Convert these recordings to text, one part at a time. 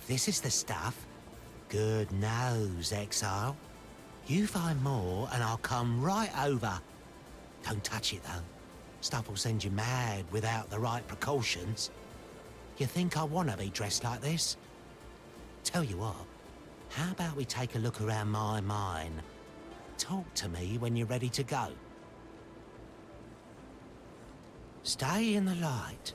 This is the stuff. Good nose, Exile. You find more and I'll come right over. Don't touch it, though. Stuff will send you mad without the right precautions. You think I want to be dressed like this? Tell you what, how about we take a look around my mine? Talk to me when you're ready to go. Stay in the light.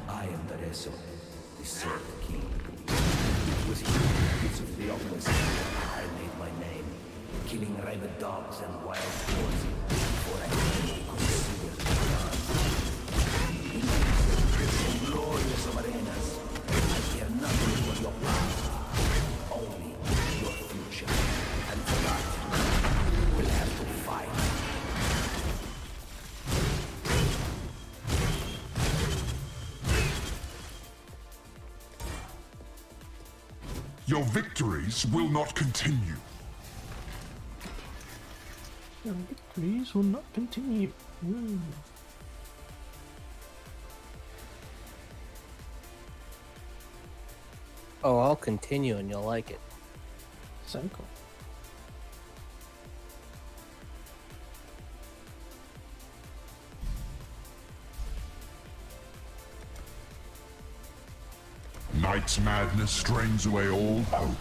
I am Bereso, the Sword King. It was here in the pits of Theopolis I made my name, killing rabid dogs and wild boars before I could consider the glorious of arenas. I care nothing for your power, only your future. And for that, we'll have to fight. Your victories will not continue. Your victories will not continue. Oh, I'll continue and you'll like it. So cool. Night's madness strains away all hope.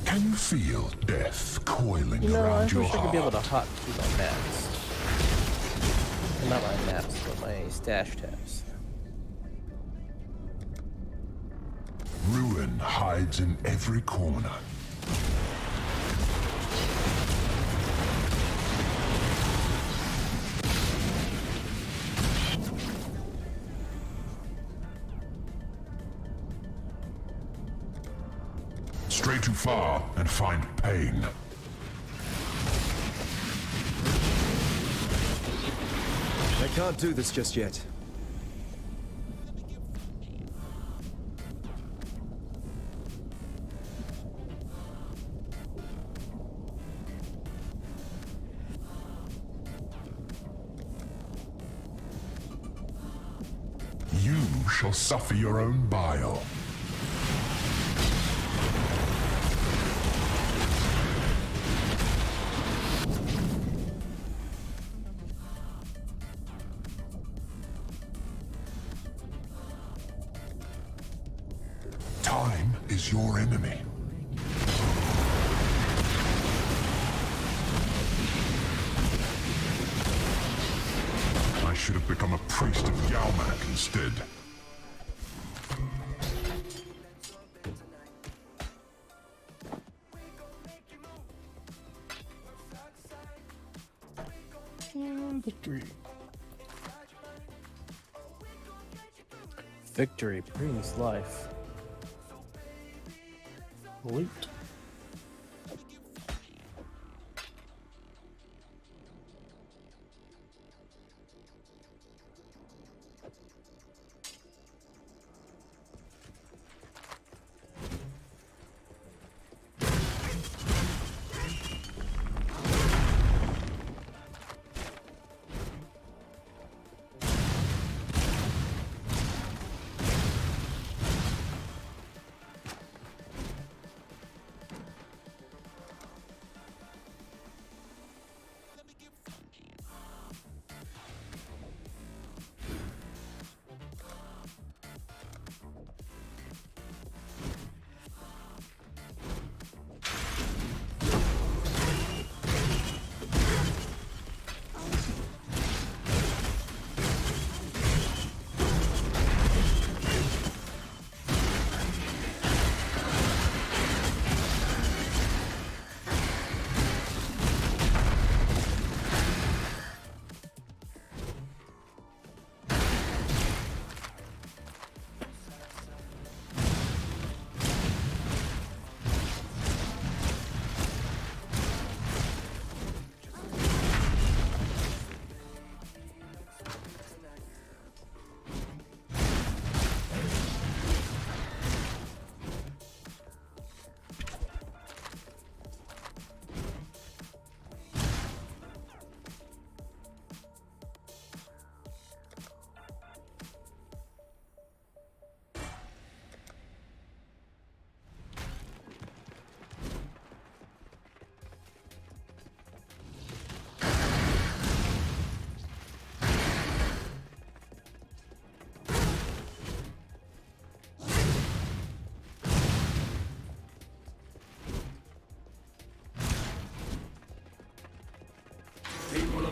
Can you feel death coiling You know, I around your wish I could be able to heart? hotkey my maps. Not my maps, but my stash tabs. Ruin hides in every corner. Stray too far and find pain. I can't do this just yet. You shall suffer your own bile. Time is your enemy. I should have become a priest of Yalmak instead. And victory. Victory brings life. Loot.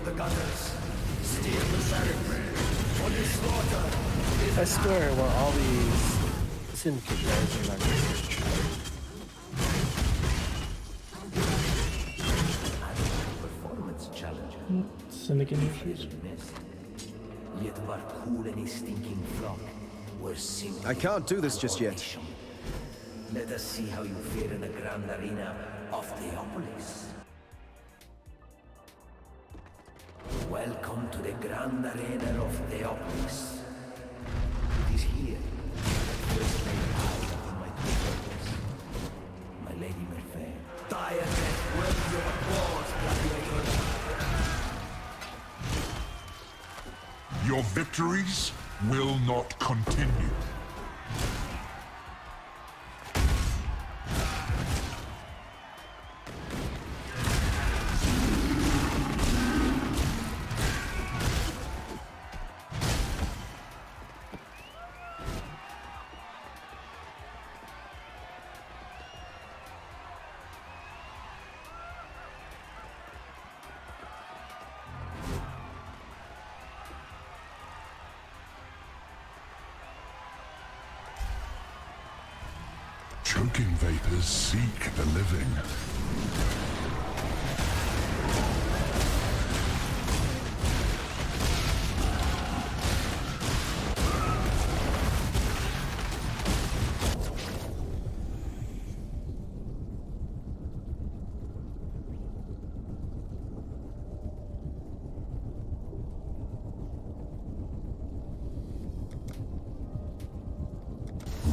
of the gunners. Steal the sheriff. On your slaughter. I swear, well, all these syndicate guys are not going to search. Performance challenge. Syndicate issues. Yet but cool any stinking flock were single. I can't do this just yet. Let us see how you fare in the grand arena of Theopolis. Welcome to the grand arena of Theopolis. It is here that first laid eyes upon my purpose. My lady Merfair. Die a death worthy of applause, gladiator. Your victories will not continue. Choking vapors seek the living.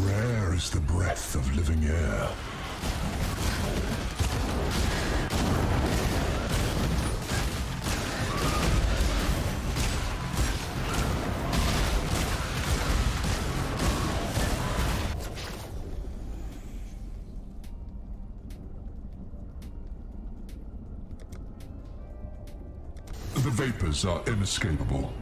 Rare is the breath of living air. The vapors are inescapable.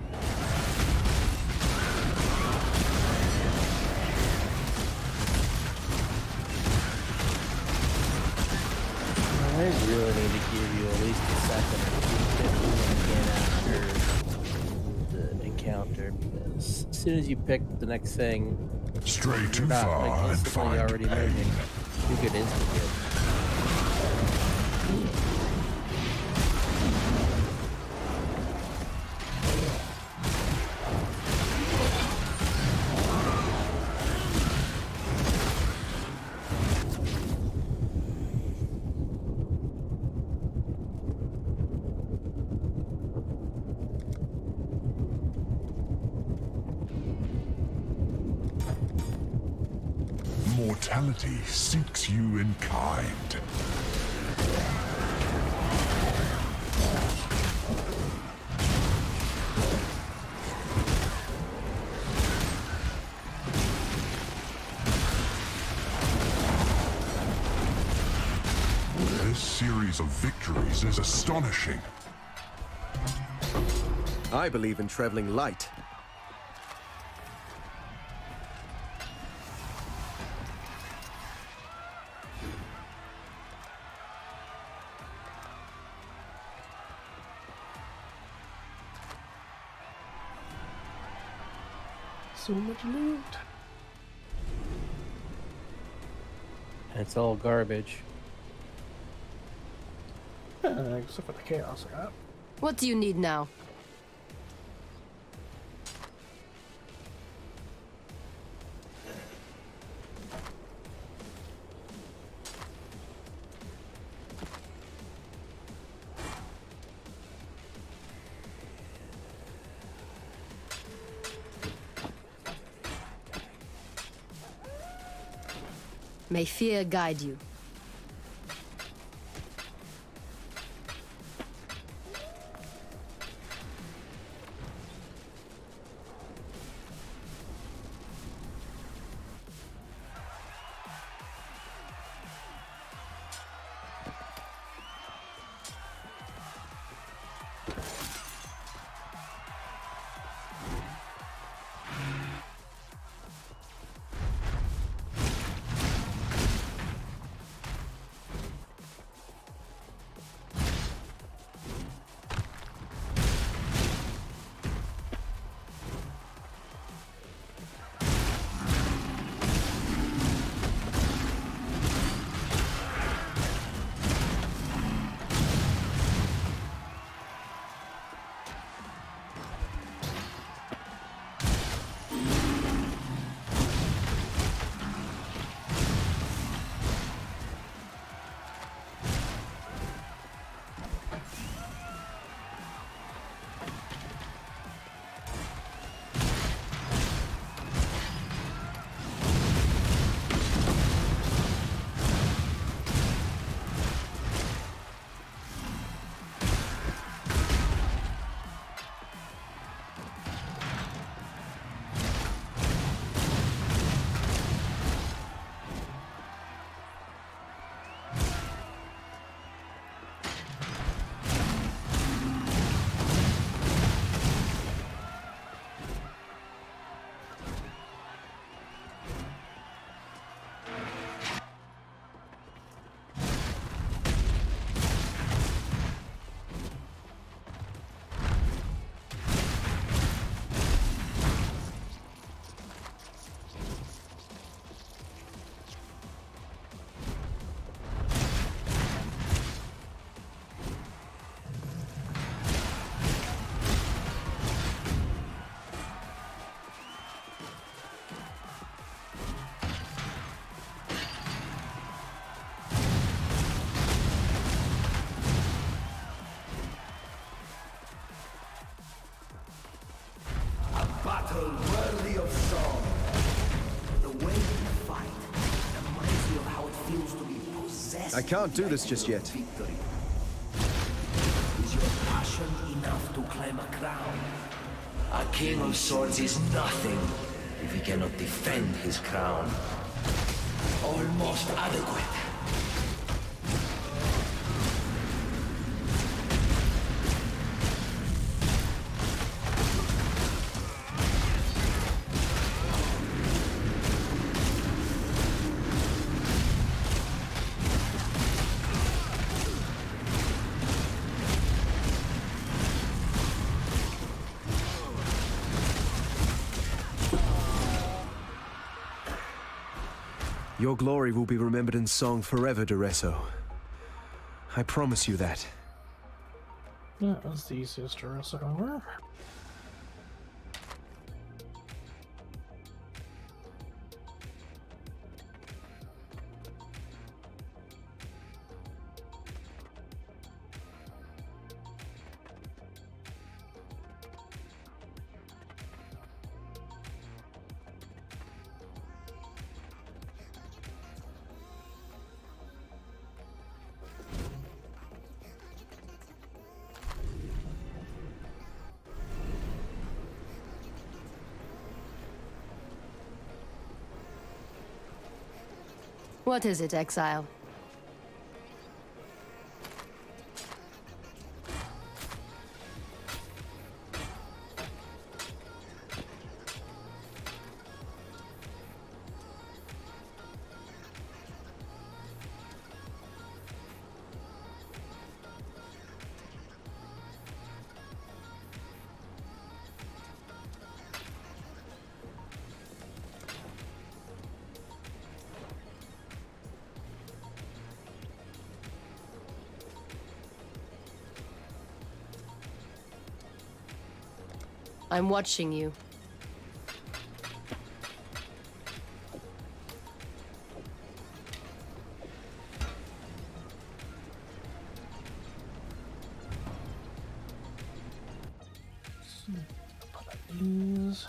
I really need to give you at least a second or two to again after the encounter, because as soon as you pick the next thing, Stray too you're not far like and instantly find already pain. moving. You could instantly get. Mortality seeks you in kind. This series of victories is astonishing. I believe in traveling light. So much loot. And it's all garbage. Except for the chaos I got. What do you need now? May fear guide you. I can't do this just yet. Victory. Is your passion enough to claim a crown? A king of swords is nothing if he cannot defend his crown. Almost adequate. Your glory will be remembered in song forever, Dureso. I promise you that. That was the easiest to wrestle over. What is it, Exile? I'm watching you. These.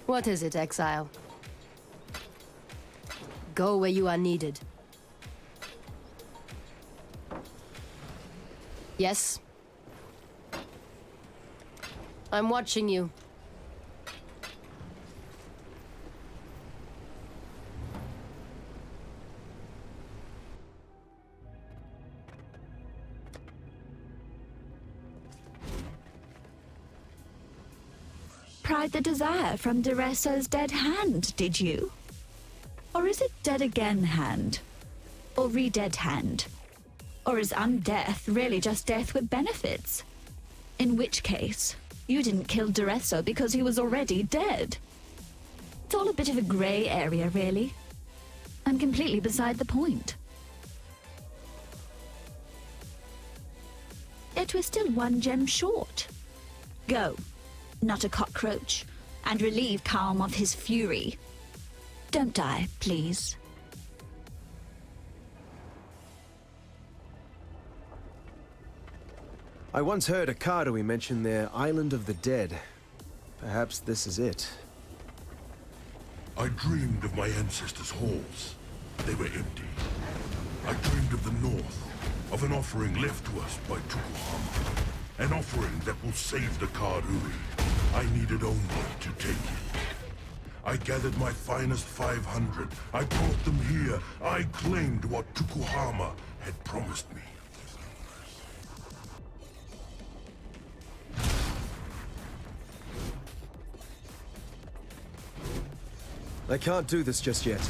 What is it, Exile? Go where you are needed. Yes? I'm watching you. Pried the desire from Dureso's dead hand, did you? Or is it dead again hand? Or re-dead hand? Or is undeath really just death with benefits? In which case, you didn't kill Dureso because he was already dead. It's all a bit of a grey area, really. I'm completely beside the point. Yet we're still one gem short. Go, not a cockroach, and relieve Calm of his fury. Don't die, please. I once heard a Karui mention their Island of the Dead. Perhaps this is it. I dreamed of my ancestors' halls. They were empty. I dreamed of the north, of an offering left to us by Tukuhama. An offering that will save the Karui. I needed only to take it. I gathered my finest 500. I brought them here. I claimed what Tukuhama had promised me. I can't do this just yet.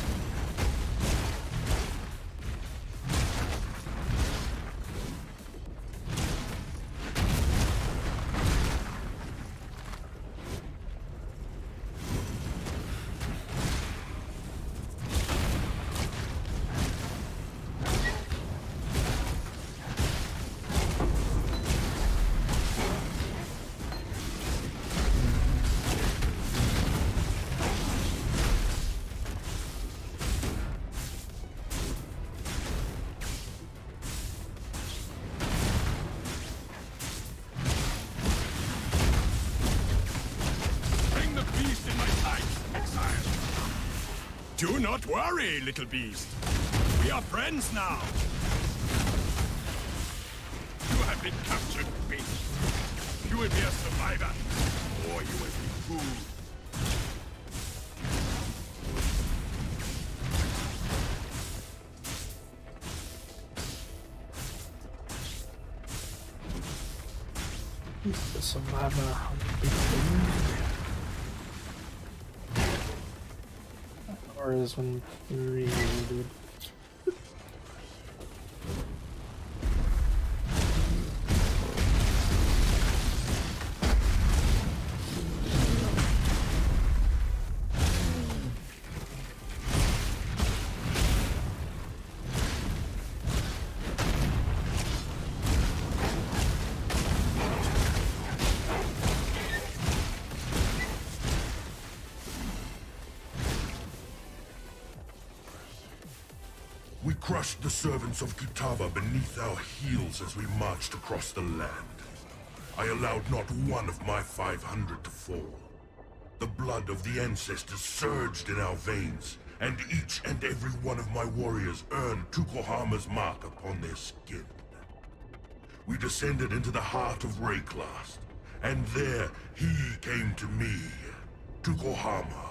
Do not worry, little beast. We are friends now. You have been captured, beast. You will be a survivor, or you will be food. The survivor of the food. Or is when reloaded. We crushed the servants of Kitava beneath our heels as we marched across the land. I allowed not one of my 500 to fall. The blood of the ancestors surged in our veins, and each and every one of my warriors earned Tukohama's mark upon their skin. We descended into the heart of Rayclast, and there he came to me, Tukohama.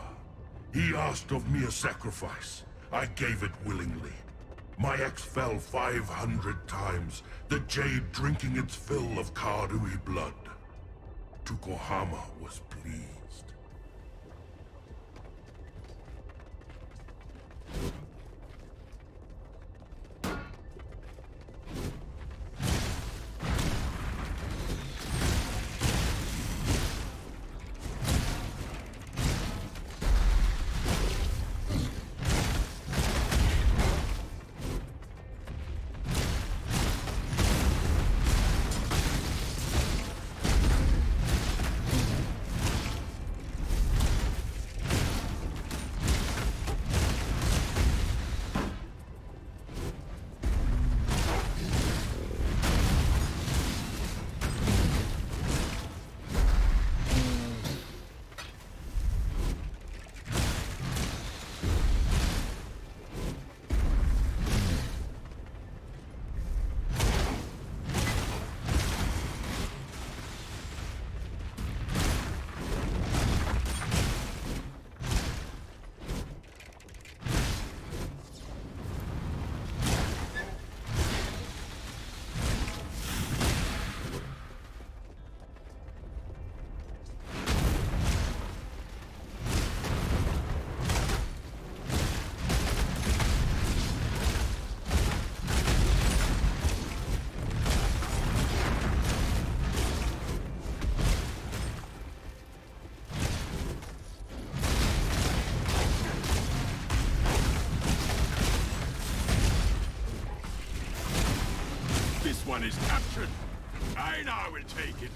He asked of me a sacrifice. I gave it willingly. My axe fell 500 times, the jade drinking its fill of Karui blood. Tukohama was pleased. This one is captured. I now will take it.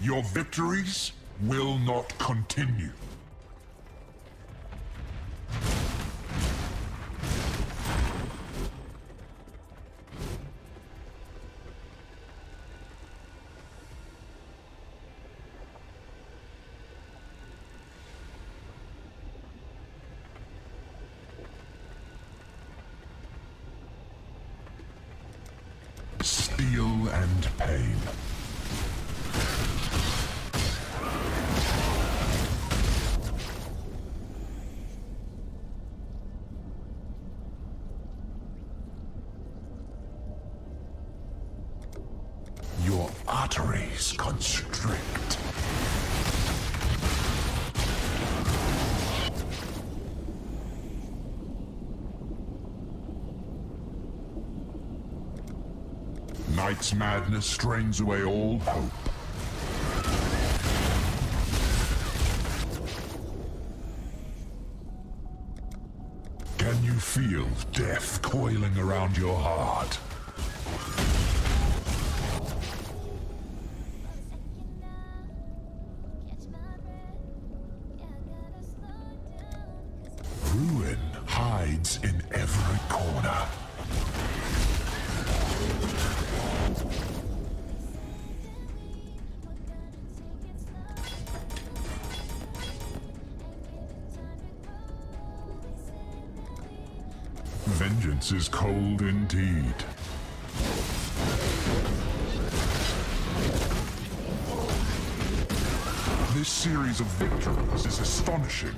Your victories will not continue. toil and pain. Your arteries constrict. Night's madness strains away all hope. Can you feel death coiling around your heart? Ruin hides in every corner. Vengeance is cold indeed. This series of victories is astonishing.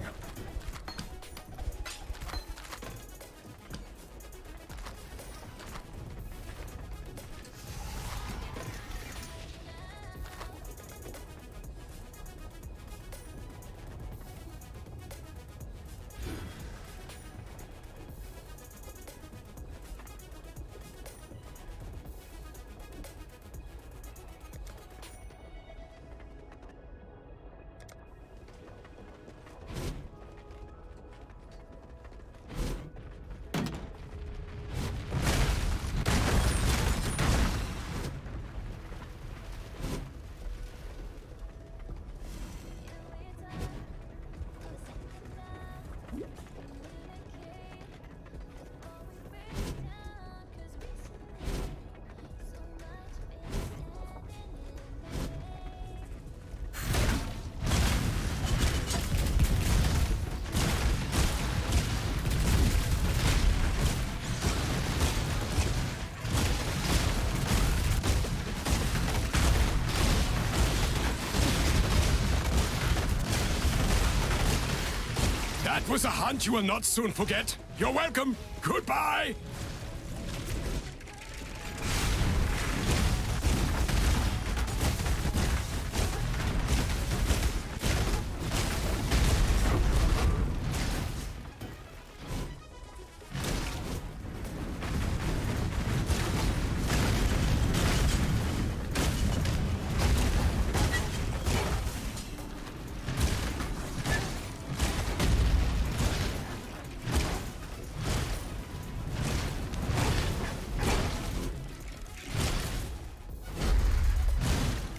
That was a hunt you will not soon forget. You're welcome. Goodbye.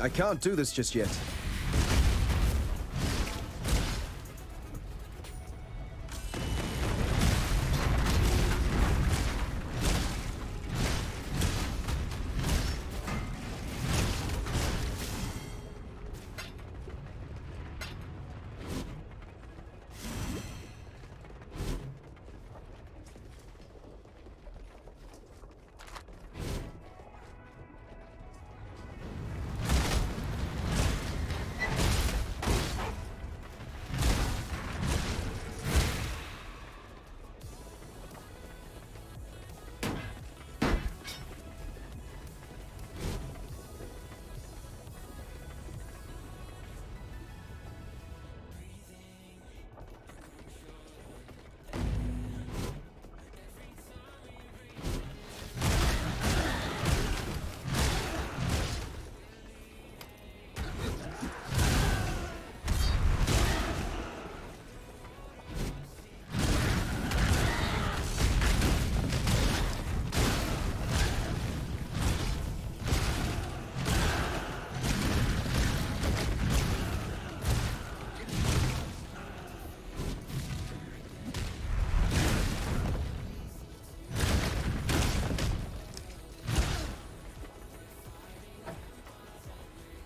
I can't do this just yet.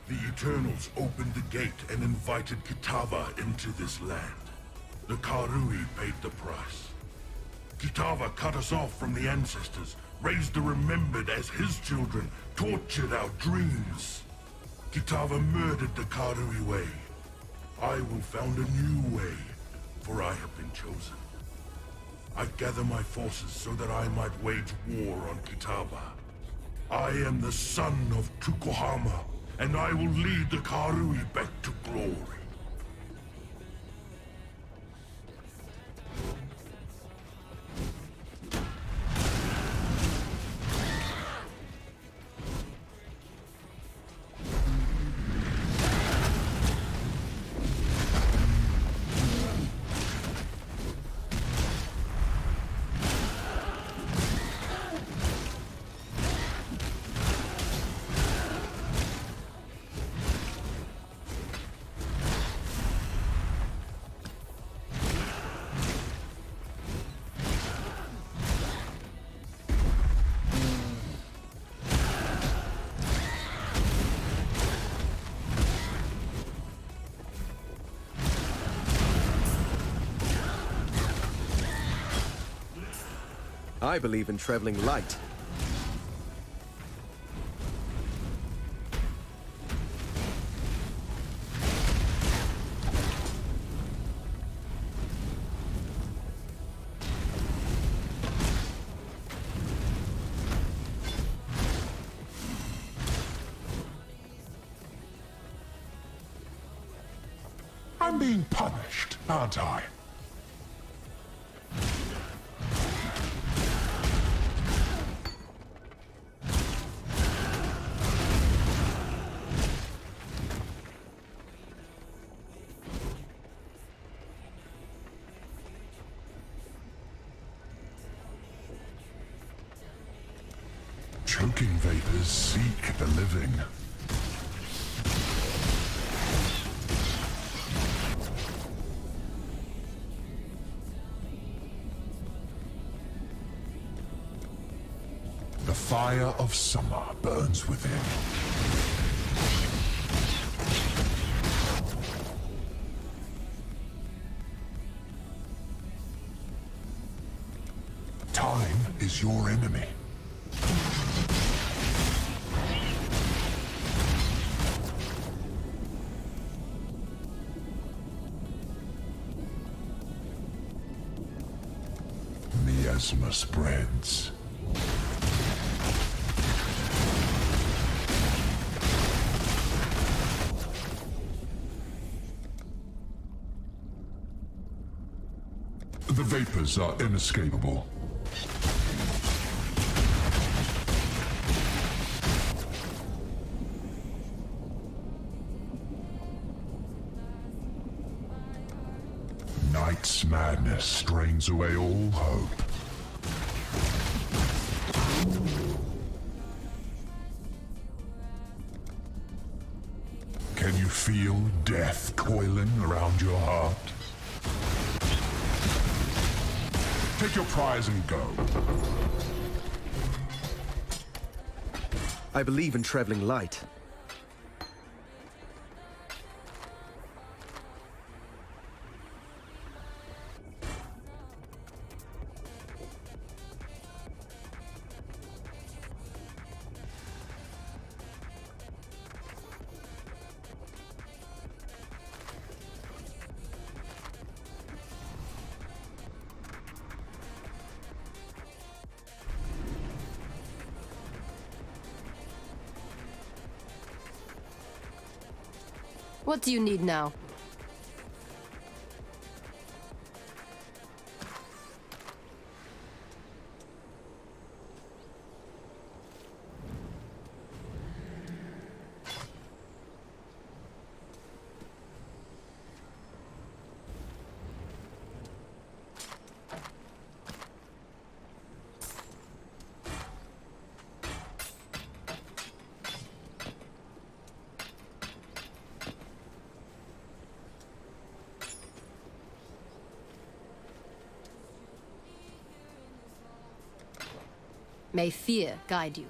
The Eternals opened the gate and invited Kitava into this land. The Karui paid the price. Kitava cut us off from the ancestors, raised the remembered as his children, tortured our dreams. Kitava murdered the Karui way. I will found a new way, for I have been chosen. I gather my forces so that I might wage war on Kitava. I am the son of Tukohama, and I will lead the Karui back to glory. I believe in traveling light. I'm being punished, aren't I? Choking vapors seek the living. The fire of summer burns within. Time is your enemy. Miasma spreads. The vapors are inescapable. Night's madness strains away all hope. Can you feel death coiling around your heart? Take your prize and go. I believe in traveling light. What do you need now? May fear guide you.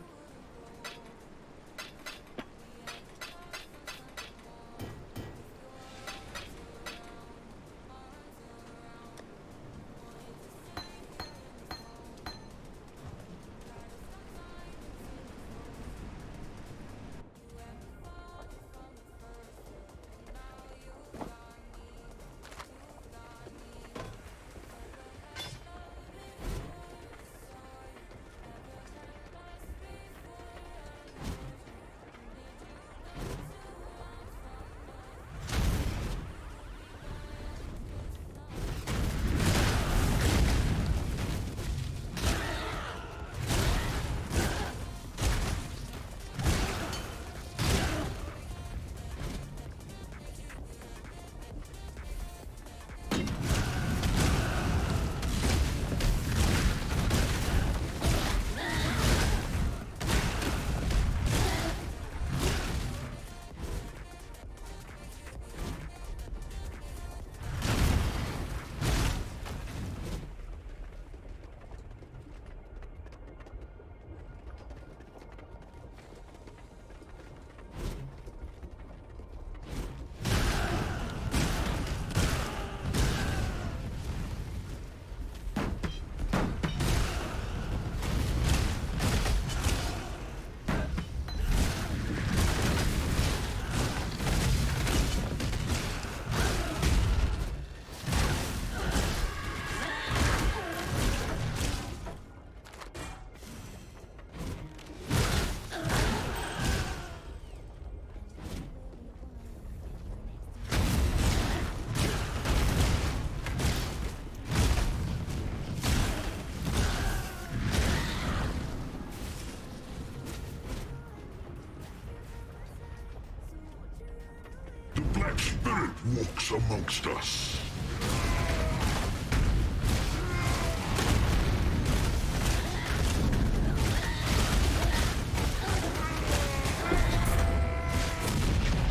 walks amongst us.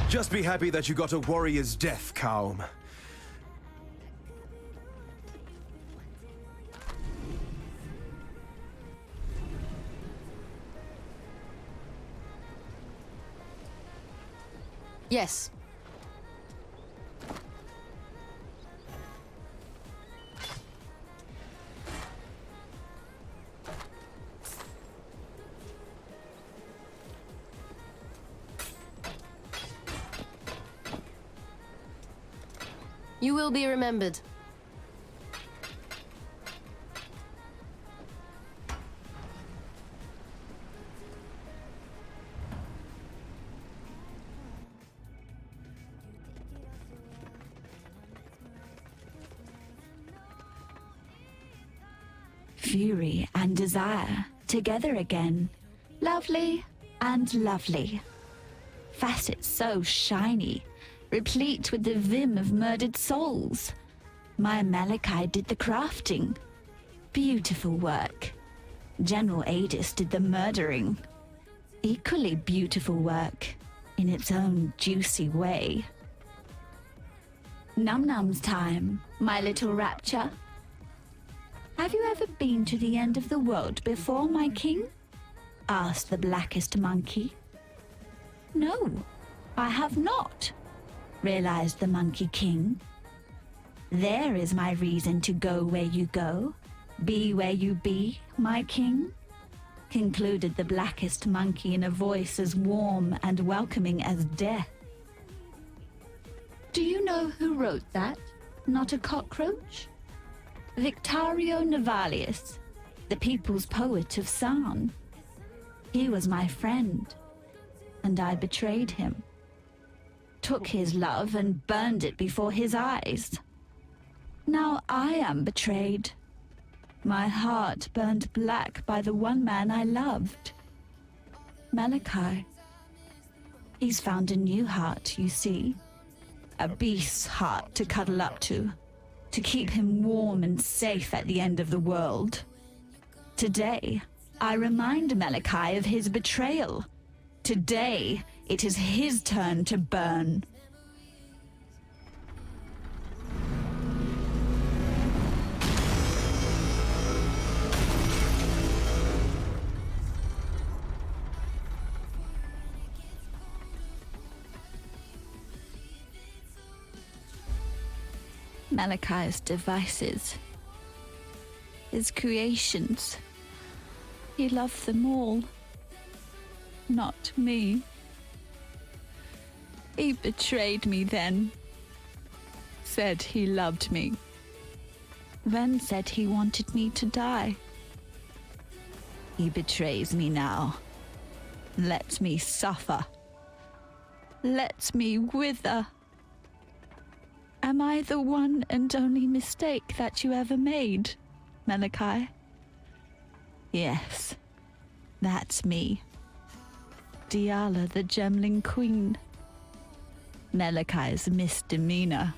Just be happy that you got a warrior's death, Kaum. Yes. You will be remembered. Fury and desire together again. Lovely and lovely. Facets so shiny, replete with the vim of murdered souls. My Malachi did the crafting. Beautiful work. General Adis did the murdering. Equally beautiful work, in its own juicy way. Num-num's time, my little rapture. Have you ever been to the end of the world before, my king? Asked the blackest monkey. No, I have not, realized the Monkey King. There is my reason to go where you go, be where you be, my king, concluded the blackest monkey in a voice as warm and welcoming as death. Do you know who wrote that? Not a cockroach? Victorio Navalius, the people's poet of Sarn. He was my friend, and I betrayed him. Took his love and burned it before his eyes. Now I am betrayed. My heart burned black by the one man I loved. Malachi. He's found a new heart, you see. A beast's heart to cuddle up to keep him warm and safe at the end of the world. Today, I remind Malachi of his betrayal. Today, it is his turn to burn. Malachi's devices, his creations. He loved them all, not me. He betrayed me then, said he loved me, then said he wanted me to die. He betrays me now, lets me suffer, lets me wither. Am I the one and only mistake that you ever made, Malachi? Yes, that's me. Diala, the Gemling Queen. Malachi's misdemeanor.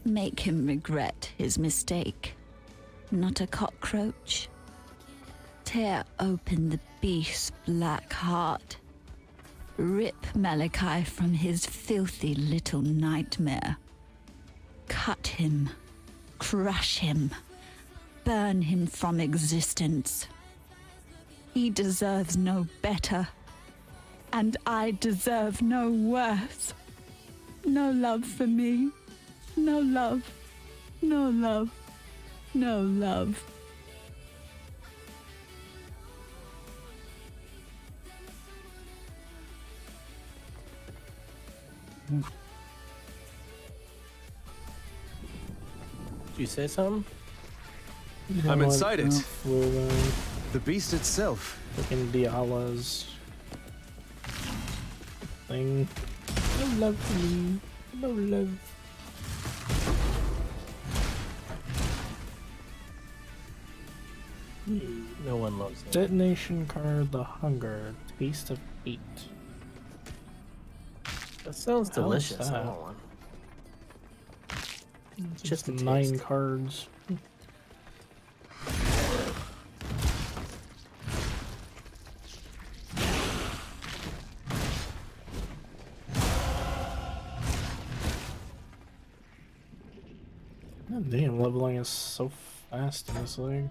Make him regret his mistake. Not a cockroach. Tear open the beast's black heart. Rip Malachi from his filthy little nightmare. Cut him, crush him, burn him from existence. He deserves no better, and I deserve no worse. No love for me, no love, no love, no love. Did you say something? I'm inside it. We'll, The beast itself. freaking Diala's thing. No love for me. No love. No one loves that. Detonation card, the hunger, taste of hate. That sounds How is delicious. I that? want one. Just a 9 taste. cards. God damn, leveling is so fast in this league.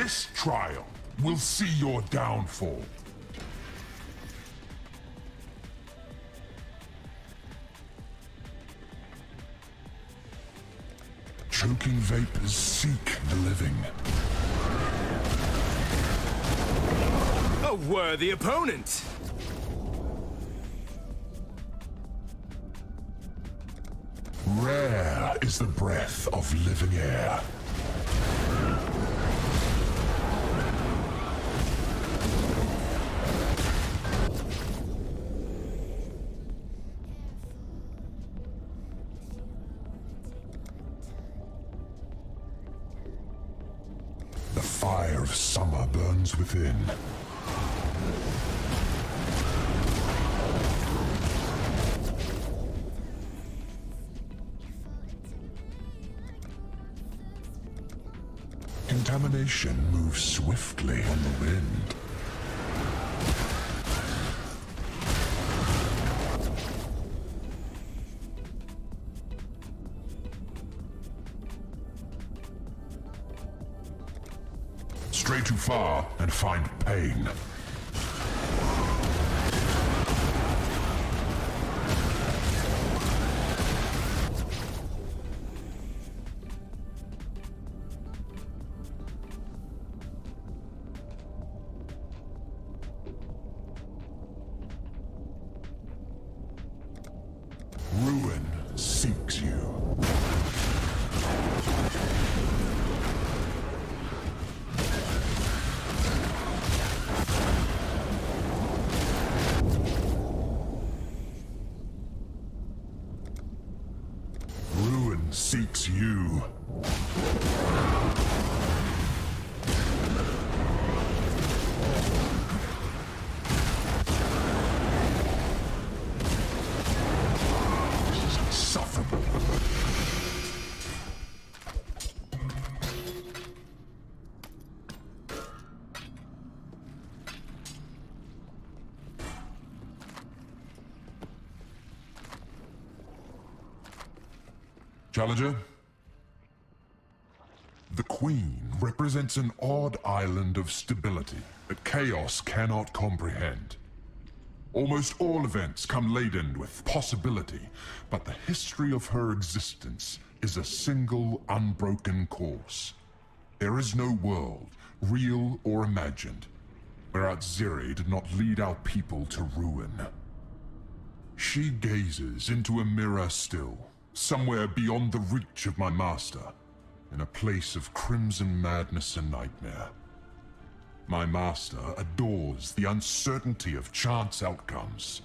This trial will see your downfall. Choking vapors seek the living. A worthy opponent! Rare is the breath of living air. The fire of summer burns within. Contamination moves swiftly on the wind. Stray too far and find pain. Ruin seeks you. Ruin seeks you. Insufferable. Challenger? The Queen represents an odd island of stability that chaos cannot comprehend. Almost all events come laden with possibility, but the history of her existence is a single unbroken course. There is no world, real or imagined, where Atziri did not lead our people to ruin. She gazes into a mirror still, somewhere beyond the reach of my master, in a place of crimson madness and nightmare. My master adores the uncertainty of chance outcomes,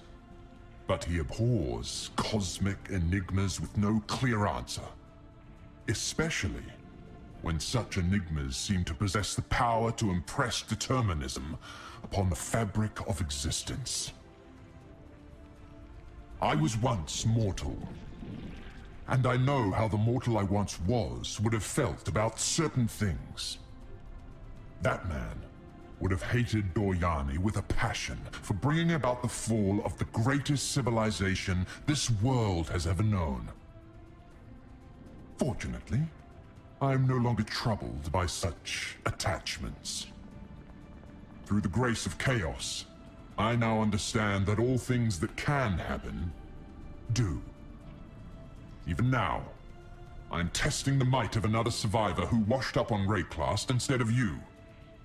but he abhors cosmic enigmas with no clear answer, especially when such enigmas seem to possess the power to impress determinism upon the fabric of existence. I was once mortal, and I know how the mortal I once was would have felt about certain things. That man would have hated Doryani with a passion for bringing about the fall of the greatest civilization this world has ever known. Fortunately, I am no longer troubled by such attachments. Through the grace of chaos, I now understand that all things that can happen, do. Even now, I'm testing the might of another survivor who washed up on Rayclast instead of you.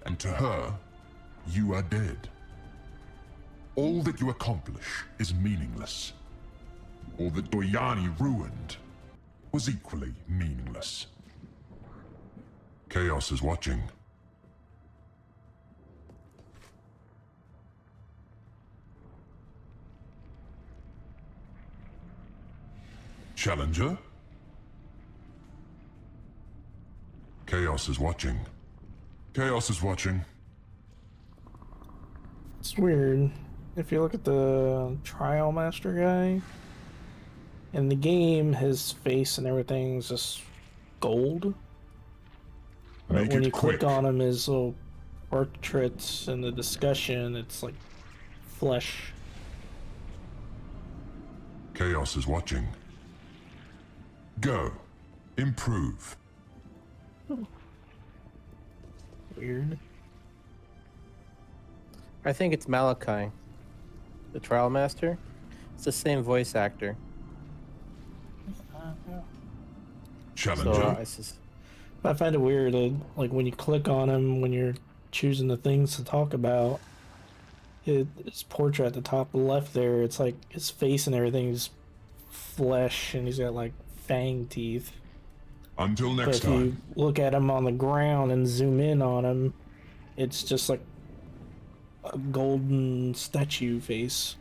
And to her, you are dead. All that you accomplish is meaningless. All that Doryani ruined was equally meaningless. Chaos is watching. Challenger? Chaos is watching. Chaos is watching. It's weird. If you look at the Trial Master guy, in the game, his face and everything's just gold. But Make when it you click quick. on him, his little portraits in the discussion, it's like flesh. Chaos is watching. Go. Improve. weird. I think it's Malachi, the trial master. It's the same voice actor. Challenger. So I find it weird that, like, when you click on him, when you're choosing the things to talk about, his portrait at the top left there, it's like his face and everything's flesh, and he's got like fang teeth. Until But next if you time. look at him on the ground and zoom in on him, it's just like a golden statue face.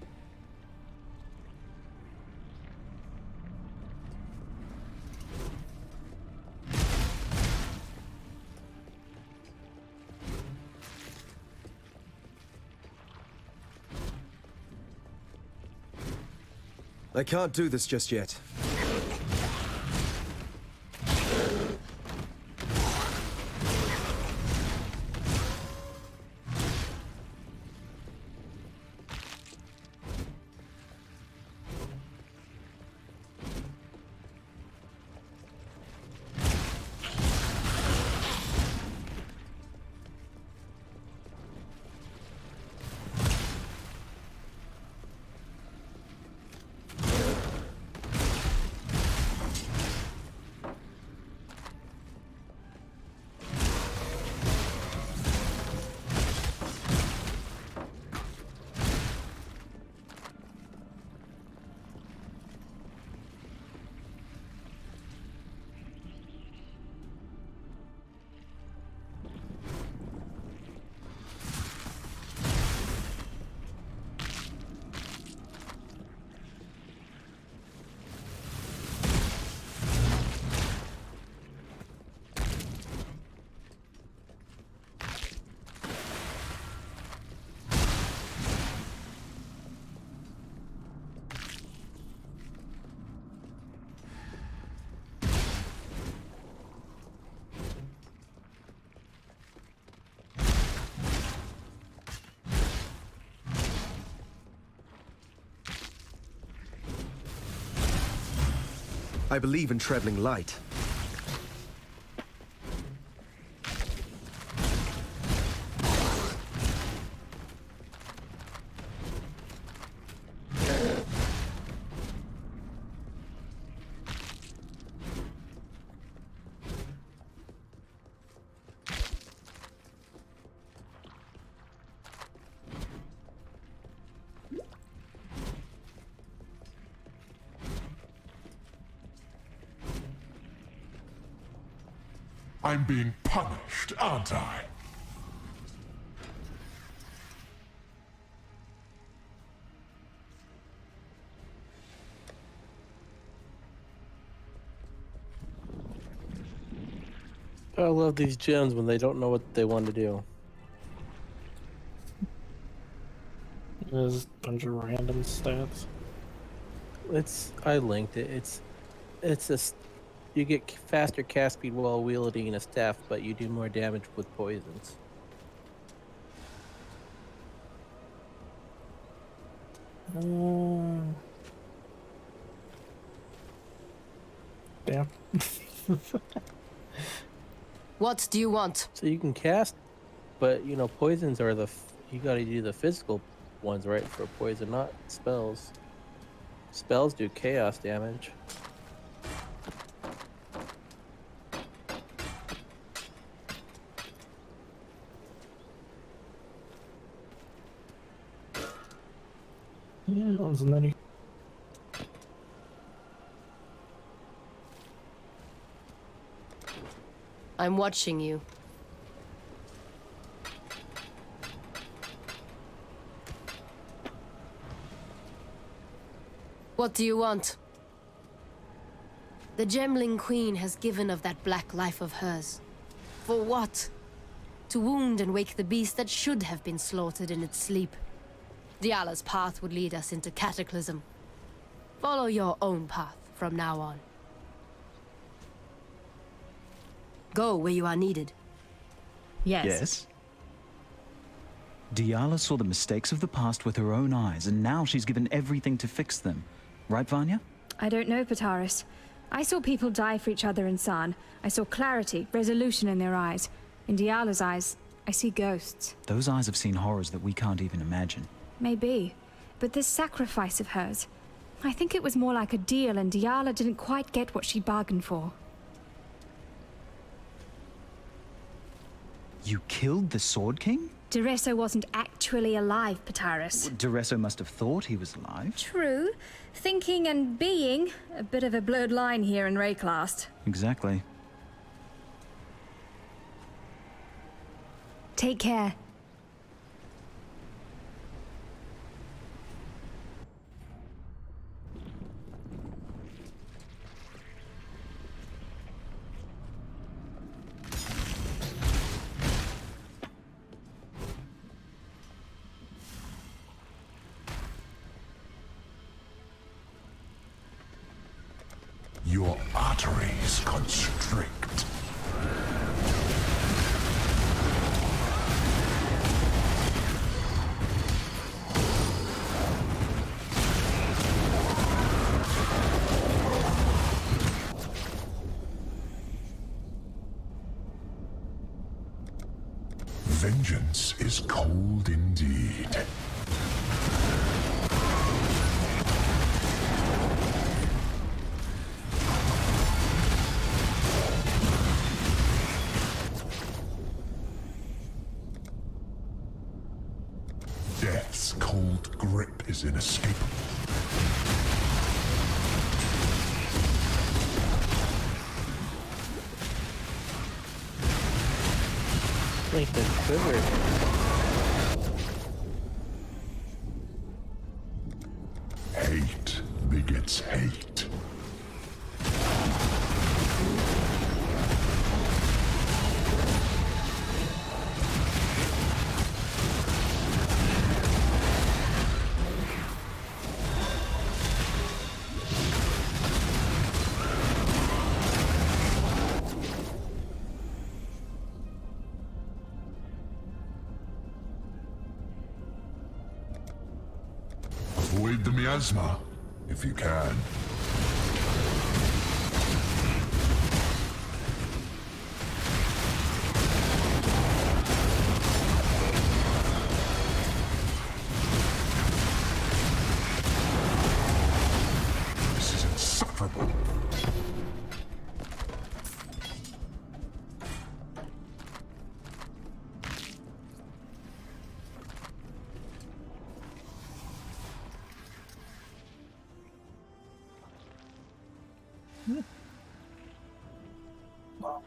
I can't do this just yet. I believe in traveling light. I'm being punished, aren't I? I love these gems when they don't know what they want to do. There's a bunch of random stats. I linked it. You get faster cast speed while wielding a staff, but you do more damage with poisons. Damn. What do you want? So you can cast, but you know poisons are you got to do the physical ones, right, for poison, not spells. Spells do chaos damage. Yeah, wasn't any. I'm watching you. What do you want? The Gemling Queen has given of that black life of hers. For what? To wound and wake the beast that should have been slaughtered in its sleep. Diala's path would lead us into Cataclysm. Follow your own path from now on. Go where you are needed. Yes? Diala saw the mistakes of the past with her own eyes, and now she's given everything to fix them. Right, Vanya? I don't know, Pataris. I saw people die for each other in San. I saw clarity, resolution in their eyes. In Diala's eyes, I see ghosts. Those eyes have seen horrors that we can't even imagine. Maybe. But this sacrifice of hers, I think it was more like a deal and Diala didn't quite get what she bargained for. You killed the Sword King? Duresso wasn't actually alive, Pataris. Duresso must have thought he was alive. True. Thinking and being, a bit of a blurred line here in Rayclast. Exactly. Take care. Your arteries constrict. Vengeance is cold indeed. Death's cold grip is inescapable. Like the quiver. Hate begets hate. Avoid the miasma, if you can. This is insufferable.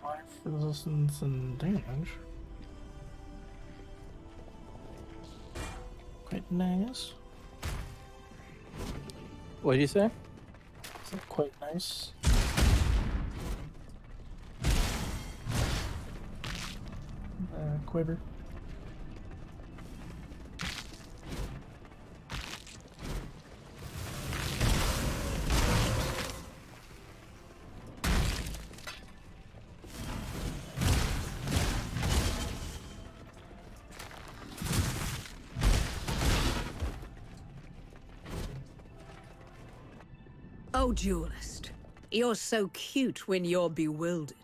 Life resistance and damage. Quite nice. What did you say? Is that quite nice? Quiver. Oh, Duelist, you're so cute when you're bewildered.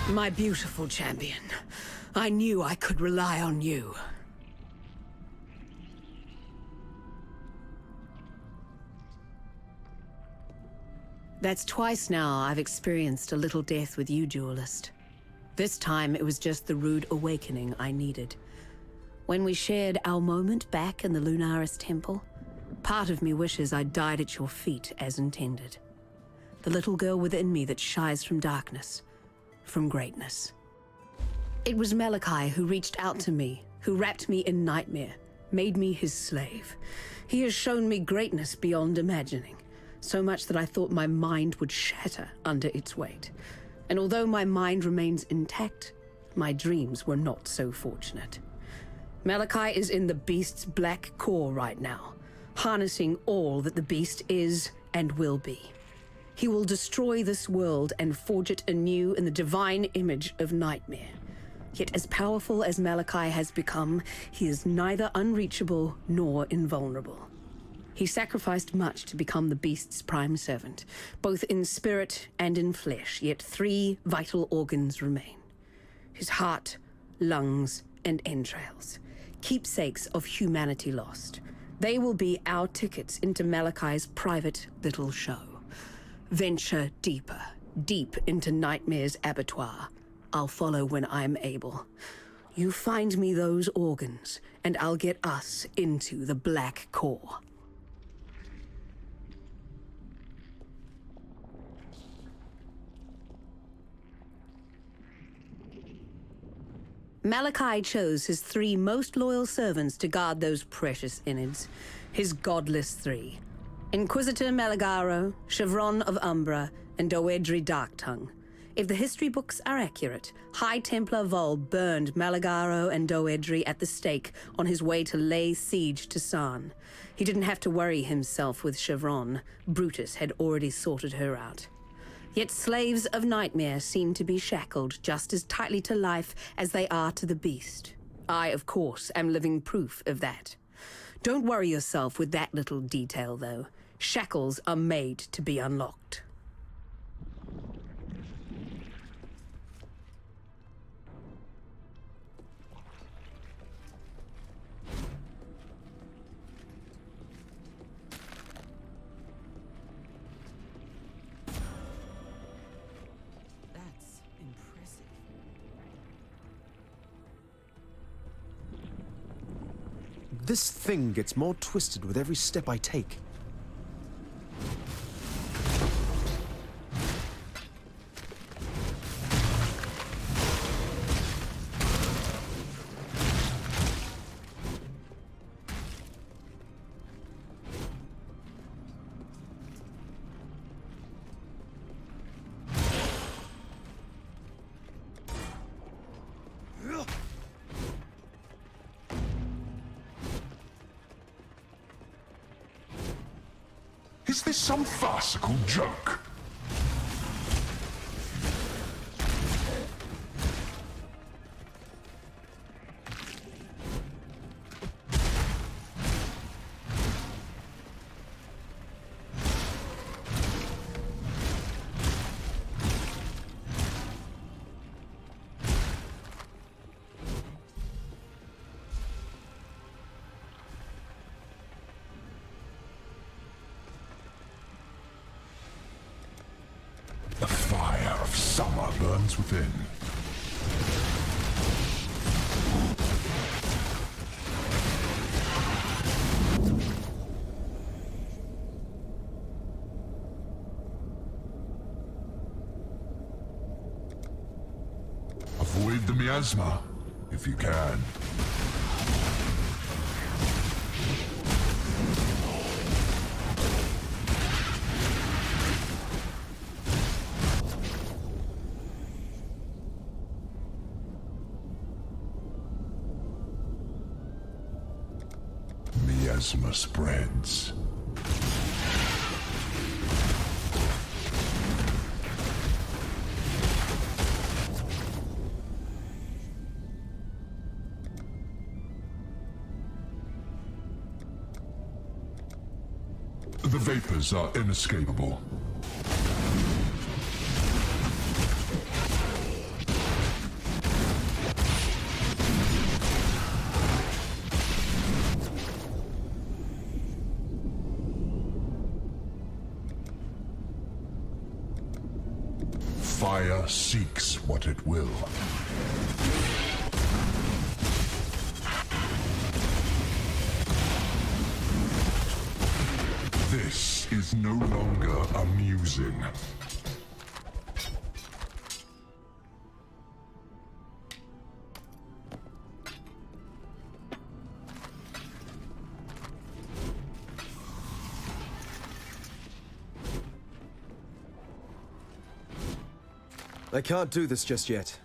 My beautiful champion, I knew I could rely on you. That's twice now I've experienced a little death with you, Duelist. This time it was just the rude awakening I needed. When we shared our moment back in the Lunaris Temple, part of me wishes I died at your feet as intended. The little girl within me that shies from darkness. From greatness. It was Malachi who reached out to me, who wrapped me in nightmare, made me his slave. He has shown me greatness beyond imagining, so much that I thought my mind would shatter under its weight. And although my mind remains intact, my dreams were not so fortunate. Malachi is in the beast's black core right now, harnessing all that the beast is and will be. He will destroy this world and forge it anew in the divine image of Nightmare. Yet as powerful as Malachi has become, he is neither unreachable nor invulnerable. He sacrificed much to become the beast's prime servant, both in spirit and in flesh, yet 3 vital organs remain. His heart, lungs, and entrails, keepsakes of humanity lost. They will be our tickets into Malachi's private little show. Venture deeper, deep into Nightmare's abattoir. I'll follow when I'm able. You find me those organs, and I'll get us into the black core. Malachi chose his 3 most loyal servants to guard those precious innards. His godless 3. Inquisitor Malagaro, Chevron of Umbra, and Doedri Darktongue. If the history books are accurate, High Templar Vol burned Malagaro and Doedri at the stake on his way to lay siege to Sarn. He didn't have to worry himself with Chevron. Brutus had already sorted her out. Yet slaves of Nightmare seem to be shackled just as tightly to life as they are to the beast. I, of course, am living proof of that. Don't worry yourself with that little detail, though. Shackles are made to be unlocked. This thing gets more twisted with every step I take. Is this some farcical joke? The fire of summer burns within. Avoid the miasma, if you can. Miasma spreads. The vapors are inescapable. Fire seeks what it will. This is no longer amusing. I can't do this just yet.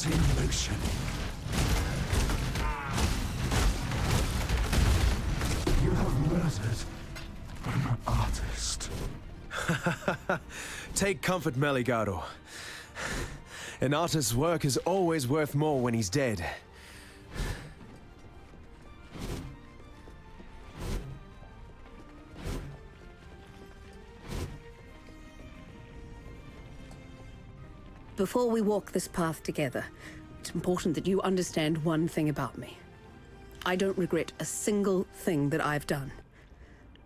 world's in motion. You have murdered an artist. Take comfort, Meligado. An artist's work is always worth more when he's dead. Before we walk this path together, it's important that you understand one thing about me. I don't regret a single thing that I've done.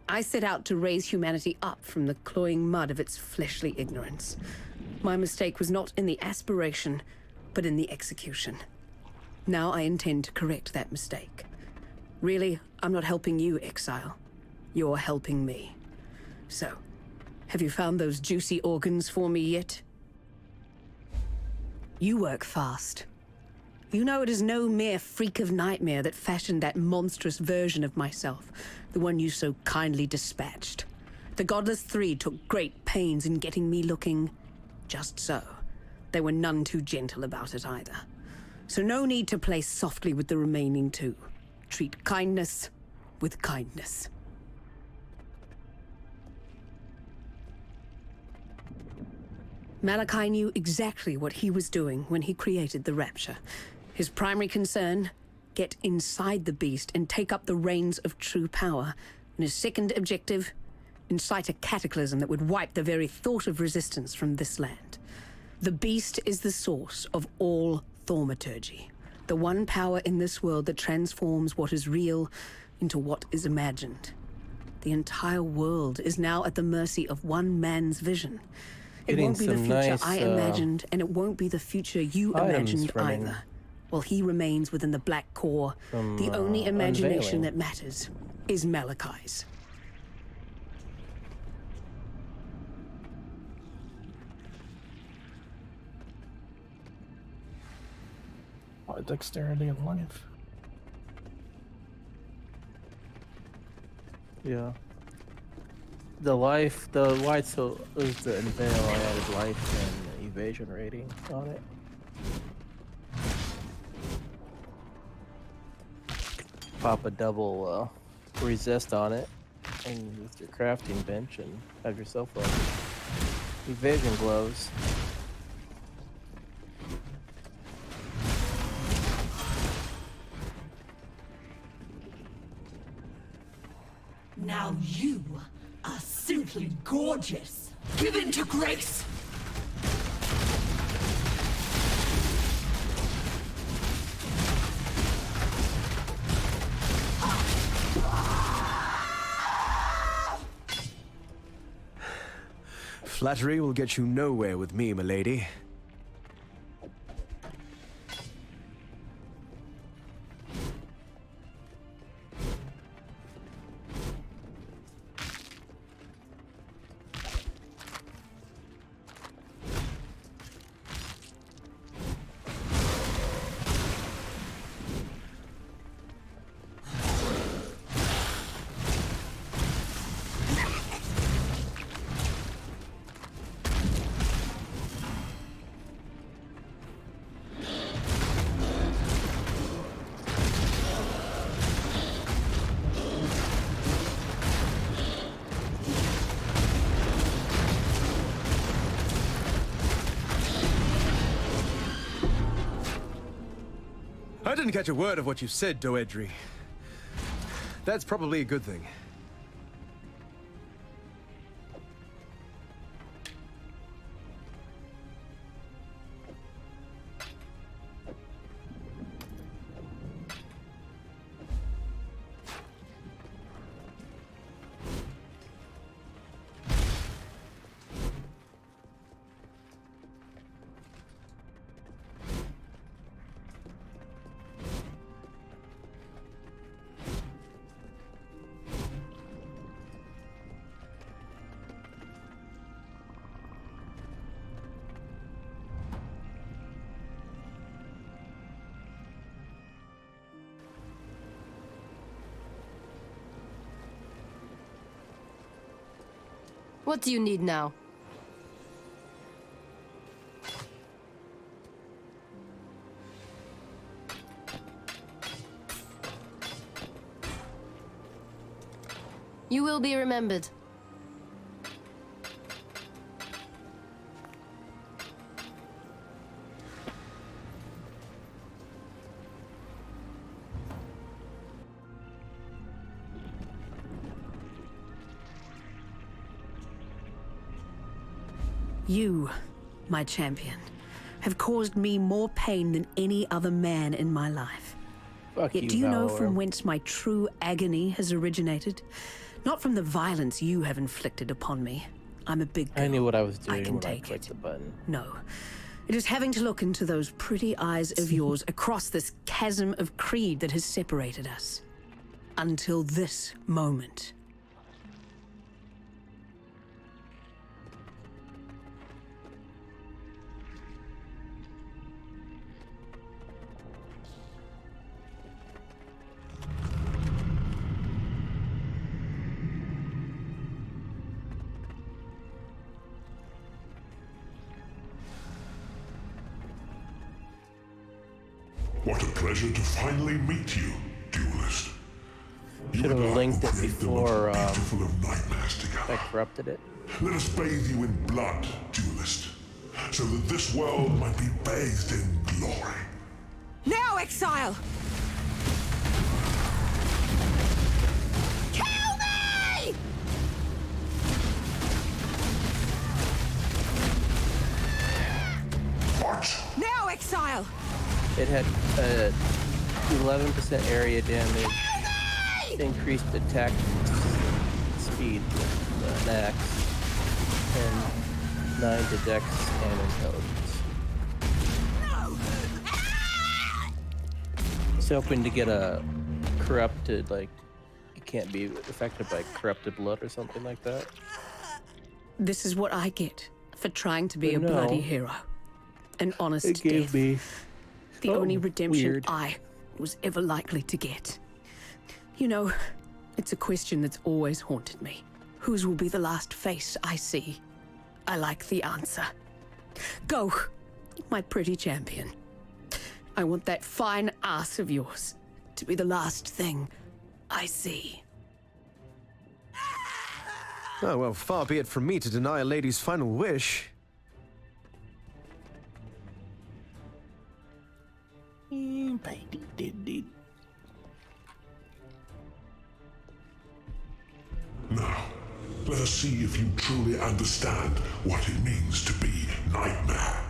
I set out to raise humanity up from the cloying mud of its fleshly ignorance. My mistake was not in the aspiration, but in the execution. Now I intend to correct that mistake. Really, I'm not helping you, Exile. You're helping me. So, have you found those juicy organs for me yet? You work fast. You know it is no mere freak of nightmare that fashioned that monstrous version of myself, the one you so kindly dispatched. The Godless Three took great pains in getting me looking just so. They were none too gentle about it either. So no need to play softly with the remaining two. Treat kindness with kindness. Malachi knew exactly what he was doing when he created the Rapture. His primary concern, get inside the beast and take up the reins of true power. And his second objective, incite a cataclysm that would wipe the very thought of resistance from this land. The beast is the source of all thaumaturgy, the one power in this world that transforms what is real into what is imagined. The entire world is now at the mercy of one man's vision. It won't be the future I imagined, and it won't be the future you imagined either. While he remains within the black core, the only imagination that matters is Malachi's. Dexterity and life. Yeah. The white so is the unveil. I added life and evasion rating on it. Pop a double resist on it, and with your crafting bench, and have yourself a evasion gloves. Now you are simply gorgeous. Give in to grace. Flattery will get you nowhere with me, milady. I didn't catch a word of what you said, Doedri. That's probably a good thing. What do you need now? You will be remembered. You, my champion, have caused me more pain than any other man in my life. Fuck Yet you, do you know Valor. from whence my true agony has originated? Not from the violence you have inflicted upon me. I'm a big girl. I knew what I was doing can when I take clicked it. the button. No. It is having to look into those pretty eyes of yours across this chasm of creed that has separated us. Until this moment. What a pleasure to finally meet you, Duelist. You Should have and I linked will it create the before most beautiful of nightmares I together. corrupted it. Let us bathe you in blood, Duelist, so that this world might be bathed in glory. Now, Exile! Kill me! What? Now, Exile! It had 11% area damage, increased attack speed with an axe, and 9 to dex and intelligence. It's hoping to get a corrupted, like, it can't be affected by corrupted blood or something like that. This is what I get for trying to be But a no. bloody hero. An honest It gave death. me The only redemption weird. I was ever likely to get. You know, it's a question that's always haunted me. Whose will be the last face I see? I like the answer. Go, my pretty champion. I want that fine ass of yours to be the last thing I see. Oh, well, far be it from me to deny a lady's final wish. Now, let us see if you truly understand what it means to be Nightmare.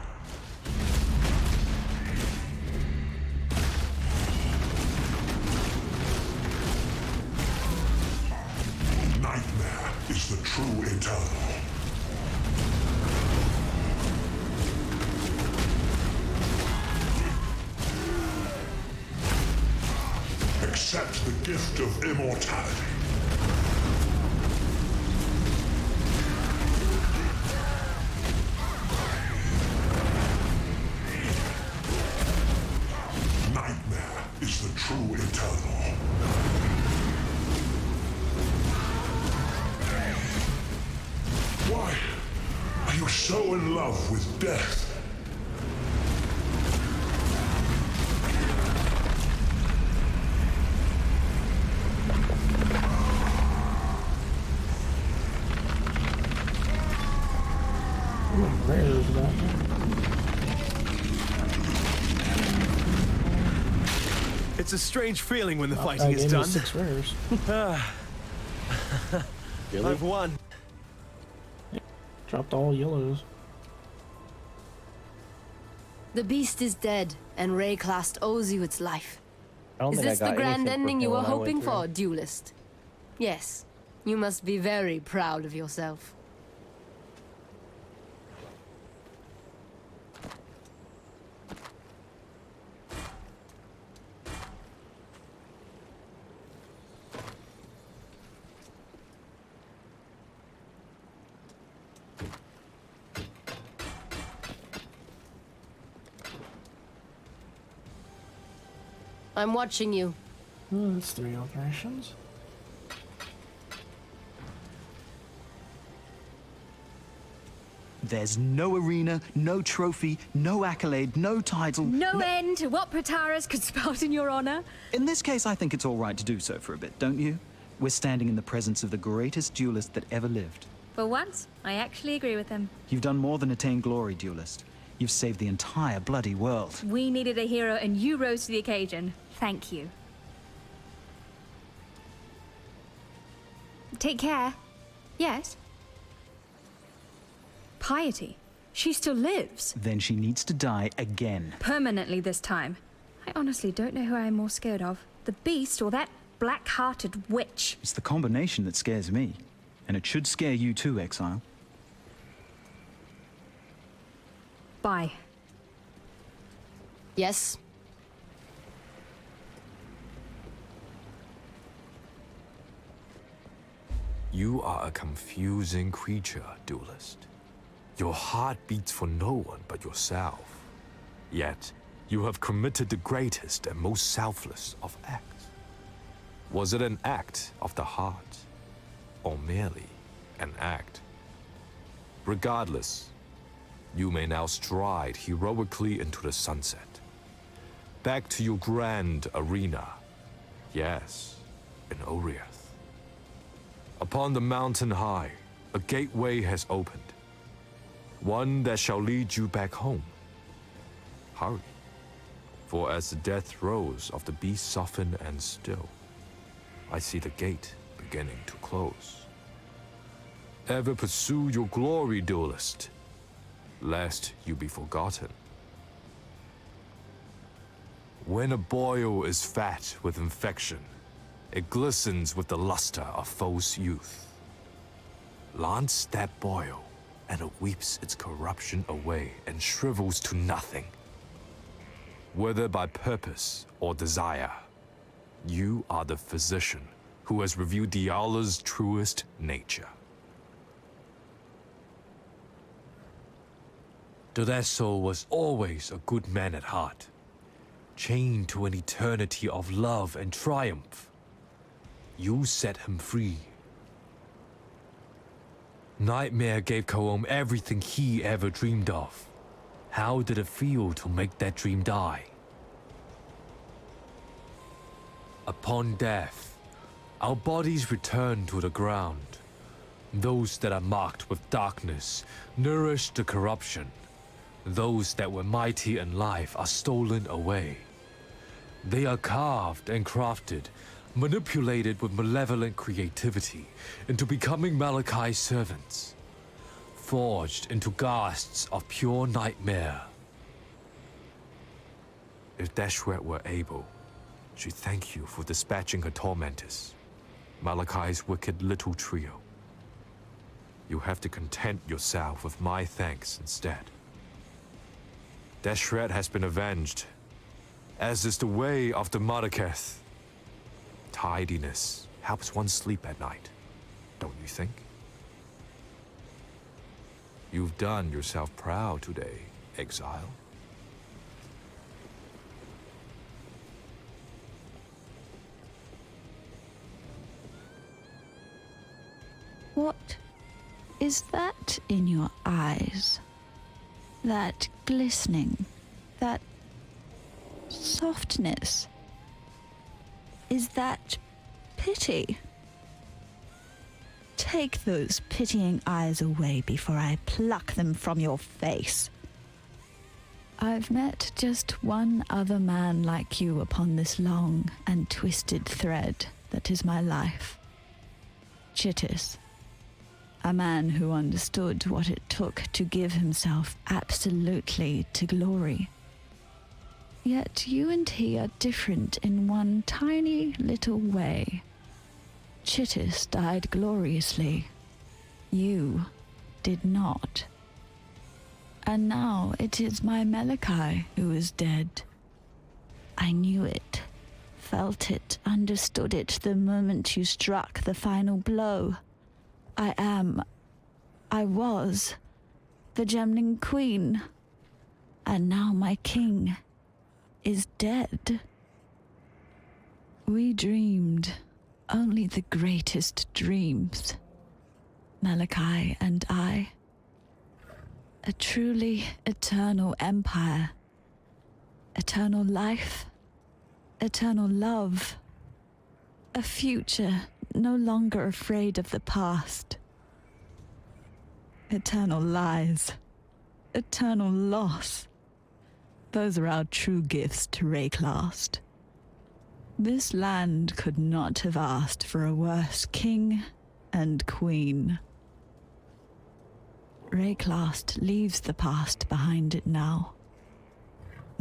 Nightmare is the true eternal. Accept the gift of immortality. Nightmare is the true eternal. Why are you so in love with death? Rare is that. It's a strange feeling when the fighting I is gave done. you 6 rares. Really? I've won. Dropped all yellows. The beast is dead, and Rayclast owes you its life. I don't Is think I this the got grand anything for ending you him were when I went hoping through. for, Duelist? Yes. You must be very proud of yourself. I'm watching you. That's 3 alterations. There's no arena, no trophy, no accolade, no title. No end to what Prataras could spout in your honor. In this case, I think it's all right to do so for a bit, don't you? We're standing in the presence of the greatest duelist that ever lived. For once, I actually agree with him. You've done more than attain glory, duelist. You've saved the entire bloody world. We needed a hero and you rose to the occasion. Thank you. Take care. Yes? Piety. She still lives. Then she needs to die again. Permanently this time. I honestly don't know who I'm more scared of. The beast or that black-hearted witch. It's the combination that scares me. And it should scare you too, Exile. Bye. Yes? You are a confusing creature, Duelist. Your heart beats for no one but yourself. Yet, you have committed the greatest and most selfless of acts. Was it an act of the heart, or merely an act? Regardless, you may now stride heroically into the sunset. Back to your grand arena. Yes, in Oriath. Upon the mountain high, a gateway has opened. One that shall lead you back home. Hurry, for as the death throes of the beast soften and still, I see the gate beginning to close. Ever pursue your glory, Duelist, lest you be forgotten. When a boil is fat with infection, it glistens with the luster of false youth. Lance that boil, and it weeps its corruption away and shrivels to nothing. Whether by purpose or desire, you are the physician who has revealed Diala's truest nature. Dureso was always a good man at heart, chained to an eternity of love and triumph. You set him free. Nightmare gave Kaom everything he ever dreamed of. How did it feel to make that dream die? Upon death, our bodies return to the ground. Those that are marked with darkness nourish the corruption. Those that were mighty in life are stolen away. They are carved and crafted, manipulated with malevolent creativity into becoming Malachi's servants, forged into ghasts of pure nightmare. If Deshret were able, she'd thank you for dispatching her tormentors, Malachi's wicked little trio. You have to content yourself with my thanks instead. Deshret has been avenged, as is the way of the Marraketh. Tidiness helps one sleep at night, don't you think? You've done yourself proud today, Exile. What is that in your eyes? That glistening, that softness. Is that pity? Take those pitying eyes away before I pluck them from your face. I've met just one other man like you upon this long and twisted thread that is my life. Chittis. A man who understood what it took to give himself absolutely to glory. Yet you and he are different in one tiny little way. Chittis died gloriously. You did not. And now it is my Malachi who is dead. I knew it, felt it, understood it the moment you struck the final blow. I was the Gemling Queen, and now my king is dead. We dreamed only the greatest dreams, Malachi and I. A truly eternal empire, eternal life, eternal love, a future no longer afraid of the past. Eternal lies. Eternal loss. Those are our true gifts to Rayclast. This land could not have asked for a worse king and queen. Rayclast leaves the past behind it now.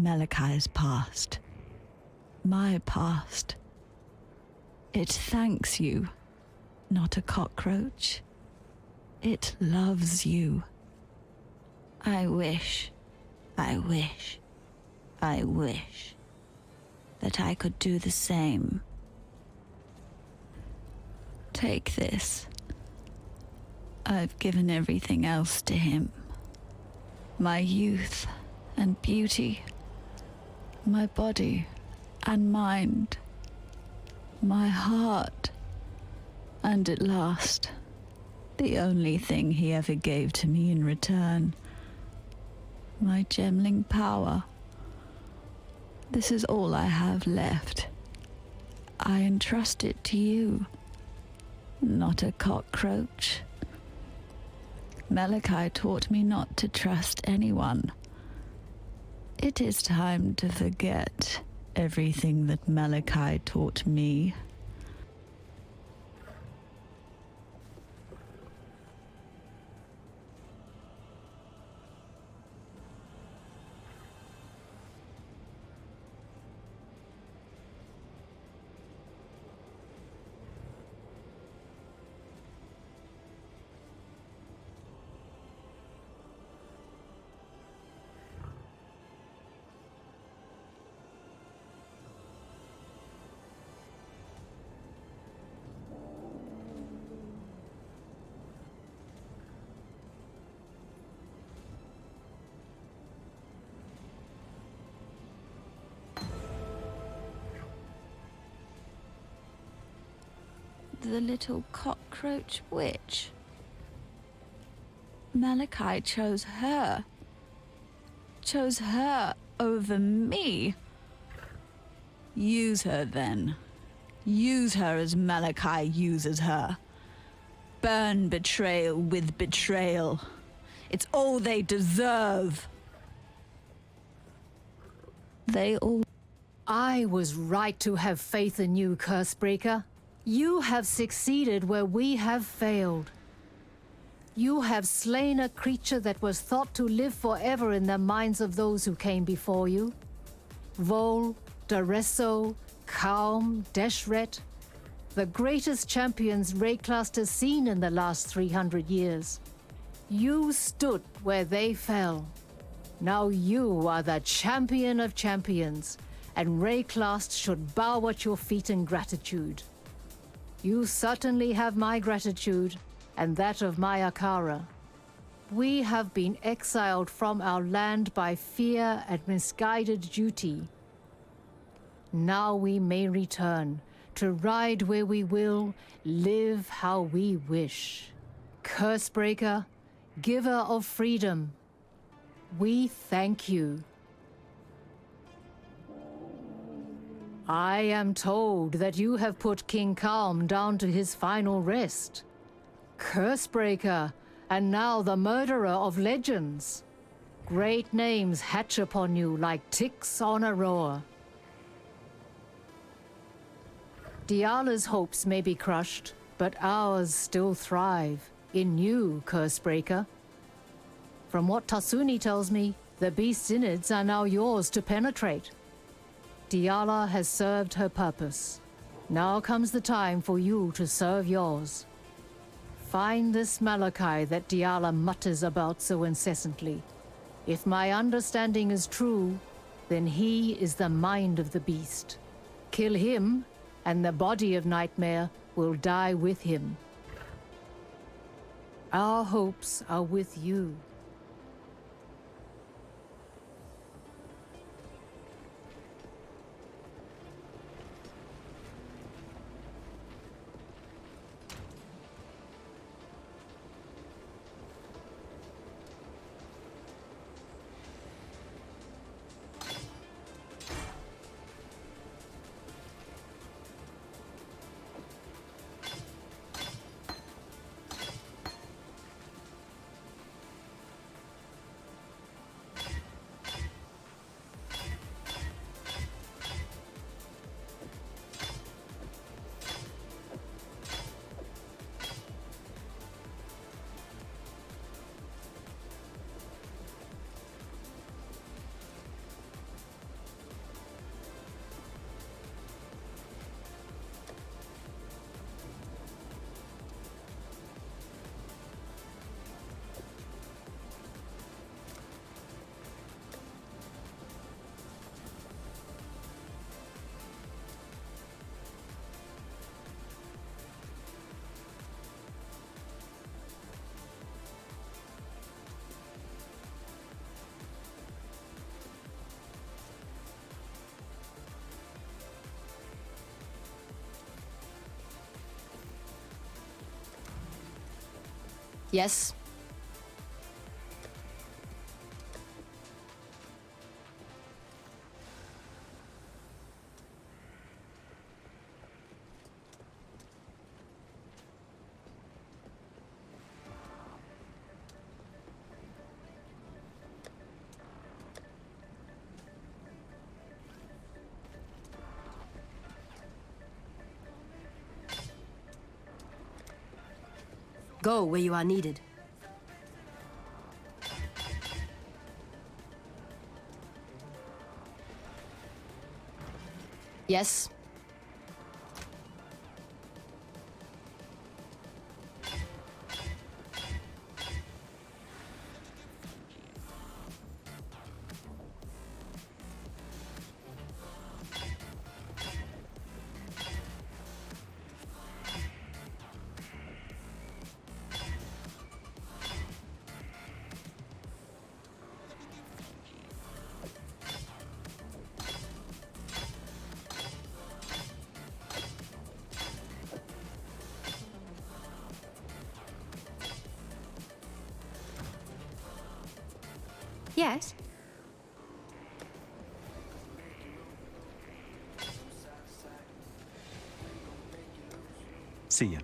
Malachai's past. My past. It thanks you, not a cockroach. It loves you. I wish that I could do the same. Take this. I've given everything else to him. My youth and beauty, my body and mind, my heart, and at last, the only thing he ever gave to me in return, my gemling power. This is all I have left. I entrust it to you, not a cockroach. Malachai taught me not to trust anyone. It is time to forget everything that Malachai taught me. The little cockroach witch. Malachai chose her. Chose her over me. Use her then. Use her as Malachai uses her. Burn betrayal with betrayal. It's all they deserve. They all... I was right to have faith in you, Cursebreaker. You have succeeded where we have failed. You have slain a creature that was thought to live forever in the minds of those who came before you. Vol, Daresso, Kaum, Deshret, the greatest champions Rayclast has seen in the last 300 years. You stood where they fell. Now you are the champion of champions, and Rayclast should bow at your feet in gratitude. You certainly have my gratitude, and that of my Akara. We have been exiled from our land by fear and misguided duty. Now we may return, to ride where we will, live how we wish. Cursebreaker, giver of freedom, we thank you. I am told that you have put King Calm down to his final rest. Cursebreaker, and now the murderer of legends. Great names hatch upon you like ticks on a roar. Diala's hopes may be crushed, but ours still thrive in you, Cursebreaker. From what Tasuni tells me, the beast's innards are now yours to penetrate. Diala has served her purpose. Now comes the time for you to serve yours. Find this Malachai that Diala mutters about so incessantly. If my understanding is true, then he is the mind of the beast. Kill him, and the body of Nightmare will die with him. Our hopes are with you. Yes? Go where you are needed. Yes? Yes? See ya.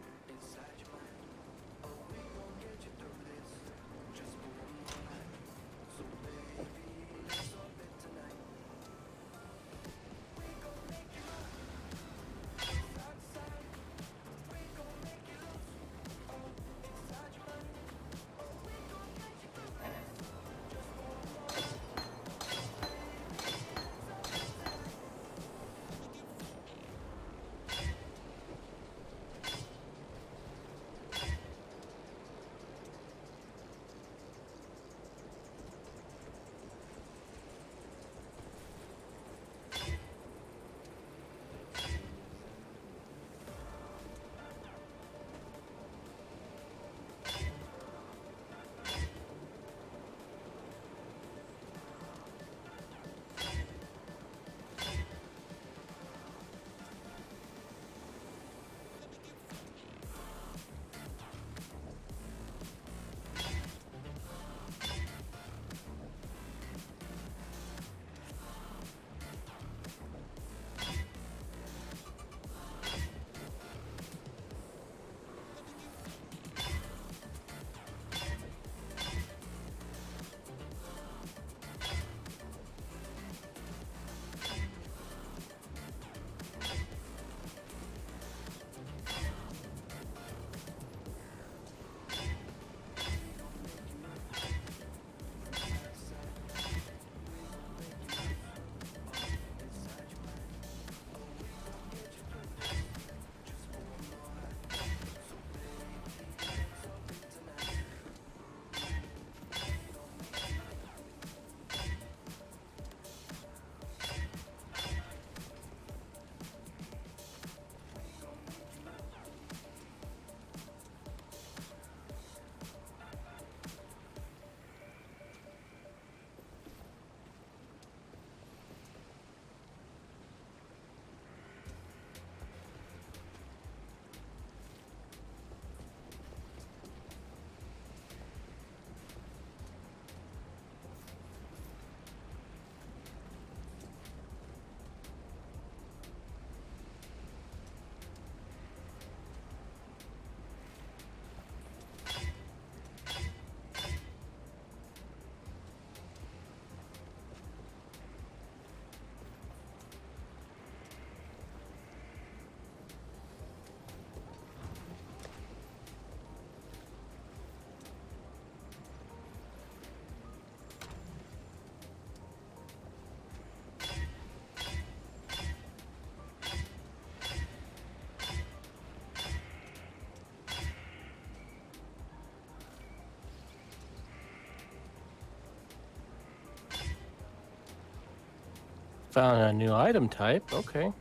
Found a new item type. Okay.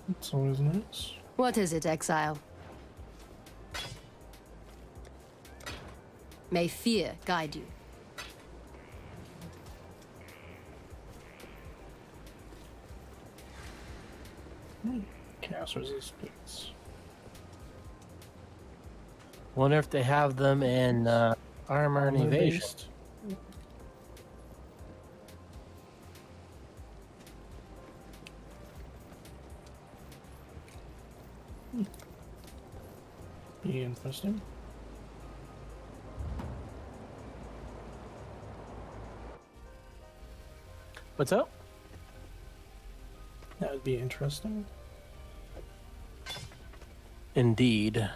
It's always nice. What is it, Exile? May fear guide you. Cast resistance. Wonder if they have them in armor and evasion. Based. Be interesting. What's up? That would be interesting. Indeed.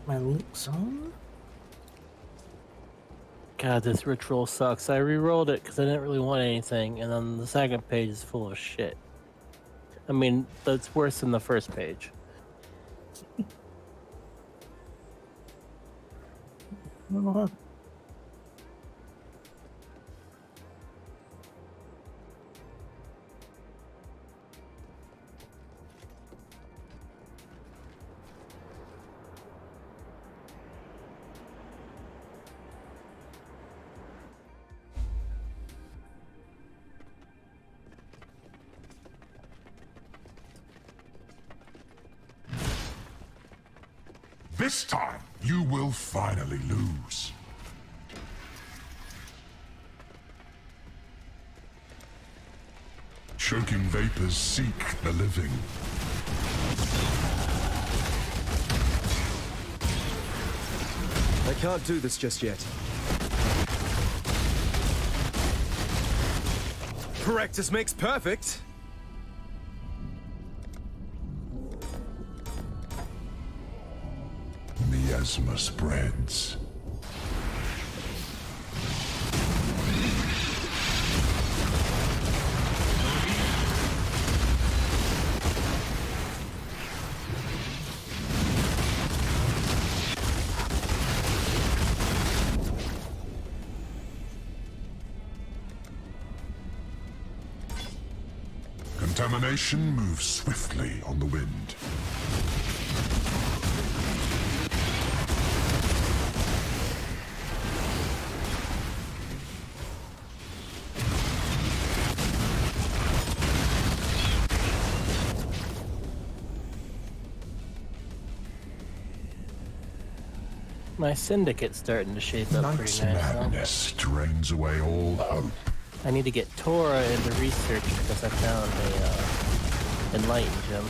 My links on? God, this ritual sucks. I re-rolled it because I didn't really want anything, and then the second page is full of shit. I mean, that's worse than the first page. This time, you will finally lose. Choking vapors seek the living. I can't do this just yet. Practice makes perfect. Miasma spreads. Contamination moves swiftly on the wind. My syndicate's starting to shape up Night's pretty nice. madness drains away all hope. I need to get Tora into research because I found a enlightened gem.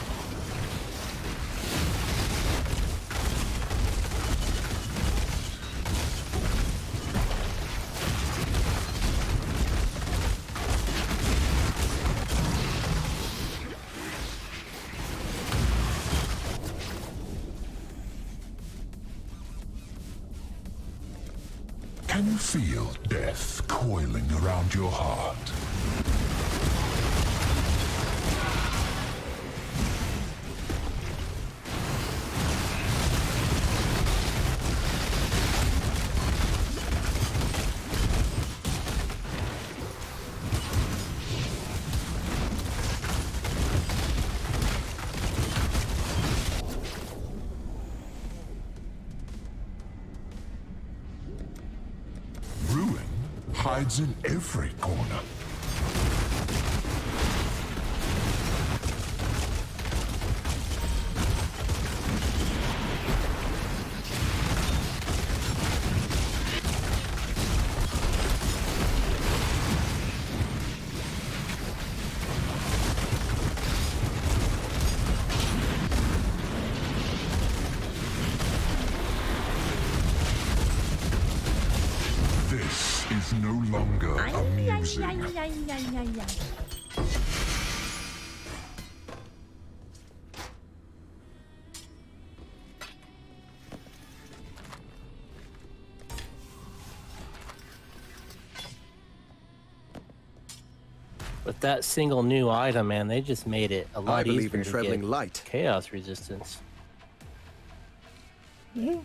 Can you feel death coiling around your heart? Hides in every corner. Is no longer amusing. With that single new item, man, they just made it a lot I believe easier in to traveling get light. chaos resistance. Yeah.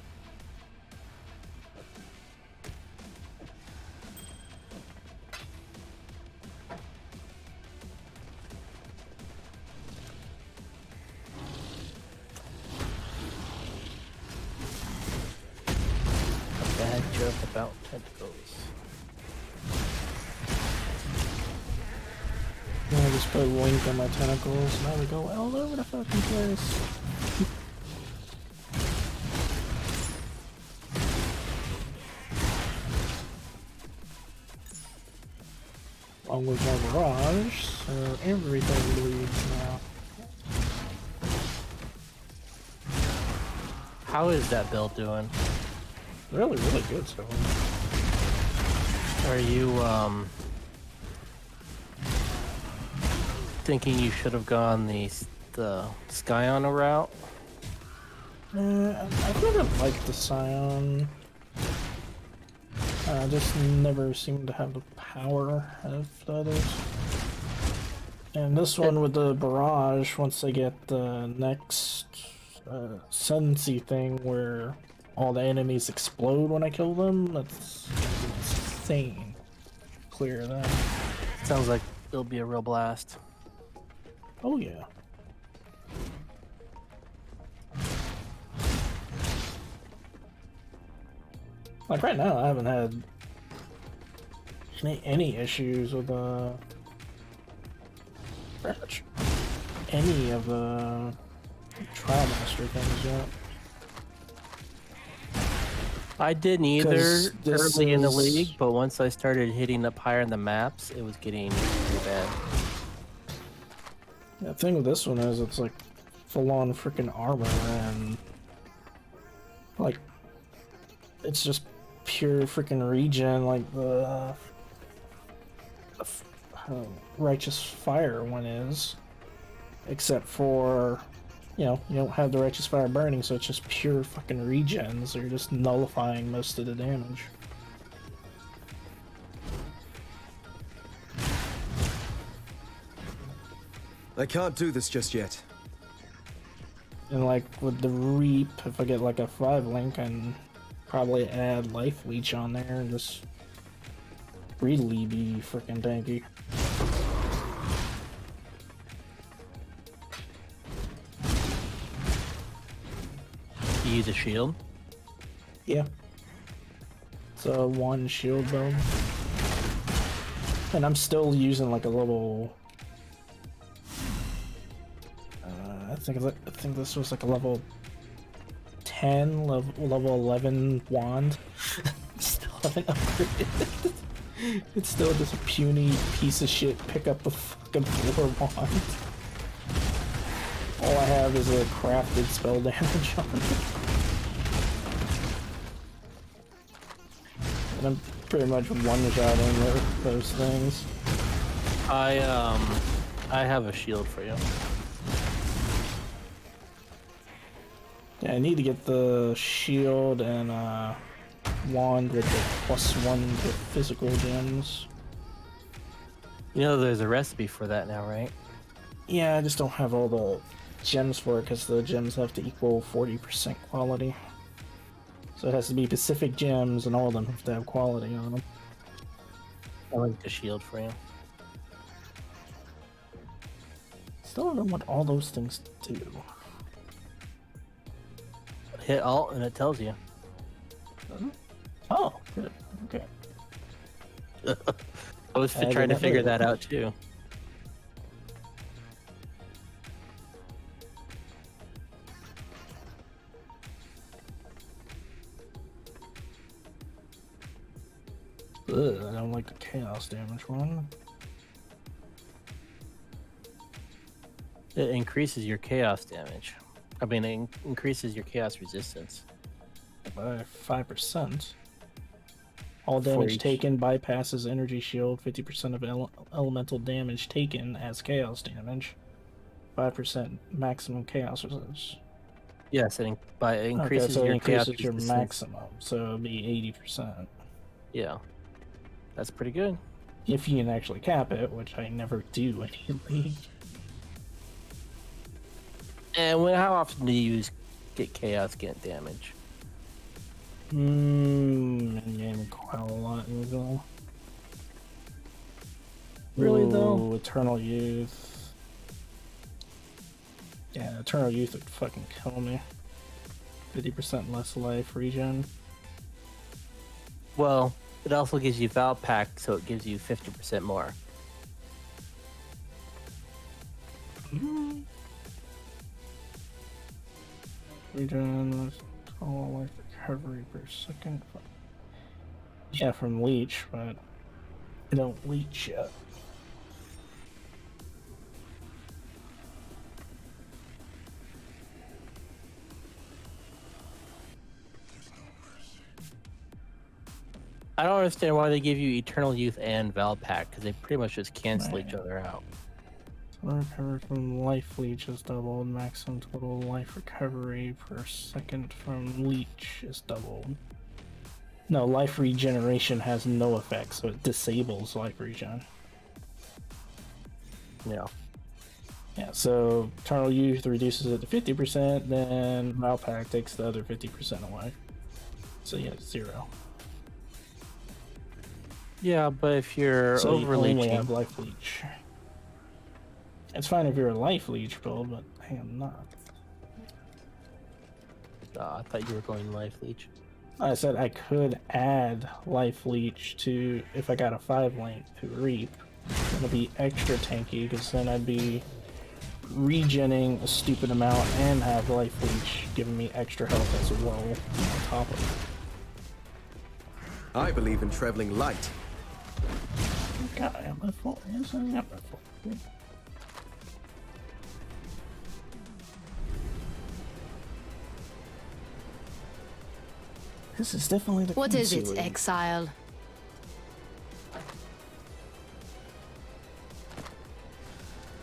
A bad joke about tentacles. I just put Link on my tentacles. Now they go all over the fucking place. Along with my barrage, so everything bleeds now. How is that build doing? Really, really good so far. Are you thinking you should have gone the Scion route? I never liked the Scion. I just never seemed to have the power of the others. And this one with the barrage, once they get the next Sunsea thing where all the enemies explode when I kill them, that's insane. Clear that. Sounds like it'll be a real blast. Oh yeah. Like right now, I haven't had any issues with any of the Trial Master things yet. I didn't either early in the is- league, but once I started hitting up higher in the maps, it was getting pretty bad. The thing with this one is it's like full-on freaking armor and like it's just pure freaking regen like the Righteous Fire one is, except for you don't have the Righteous Fire burning, so it's just pure fucking regen, so you're just nullifying most of the damage. I can't do this just yet. And like with the Reap, if I get like a 5 link, I can probably add Life Leech on there and just really be freaking tanky. You use a shield? Yeah. It's a 1 shield build. And I'm still using like a level... I think this was like a level 10, level 11 wand. Still haven't upgraded. It's still just a puny piece of shit pick up a fucking 4 wand. All I have is a crafted spell damage on it. And I'm pretty much one-shotting those things. I have a shield for you. Yeah, I need to get the shield and wand with the +1 to physical gems. You know there's a recipe for that now, right? Yeah, I just don't have all the gems for it because the gems have to equal 40% quality. So it has to be Pacific gems and all of them have to have quality on them. I like the shield for you. Still don't know what all those things do. Hit Alt and it tells you. Oh, good. Okay. I was trying to figure that out too. Ugh, I don't like the chaos damage one. It increases your chaos damage. I mean, it increases your chaos resistance. By 5%. All For damage each. taken bypasses energy shield. 50% of elemental damage taken as chaos damage. 5% maximum chaos resistance. Yes, it increases so it your chaos increases your resistance. maximum, so it'll be 80%. Yeah, that's pretty good. If you can actually cap it, which I never do in League. And how often do you get Chaos Gant damage? In-game quite a lot, usually. Really, though? Eternal Youth. Yeah, Eternal Youth would fucking kill me. 50% less life regen. Well, it also gives you Val Pack, so it gives you 50% more. Regen with total life recovery per second. Yeah, from Leech, but I don't leech yet. I don't understand why they give you Eternal Youth and Val Pack, because they pretty much just cancel each other out. Total recovery from life leech is doubled. Maximum total life recovery per second from leech is doubled. No, life regeneration has no effect, so it disables life regen. Yeah. Yeah, so Eternal Youth reduces it to 50%, then Malpack takes the other 50% away. So yeah, 0. Yeah, but if you're so you only overleeching, have life leech. It's fine if you're a life leech build, but I am not. I thought you were going life leech. I said I could add life leech to if I got a 5 link to Reap. It'll be extra tanky because then I'd be regenning a stupid amount and have life leech giving me extra health as well on top of it. I believe in traveling light. God, I am my fault. Yes, I am my fault. This is definitely the What is it, Quincy League. Exile?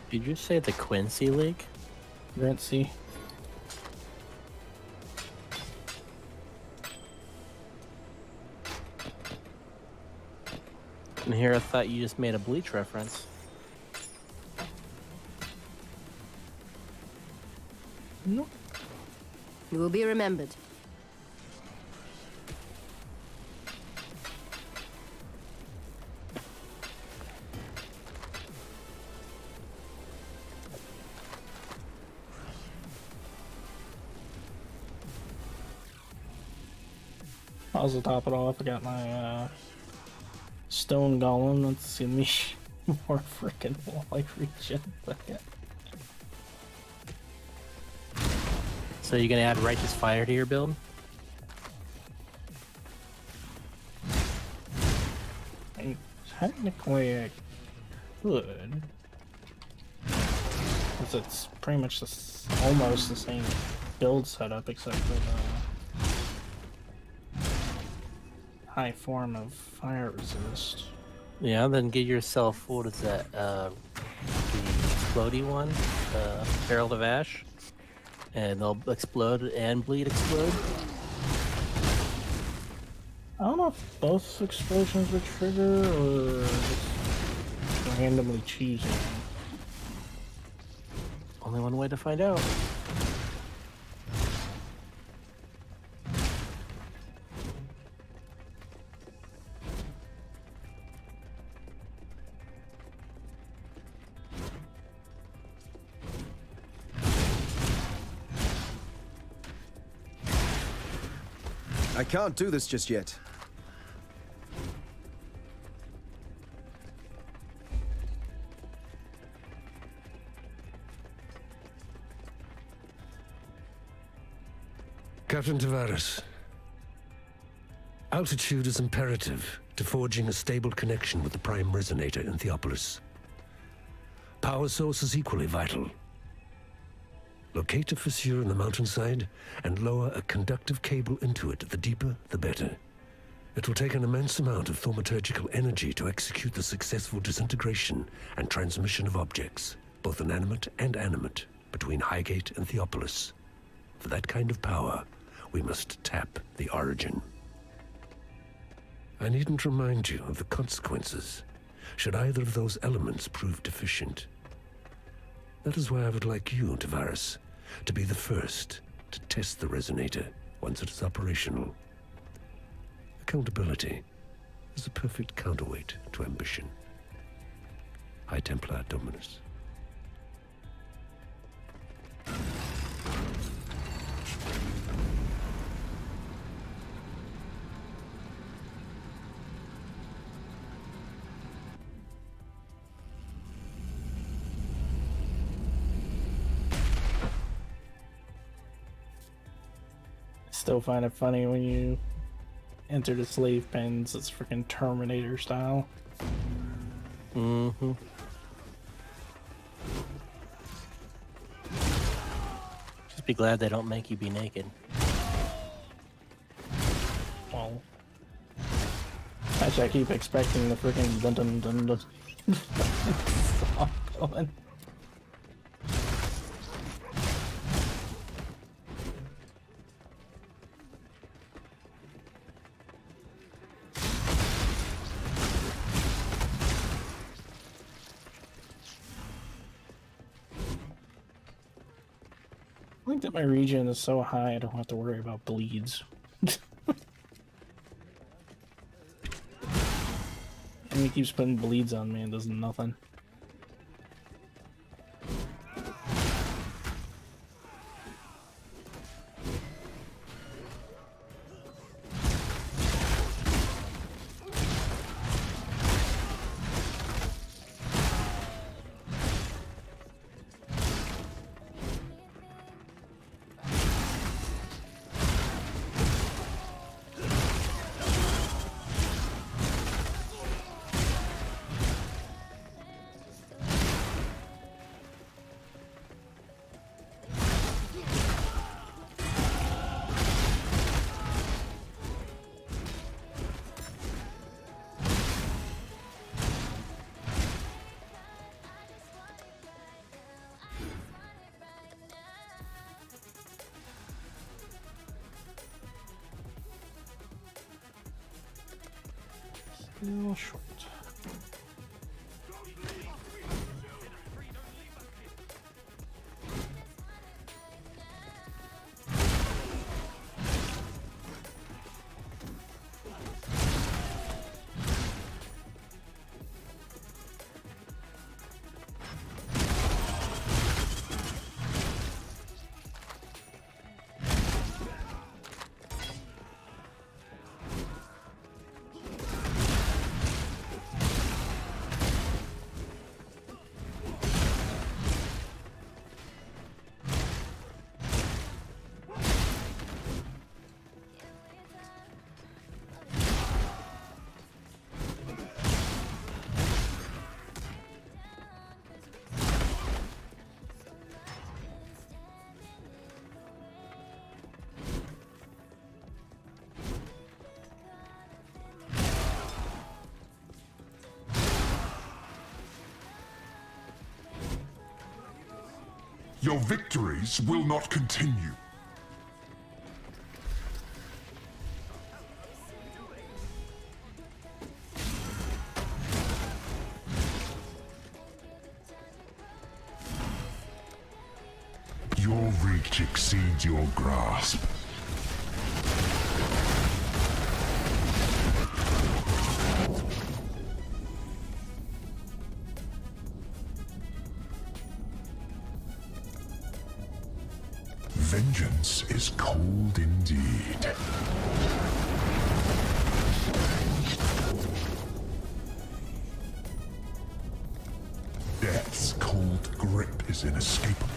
Did you say the Quincy League? Quincy. And here I thought you just made a Bleach reference. No. You will be remembered. I'll also top it off. I got my stone golem. That's gonna be more freaking life regen. So you're gonna add Righteous Fire to your build? I technically I could, because it's pretty much almost the same build setup except for the high form of fire resist. Yeah, then get yourself, what is that, the explodey one, Herald of Ash, and they'll explode and bleed explode. I don't know if both explosions would trigger or just randomly choosing. Only one way to find out. I can't do this just yet. Captain Tavares, altitude is imperative to forging a stable connection with the Prime Resonator in Theopolis. Power source is equally vital. Locate a fissure in the mountainside and lower a conductive cable into it. The deeper, the better. It will take an immense amount of thaumaturgical energy to execute the successful disintegration and transmission of objects, both inanimate and animate, between Highgate and Theopolis. For that kind of power, we must tap the origin. I needn't remind you of the consequences should either of those elements prove deficient. That is why I would like you, Tavares, to be the first to test the resonator once it is operational. Accountability is a perfect counterweight to ambition. High Templar Dominus. Still find it funny when you enter the slave pens. It's freaking Terminator style. Mm-hmm. Just be glad they don't make you be naked. Well, actually, I keep expecting the freaking dun dun dun dun song going. I think that my regen is so high I don't have to worry about bleeds. And he keeps putting bleeds on me and does nothing. Still short. Your victories will not continue. Your reach exceeds your grasp. Vengeance is cold indeed. Death's cold grip is inescapable.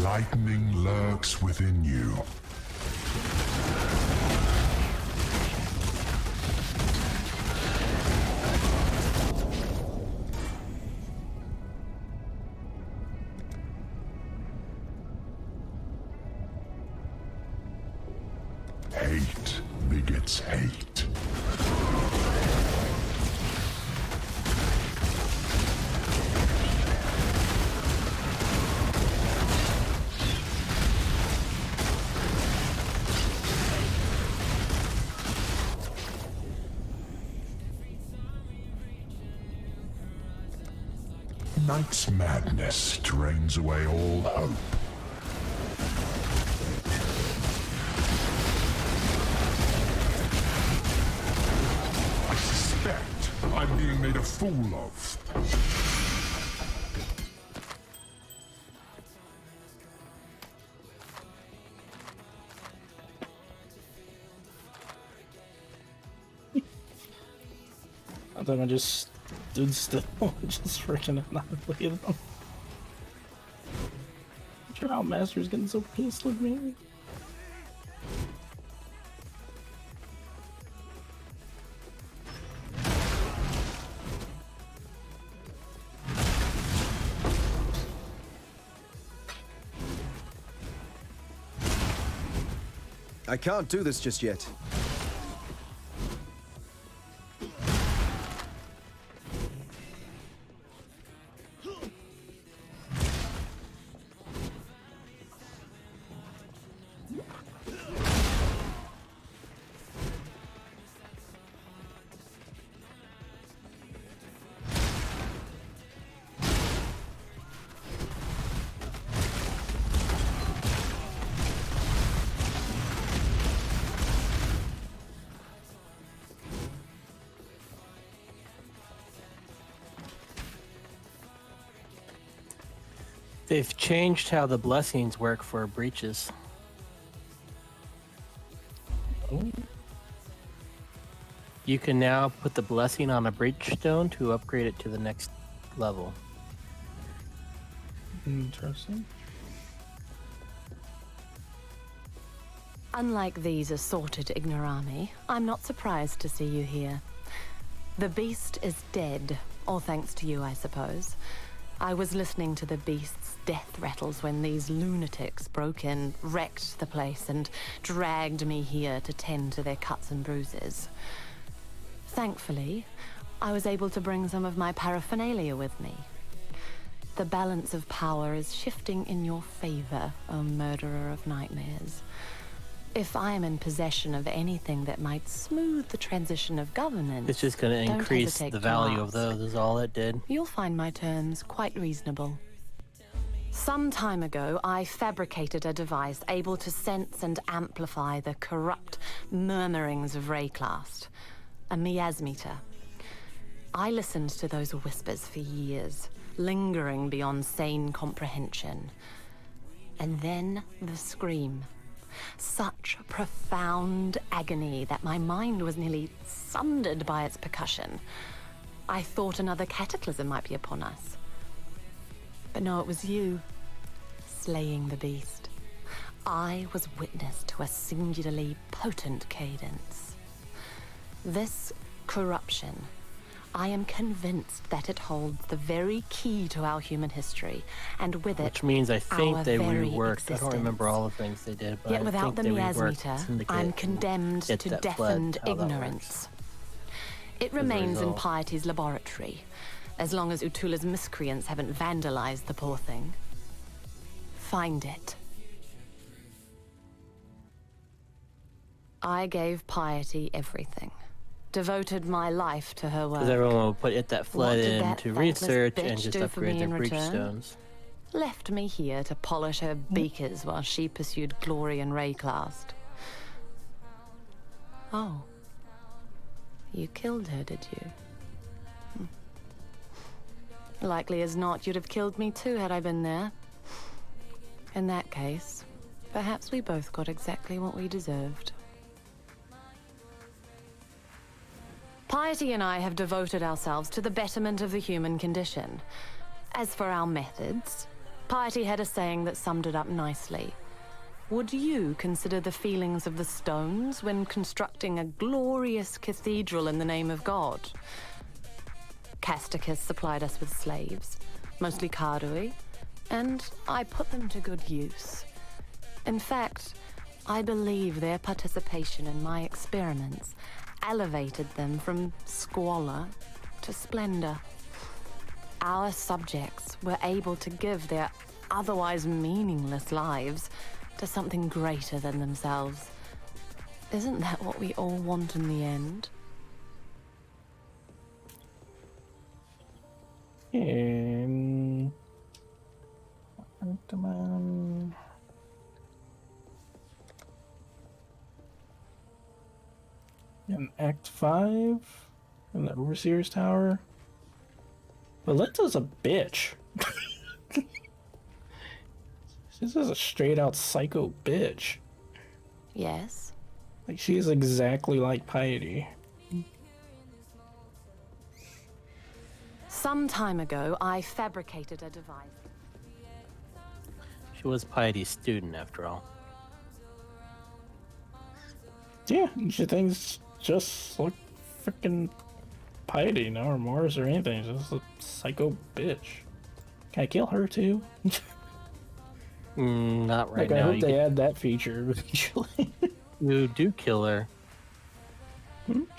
Lightning lurks within you. Hate begets hate. night's madness drains away all hope. I suspect I'm being made a fool of. I thought I just stood still, just freaking annihilated them. Drow Master's getting so pissed with me. I can't do this just yet. They've changed how the blessings work for breaches. You can now put the blessing on a breach stone to upgrade it to the next level. Interesting. Unlike these assorted ignorami, I'm not surprised to see you here. The beast is dead, all thanks to you, I suppose. I was listening to the beast's death rattles when these lunatics broke in, wrecked the place, and dragged me here to tend to their cuts and bruises. Thankfully, I was able to bring some of my paraphernalia with me. The balance of power is shifting in your favor, O murderer of nightmares. If I am in possession of anything that might smooth the transition of governance, It's just going to don't increase hesitate the to value of ask. those, is all it did. You'll find my terms quite reasonable. Some time ago, I fabricated a device able to sense and amplify the corrupt murmurings of Rayclast, a miasmeter. I listened to those whispers for years, lingering beyond sane comprehension. And then the scream. Such profound agony that my mind was nearly sundered by its percussion. I thought another cataclysm might be upon us. But no, it was you, slaying the beast. I was witness to a singularly potent cadence. This corruption, I am convinced that it holds the very key to our human history, and with it, Which means I think our they very reworked. I don't existence. remember all the things they did, but Yet I without think the they reworked miasmeter, Syndicate I'm and condemned it to that deafened fled, how that ignorance. It a remains in result. Piety's laboratory, as long as Utula's miscreants haven't vandalized the poor thing. Find it. I gave Piety everything. Devoted my life to her work. Because everyone would put it that fled What did that into thankless research bitch and just do for upgrade me their in breach return? stones. Left me here to polish her beakers while she pursued glory and Rayclast. Oh. You killed her, did you? Likely as not, you'd have killed me too had I been there. In that case, perhaps we both got exactly what we deserved. Piety and I have devoted ourselves to the betterment of the human condition. As for our methods, Piety had a saying that summed it up nicely. Would you consider the feelings of the stones when constructing a glorious cathedral in the name of God? Casticus supplied us with slaves, mostly Kardui, and I put them to good use. In fact, I believe their participation in my experiments elevated them from squalor to splendor. Our subjects were able to give their otherwise meaningless lives to something greater than themselves. Isn't that what we all want in the end? Act 5 in the Overseer's Tower. Valenda's a bitch. This is a straight out psycho bitch. Yes. Like, she is exactly like Piety. Some time ago, I fabricated a device. She was Piety's student, after all. Yeah, she thinks just like freaking Piety, no, or Mars or anything. She's just a psycho bitch. Can I kill her too? Not right like, now. I hope they add that feature eventually. You do kill her.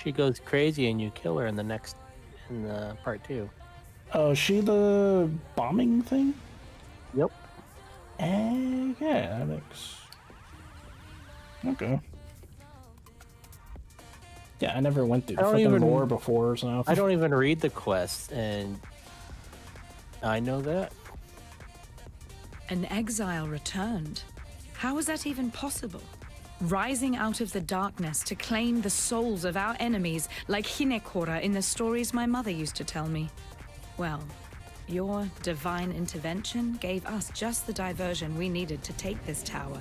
She goes crazy and you kill her in the part 2. Oh, is she the bombing thing? Yep. Yeah, that makes... Okay. Yeah, I never went through the fucking lore before, so... I don't even read the quests, and I know that. An exile returned. How was that even possible? Rising out of the darkness to claim the souls of our enemies, like Hinekora in the stories my mother used to tell me. Well, your divine intervention gave us just the diversion we needed to take this tower.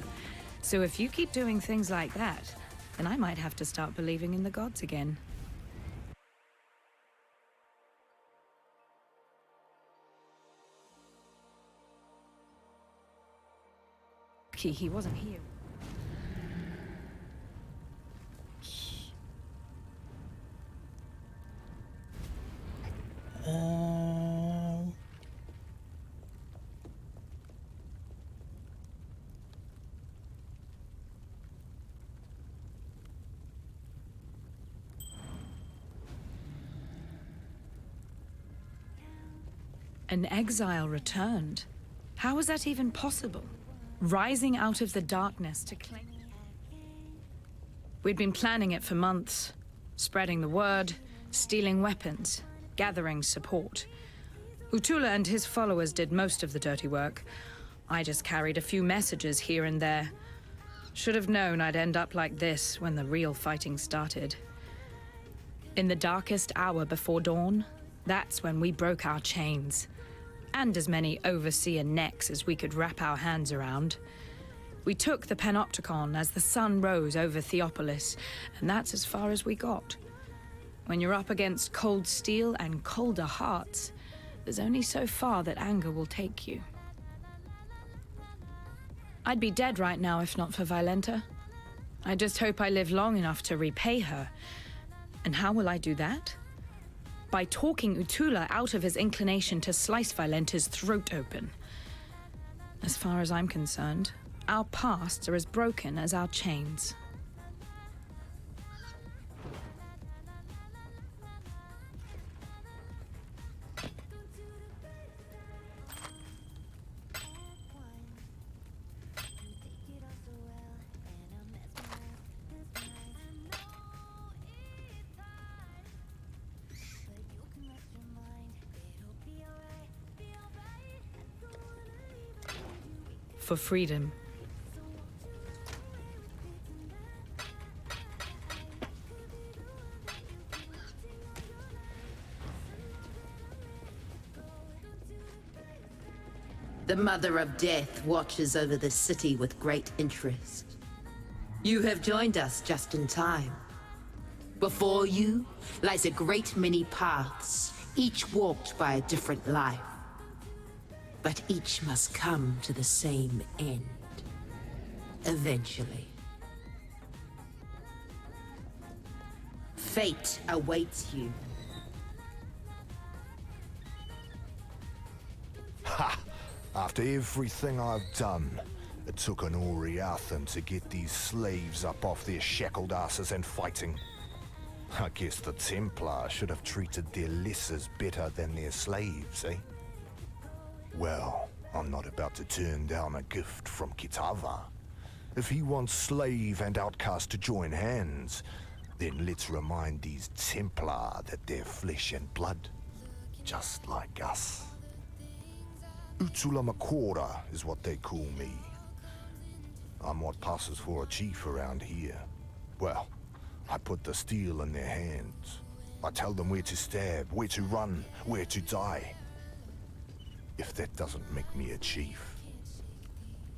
So if you keep doing things like that, then I might have to start believing in the gods again. He wasn't here. An exile returned. How was that even possible? Rising out of the darkness to claim... We'd been planning it for months. Spreading the word, stealing weapons, gathering support. Utula and his followers did most of the dirty work. I just carried a few messages here and there. Should have known I'd end up like this when the real fighting started. In the darkest hour before dawn, that's when we broke our chains. And as many overseer necks as we could wrap our hands around. We took the Panopticon as the sun rose over Theopolis, and that's as far as we got. When you're up against cold steel and colder hearts, there's only so far that anger will take you. I'd be dead right now if not for Violenta. I just hope I live long enough to repay her. And how will I do that? By talking Utula out of his inclination to slice Violenta's throat open. As far as I'm concerned, our pasts are as broken as our chains. For freedom. The Mother of Death watches over the city with great interest. You have joined us just in time. Before you lies a great many paths, each walked by a different life. But each must come to the same end. Eventually. Fate awaits you. Ha! After everything I've done, it took an Oriathan to get these slaves up off their shackled asses and fighting. I guess the Templar should have treated their lessers better than their slaves, eh? Well, I'm not about to turn down a gift from Kitava. If he wants slave and outcast to join hands, then let's remind these Templar that they're flesh and blood, just like us. Utula Makora is what they call me. I'm what passes for a chief around here. Well, I put the steel in their hands. I tell them where to stab, where to run, where to die. If that doesn't make me a chief,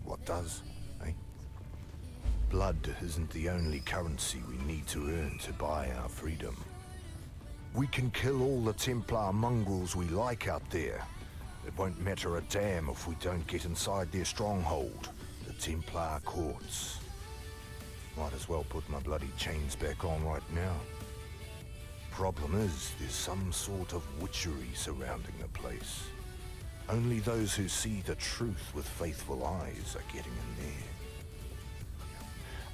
what does, eh? Blood isn't the only currency we need to earn to buy our freedom. We can kill all the Templar mongrels we like out there. It won't matter a damn if we don't get inside their stronghold, the Templar courts. Might as well put my bloody chains back on right now. Problem is, there's some sort of witchery surrounding the place. Only those who see the truth with faithful eyes are getting in there.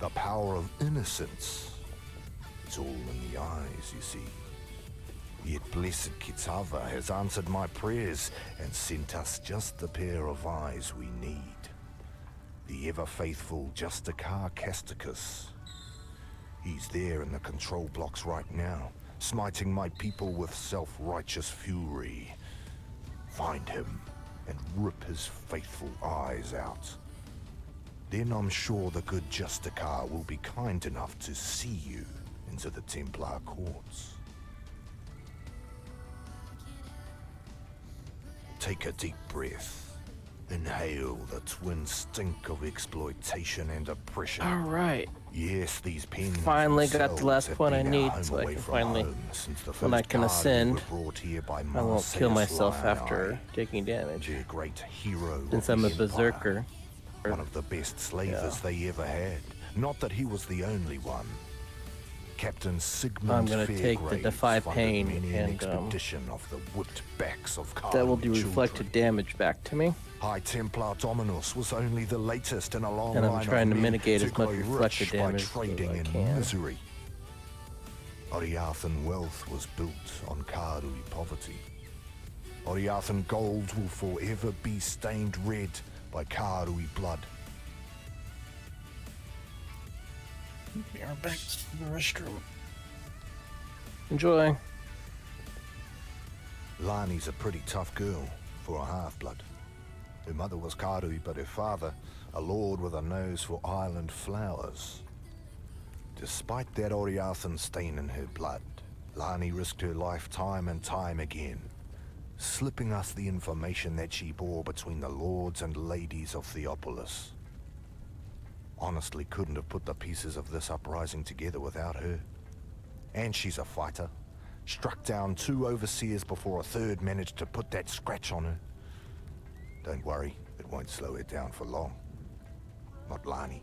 The power of innocence. It's all in the eyes, you see. Yet blessed Kitava has answered my prayers and sent us just the pair of eyes we need. The ever-faithful Justicar Casticus. He's there in the control blocks right now, smiting my people with self-righteous fury. Find him and rip his faithful eyes out. Then I'm sure the good Justicar will be kind enough to see you into the Templar courts. Take a deep breath. Inhale the twin stink of exploitation and oppression. All right. Yes, these pens Finally got the last have one I been need, our so home I away can from finally, home since the when I first can guard we ascend, were brought here by I won't Marseus kill myself Lion after Eye, taking damage. their great hero Since of I'm the a Empire. berserker. One of the best slavers they ever had. Not that he was the only one. Captain Sigmund I'm gonna take the Fairgraves Defy funded Pain many an and, expedition of the whipped backs of that will Carly do children. reflected damage back to me. High Templar Dominus was only the latest in a long And I'm line trying of to men mitigate to as much grow reflected rich damage by as trading I in can. misery. Oriathan wealth was built on Karui poverty. Oriathan gold will forever be stained red by Karui blood. We are back to the restroom. Enjoy. Lani's a pretty tough girl for a half-blood. Her mother was Karui, but her father, a lord with a nose for island flowers. Despite that Oriathan stain in her blood, Lani risked her life time and time again, slipping us the information that she bore between the lords and ladies of Theopolis. Honestly couldn't have put the pieces of this uprising together without her. And she's a fighter. Struck down 2 overseers before a third managed to put that scratch on her. Don't worry, it won't slow her down for long. Not Lani.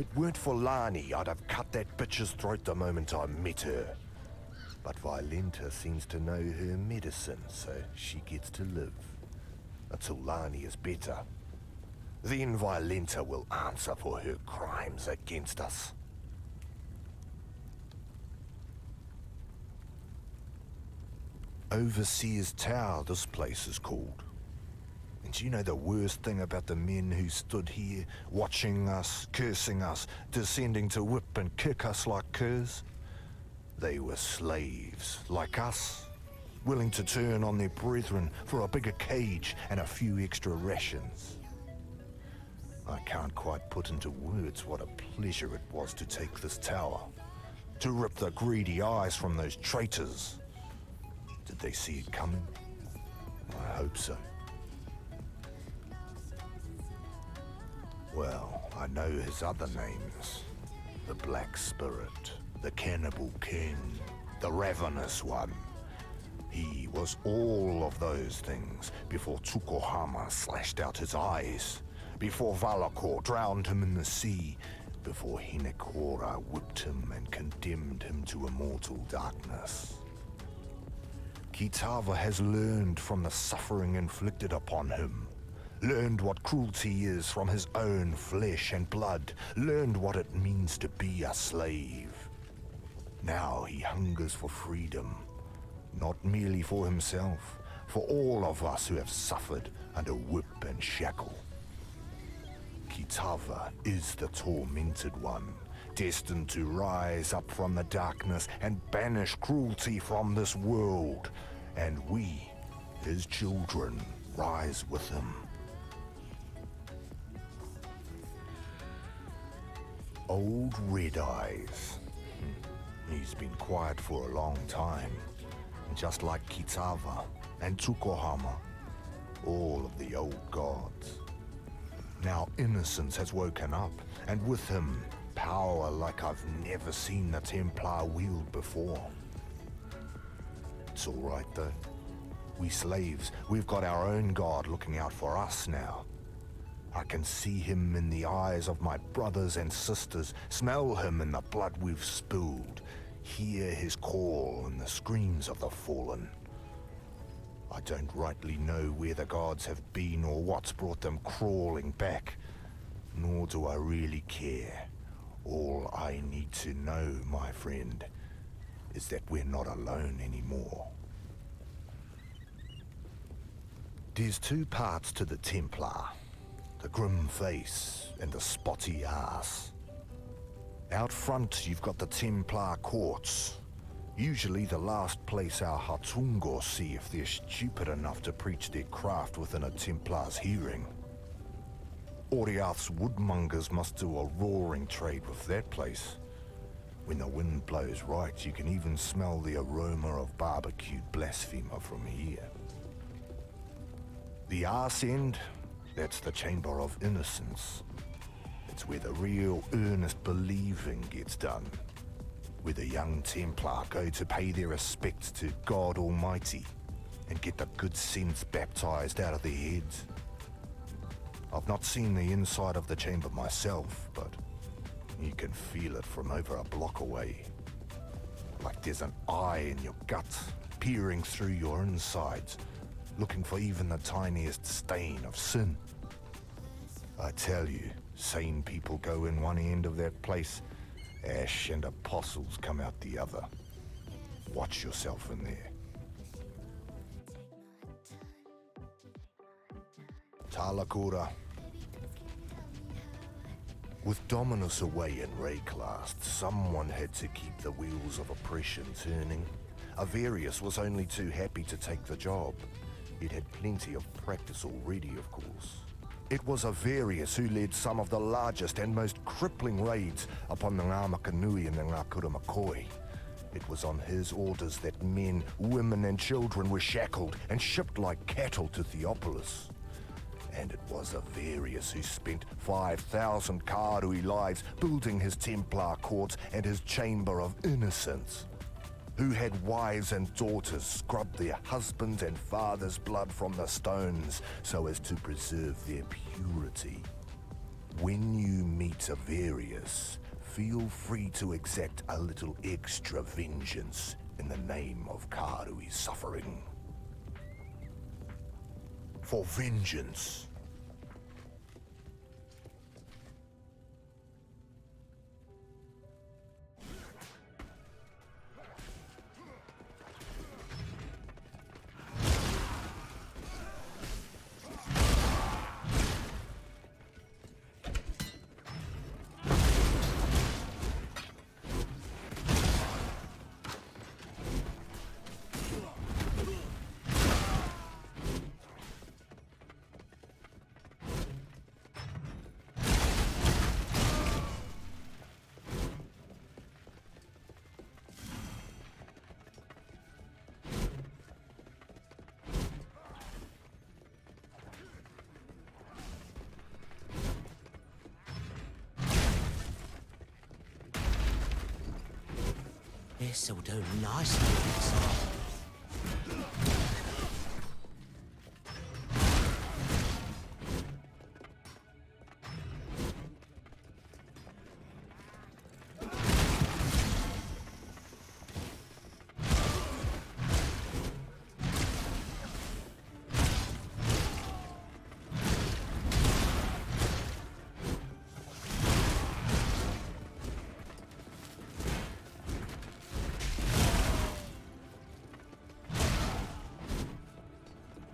If it weren't for Lani, I'd have cut that bitch's throat the moment I met her. But Violenta seems to know her medicine, so she gets to live. Until Lani is better. Then Violenta will answer for her crimes against us. Overseer's Tower, this place is called. And you know the worst thing about the men who stood here, watching us, cursing us, descending to whip and kick us like curs? They were slaves, like us, willing to turn on their brethren for a bigger cage and a few extra rations. I can't quite put into words what a pleasure it was to take this tower, to rip the greedy eyes from those traitors. Did they see it coming? I hope so. Well, I know his other names. The Black Spirit, the Cannibal King, the Ravenous One. He was all of those things before Tsukuhama slashed out his eyes, before Valakor drowned him in the sea, before Hinekora whipped him and condemned him to immortal darkness. Kitava has learned from the suffering inflicted upon him, learned what cruelty is from his own flesh and blood, learned what it means to be a slave. Now he hungers for freedom, not merely for himself, for all of us who have suffered under whip and shackle. Kitava is the tormented one, destined to rise up from the darkness and banish cruelty from this world, and we, his children, rise with him. Old Red Eyes. He's been quiet for a long time, just like Kitava and Tsukuhama, all of the old gods. Now innocence has woken up, and with him, power like I've never seen the Templar wield before. It's all right though. We slaves, we've got our own god looking out for us now. I can see him in the eyes of my brothers and sisters, smell him in the blood we've spilled, hear his call in the screams of the fallen. I don't rightly know where the gods have been or what's brought them crawling back, nor do I really care. All I need to know, my friend, is that we're not alone anymore. There's two parts to the Templar, the grim face and the spotty ass. Out front, you've got the Templar courts, usually the last place our Hatungos see if they're stupid enough to preach their craft within a Templar's hearing. Oriath's woodmongers must do a roaring trade with that place. When the wind blows right, you can even smell the aroma of barbecued blasphemer from here. The arse end, that's the Chamber of Innocence. It's where the real earnest believing gets done. Where the young Templar go to pay their respects to God Almighty and get the good sense baptized out of their heads. I've not seen the inside of the chamber myself, but you can feel it from over a block away. Like there's an eye in your gut, peering through your insides, looking for even the tiniest stain of sin. I tell you, sane people go in one end of that place, ash and apostles come out the other. Watch yourself in there. Talakura. With Dominus away in Rayclast, someone had to keep the wheels of oppression turning. Avarius was only too happy to take the job. It had plenty of practice already, of course. It was Avarius who led some of the largest and most crippling raids upon the Ngāmakanui and the Ngākura Makoi. It was on his orders that men, women and children were shackled and shipped like cattle to Theopolis. And it was Avarius who spent 5,000 Karui lives building his Templar courts and his Chamber of Innocence. Who had wives and daughters scrub their husbands' and fathers' blood from the stones so as to preserve their purity. When you meet Averius, feel free to exact a little extra vengeance in the name of Karui's suffering. For vengeance. This'll do nicely, Exile.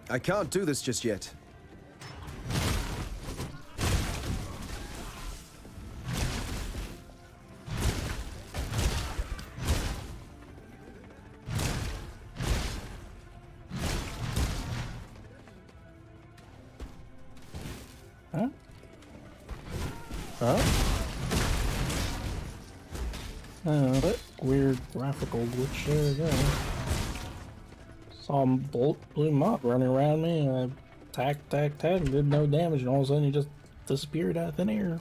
I can't do this just yet. Huh? Huh? Oh, that weird graphical glitch there again. Saw him bolt blew him up running around me, and I tack, did no damage, and all of a sudden he just disappeared out of thin air.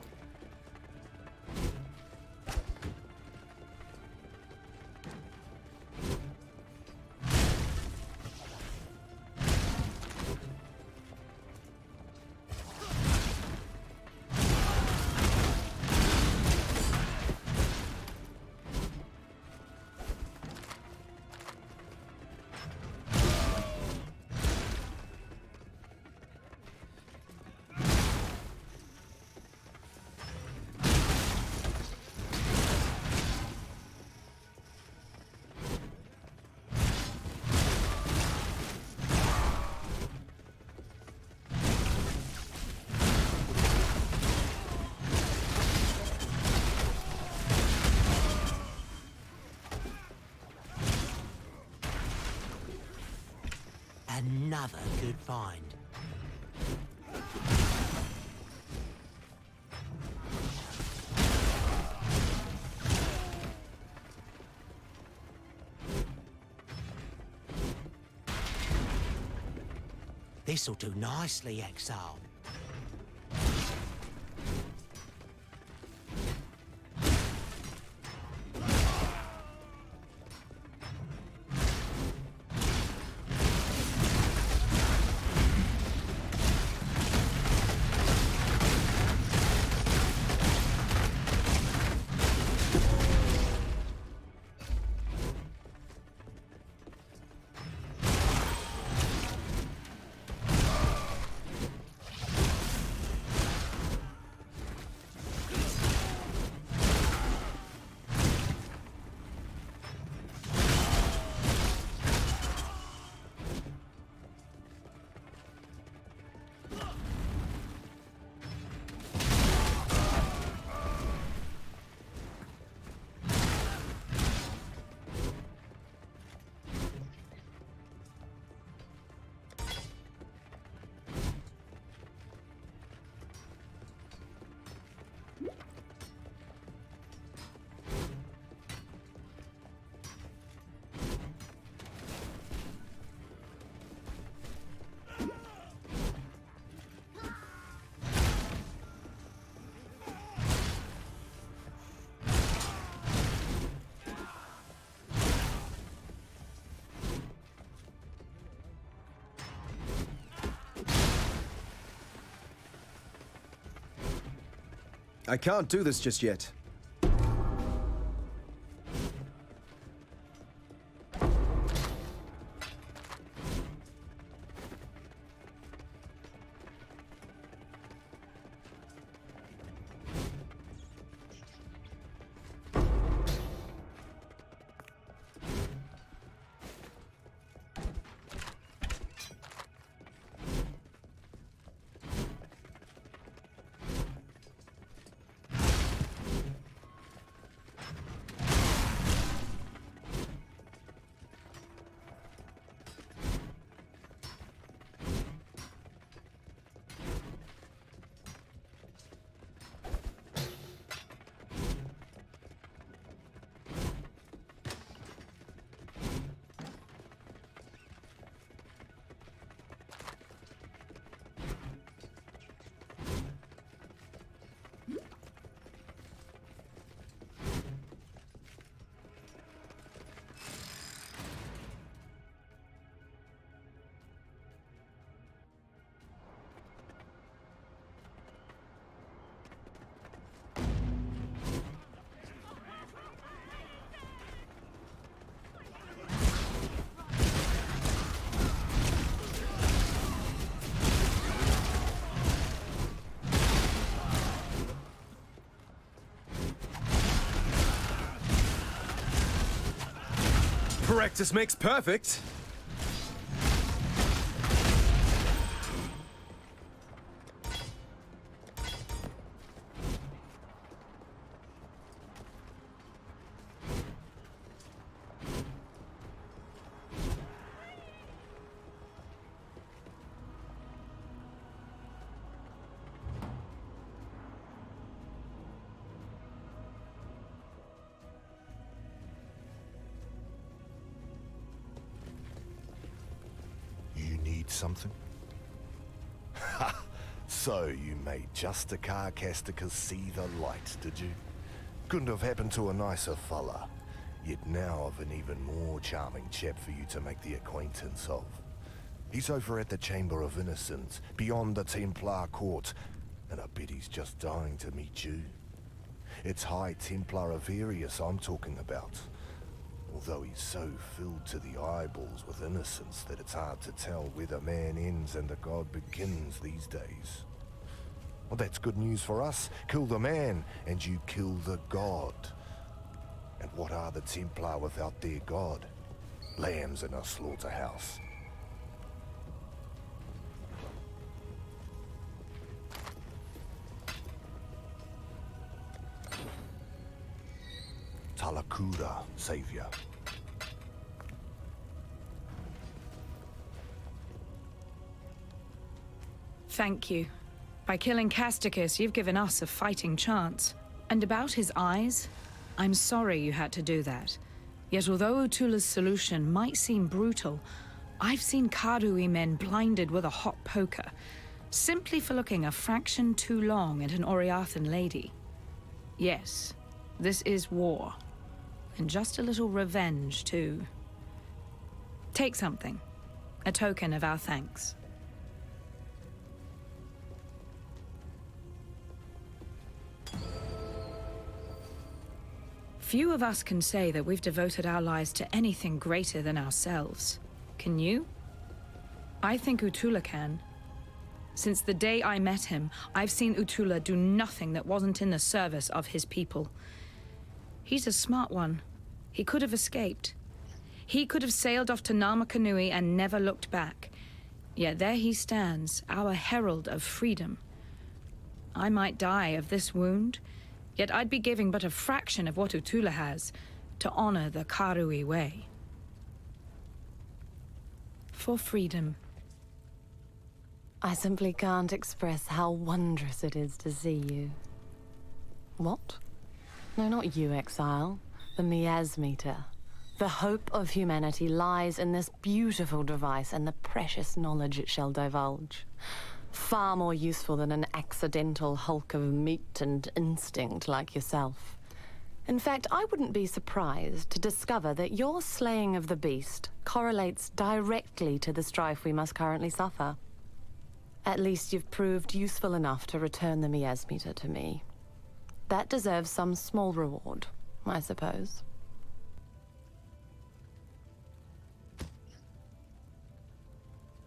Another good find. This'll do nicely, Exile. I can't do this just yet. Practice makes perfect. Something? Ha! So you made just a Carcassicus see the light, did you? Couldn't have happened to a nicer fella. Yet now I've an even more charming chap for you to make the acquaintance of. He's over at the Chamber of Innocence, beyond the Templar Court, and I bet he's just dying to meet you. It's High Templar Averius I'm talking about. Although he's so filled to the eyeballs with innocence that it's hard to tell where the man ends and the god begins these days. Well, that's good news for us. Kill the man, and you kill the god. And what are the Templar without their god? Lambs in a slaughterhouse. Talakura, savior. Thank you. By killing Casticus, you've given us a fighting chance. And about his eyes, I'm sorry you had to do that. Yet although Utula's solution might seem brutal, I've seen Karui men blinded with a hot poker, simply for looking a fraction too long at an Oriathan lady. Yes, this is war. And just a little revenge, too. Take something. A token of our thanks. Few of us can say that we've devoted our lives to anything greater than ourselves. Can you? I think Utula can. Since the day I met him, I've seen Utula do nothing that wasn't in the service of his people. He's a smart one. He could have escaped. He could have sailed off to Namakanui and never looked back. Yet there he stands, our herald of freedom. I might die of this wound, yet I'd be giving but a fraction of what Utula has to honor the Karui way. For freedom. I simply can't express how wondrous it is to see you. What? No, not you, Exile. The miasmeter. The hope of humanity lies in this beautiful device and the precious knowledge it shall divulge. Far more useful than an accidental hulk of meat and instinct like yourself. In fact, I wouldn't be surprised to discover that your slaying of the beast correlates directly to the strife we must currently suffer. At least you've proved useful enough to return the miasmeter to me. That deserves some small reward, I suppose.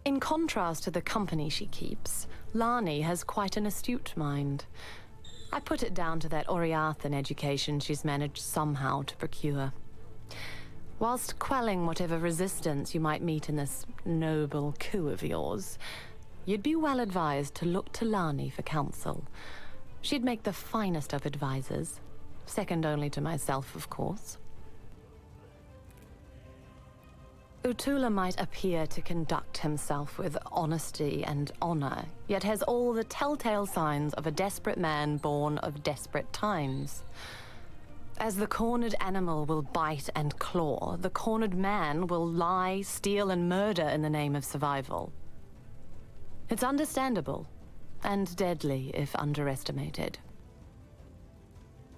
In contrast to the company she keeps, Lani has quite an astute mind. I put it down to that Oriathan education she's managed somehow to procure. Whilst quelling whatever resistance you might meet in this noble coup of yours, you'd be well advised to look to Lani for counsel. She'd make the finest of advisors, second only to myself, of course. Utula might appear to conduct himself with honesty and honor, yet has all the telltale signs of a desperate man born of desperate times. As the cornered animal will bite and claw, the cornered man will lie, steal, and murder in the name of survival. It's understandable, and deadly if underestimated.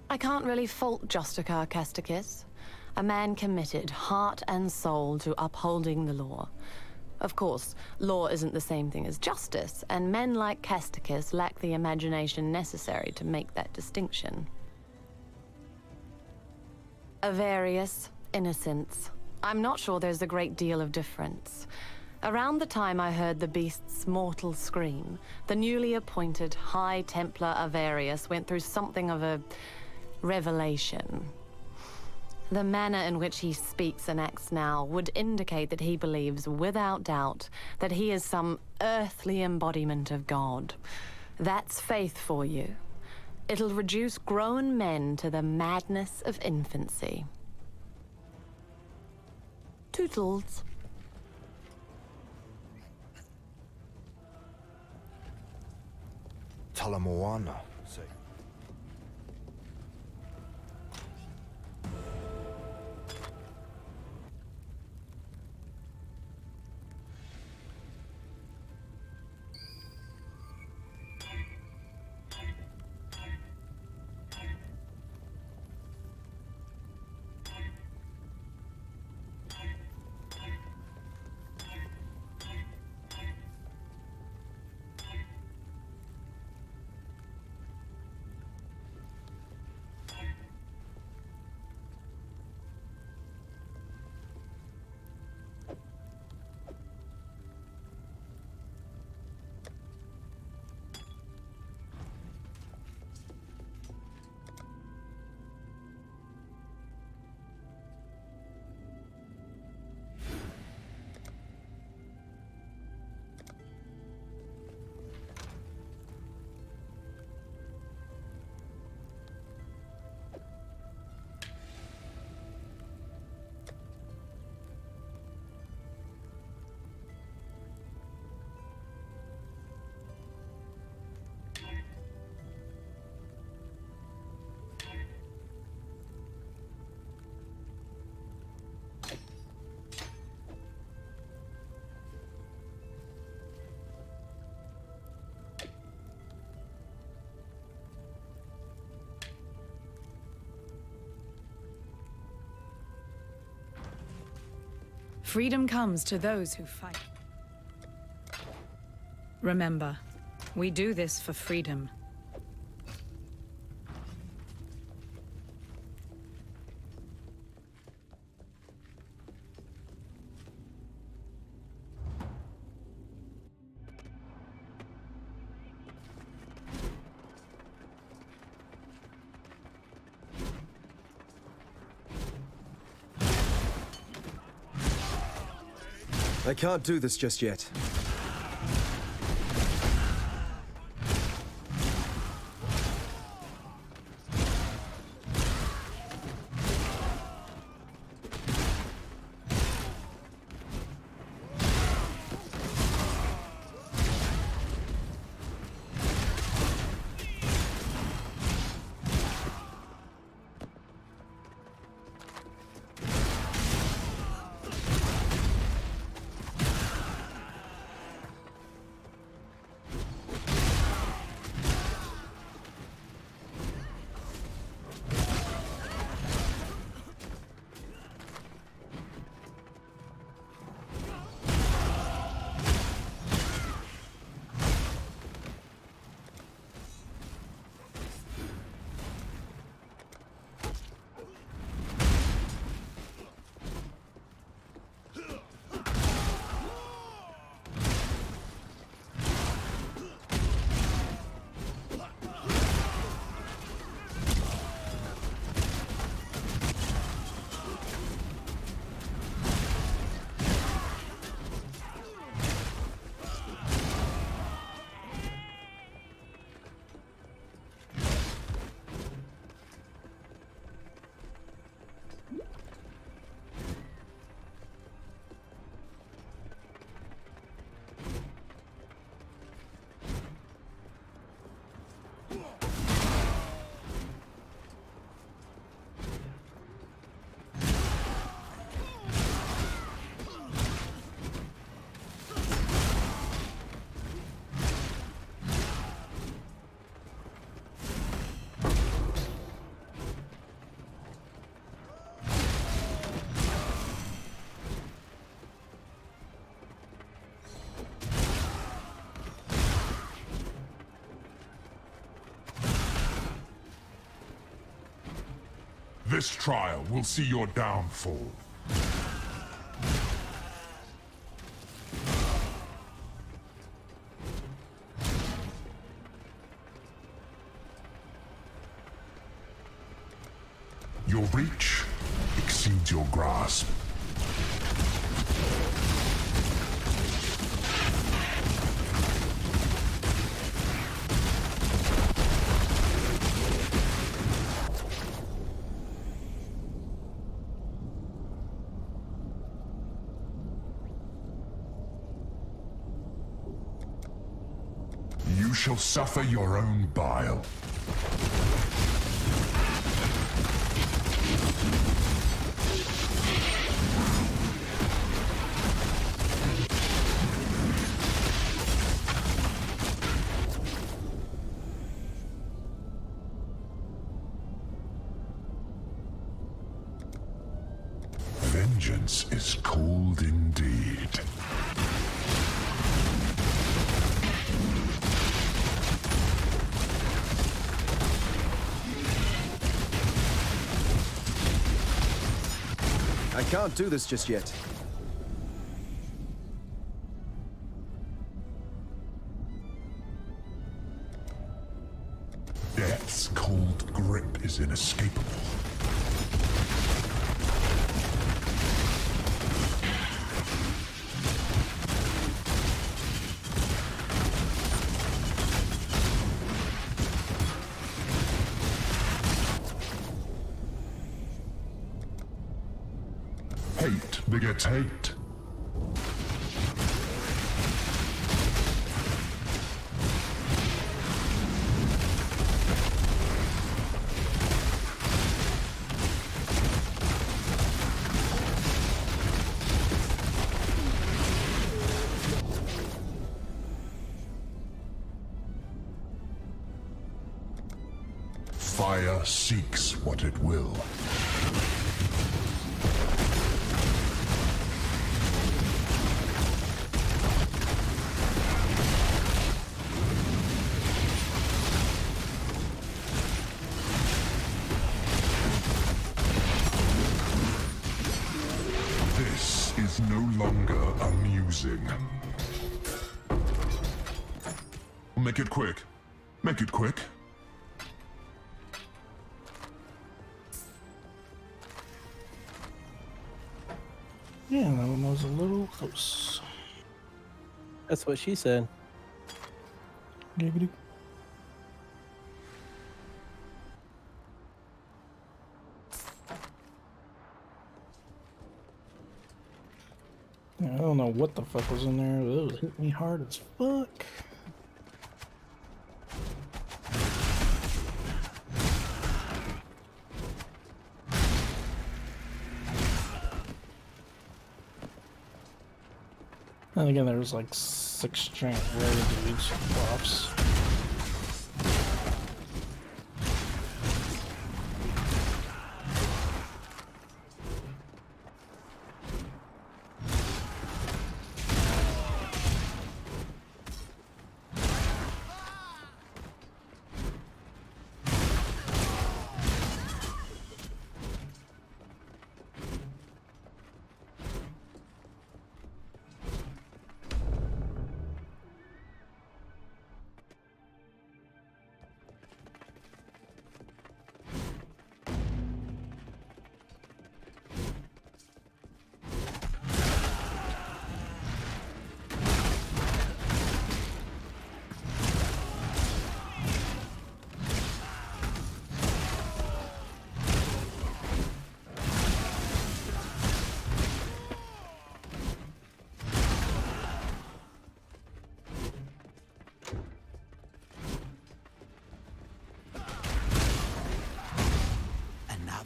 I can't really fault Justicar Casticus, a man committed heart and soul to upholding the law. Of course, law isn't the same thing as justice, and men like Casticus lack the imagination necessary to make that distinction. Avarice, innocence. I'm not sure there's a great deal of difference. Around the time I heard the beast's mortal scream, the newly appointed High Templar Avarius went through something of a revelation. The manner in which he speaks and acts now would indicate that he believes, without doubt, that he is some earthly embodiment of God. That's faith for you. It'll reduce grown men to the madness of infancy. Tootles. Talamoana. Freedom comes to those who fight. Remember, we do this for freedom. I can't do this just yet. This trial will see your downfall. Your reach exceeds your grasp. You shall suffer your own bile. Vengeance is cold indeed. I can't do this just yet. Death's cold grip is inescapable. Hate begets hate. Fire seeks what it will. This is no longer amusing. Make it quick. Make it quick. Yeah, that one was a little close. That's what she said. Giggity. Yeah, I don't know what the fuck was in there, but it was hitting me hard as fuck. And again, there was like 6 giant rare dudes flops.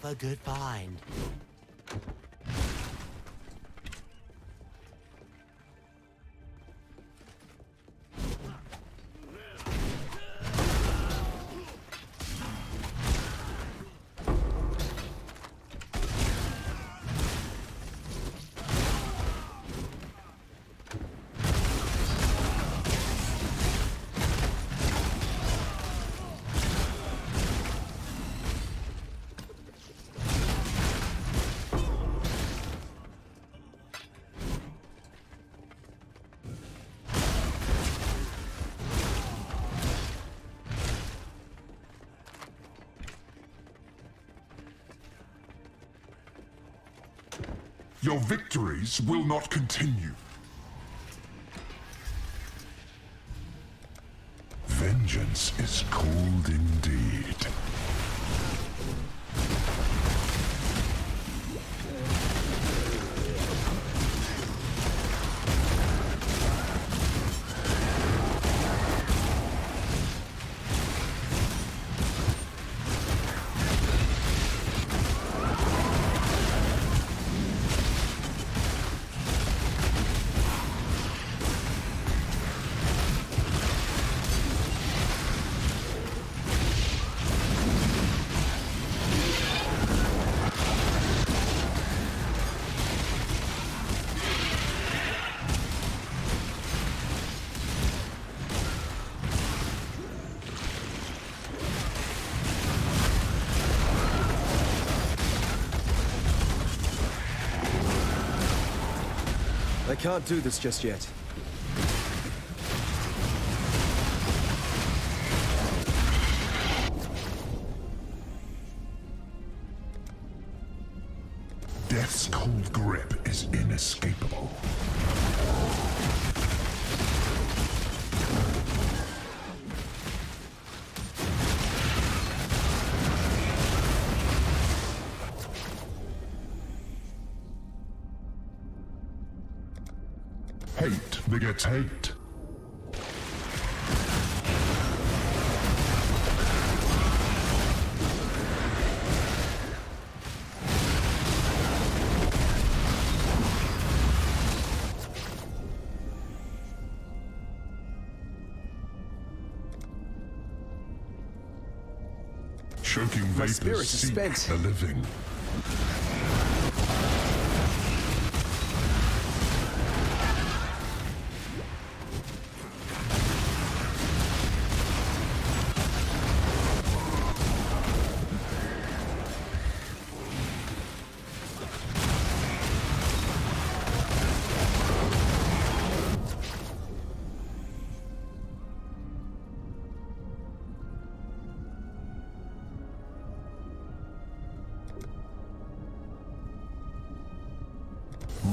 A good find. Your victories will not continue. Vengeance is cold indeed. I can't do this just yet. Death's cold grip is inescapable. Hate begets hate. Choking My spirit vapors is seek spent. the living.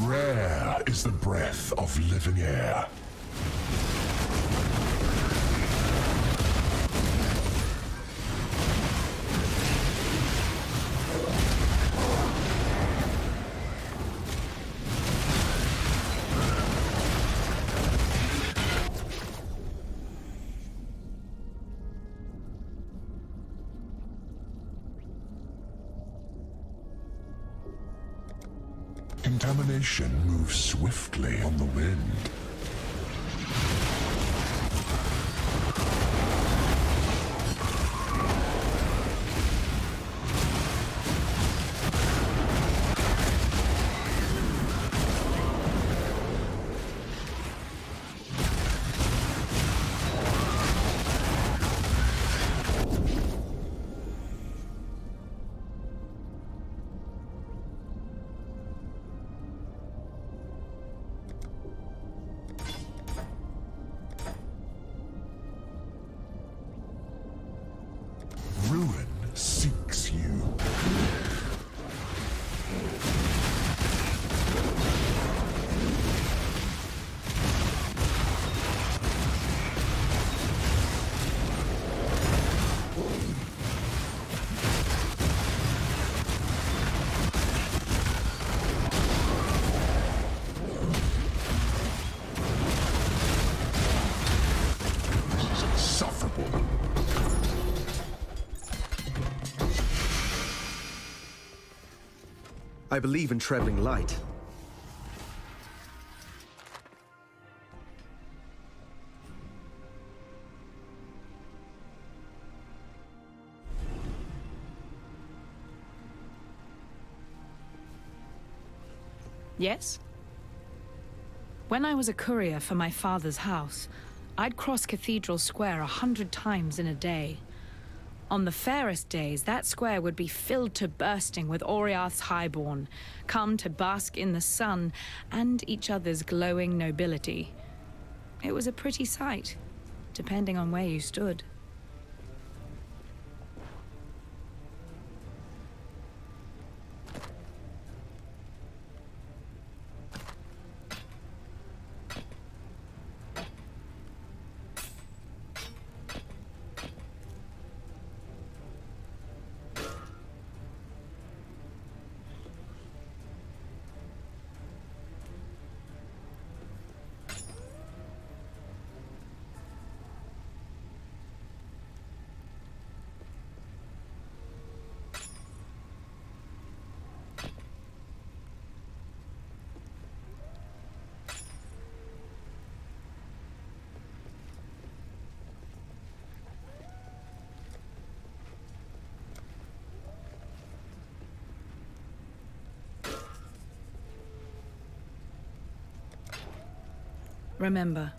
Rare is the breath of living air. Contamination moves swiftly on the wind. Ruin seeks you. Insufferable. I believe in traveling light. Yes? When I was a courier for my father's house, I'd cross Cathedral Square 100 times in a day. On the fairest days, that square would be filled to bursting with Oriath's highborn, come to bask in the sun and each other's glowing nobility. It was a pretty sight, depending on where you stood. Remember,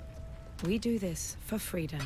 we do this for freedom.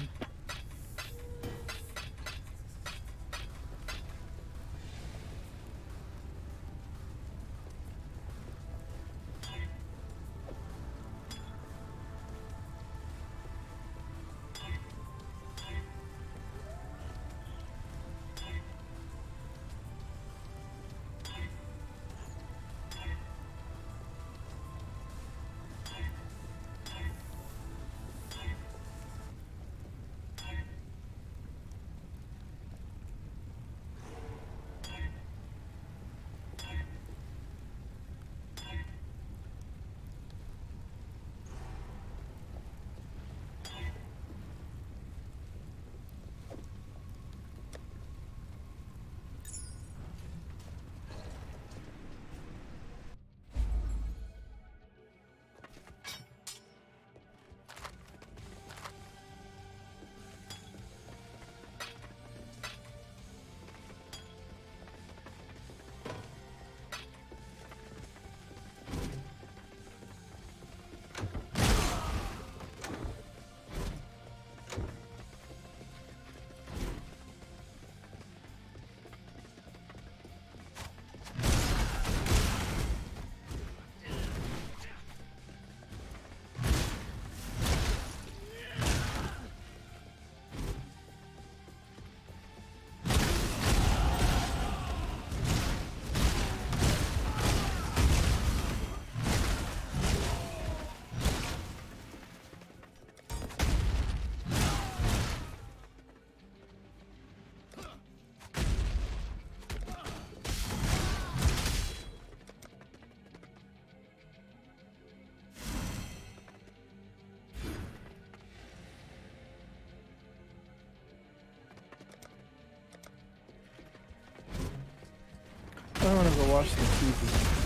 I want to go watch the TV.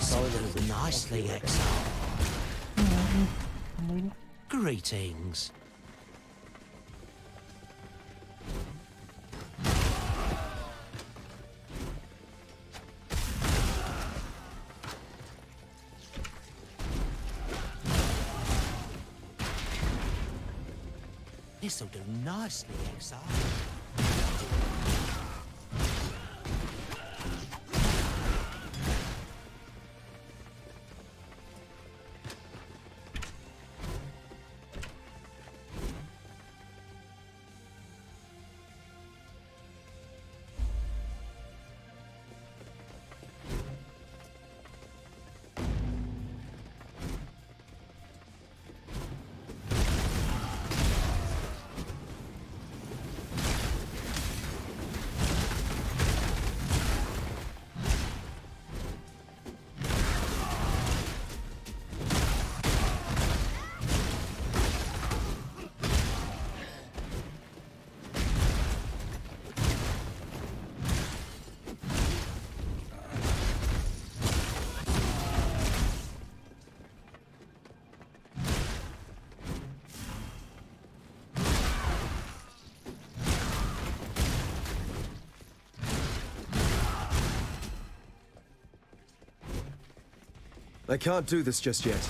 Probably gonna be nicely, Exile. Greetings. This'll do nicely, Exile. I can't do this just yet.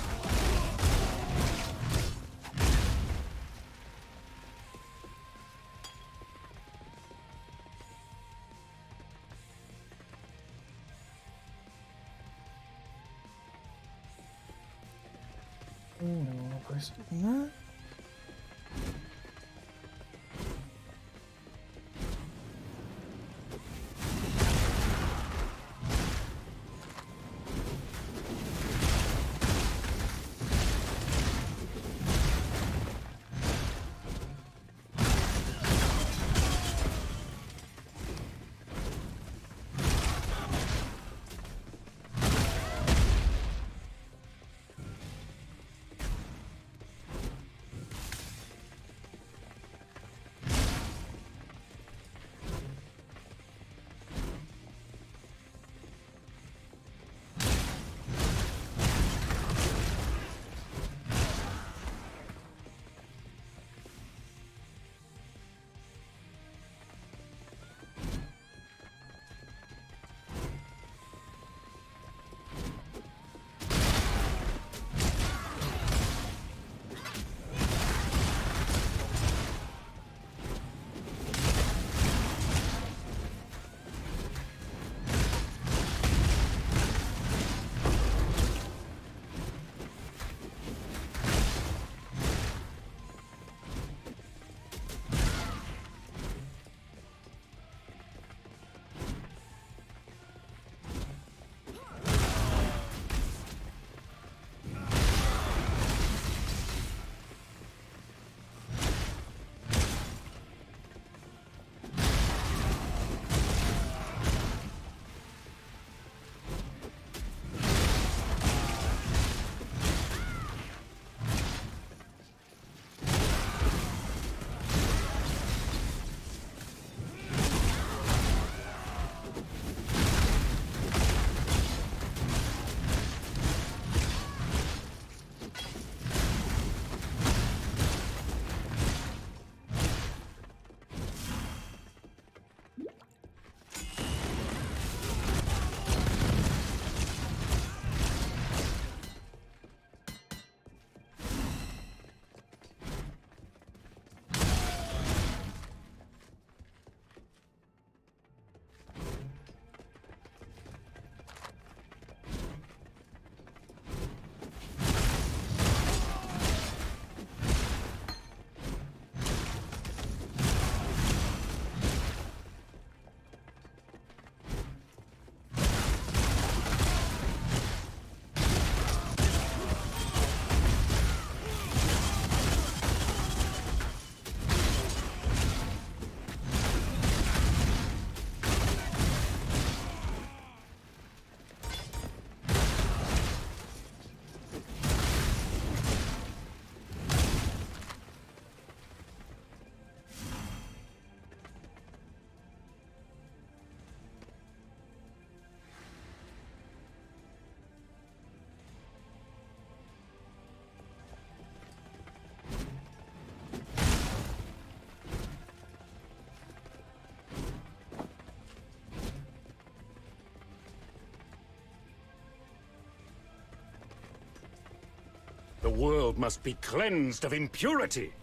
The world must be cleansed of impurity.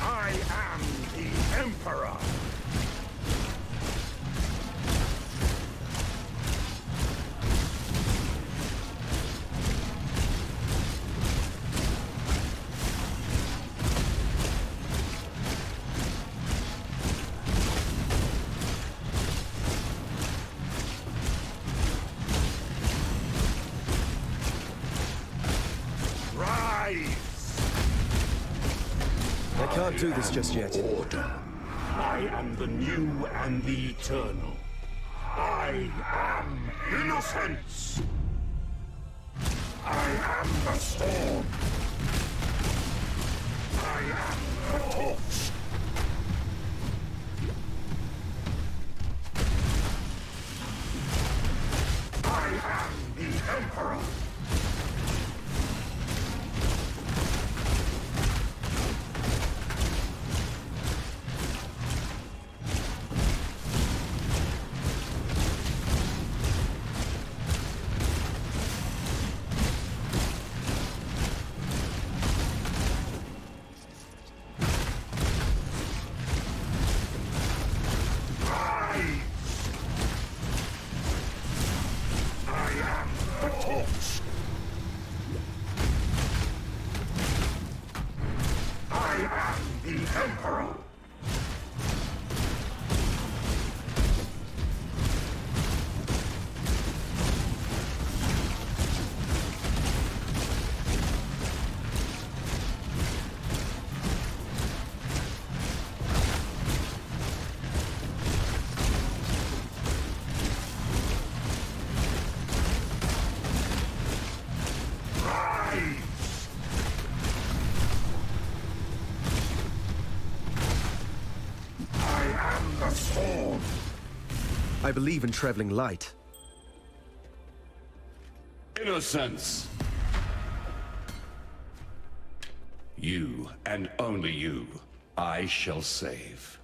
I am the Emperor. I can't do this just yet. Order. I am the new and the eternal. I am innocence. I am the storm. I am the torch. I am the Emperor. I believe in traveling light. Innocence. You, and only you, I shall save.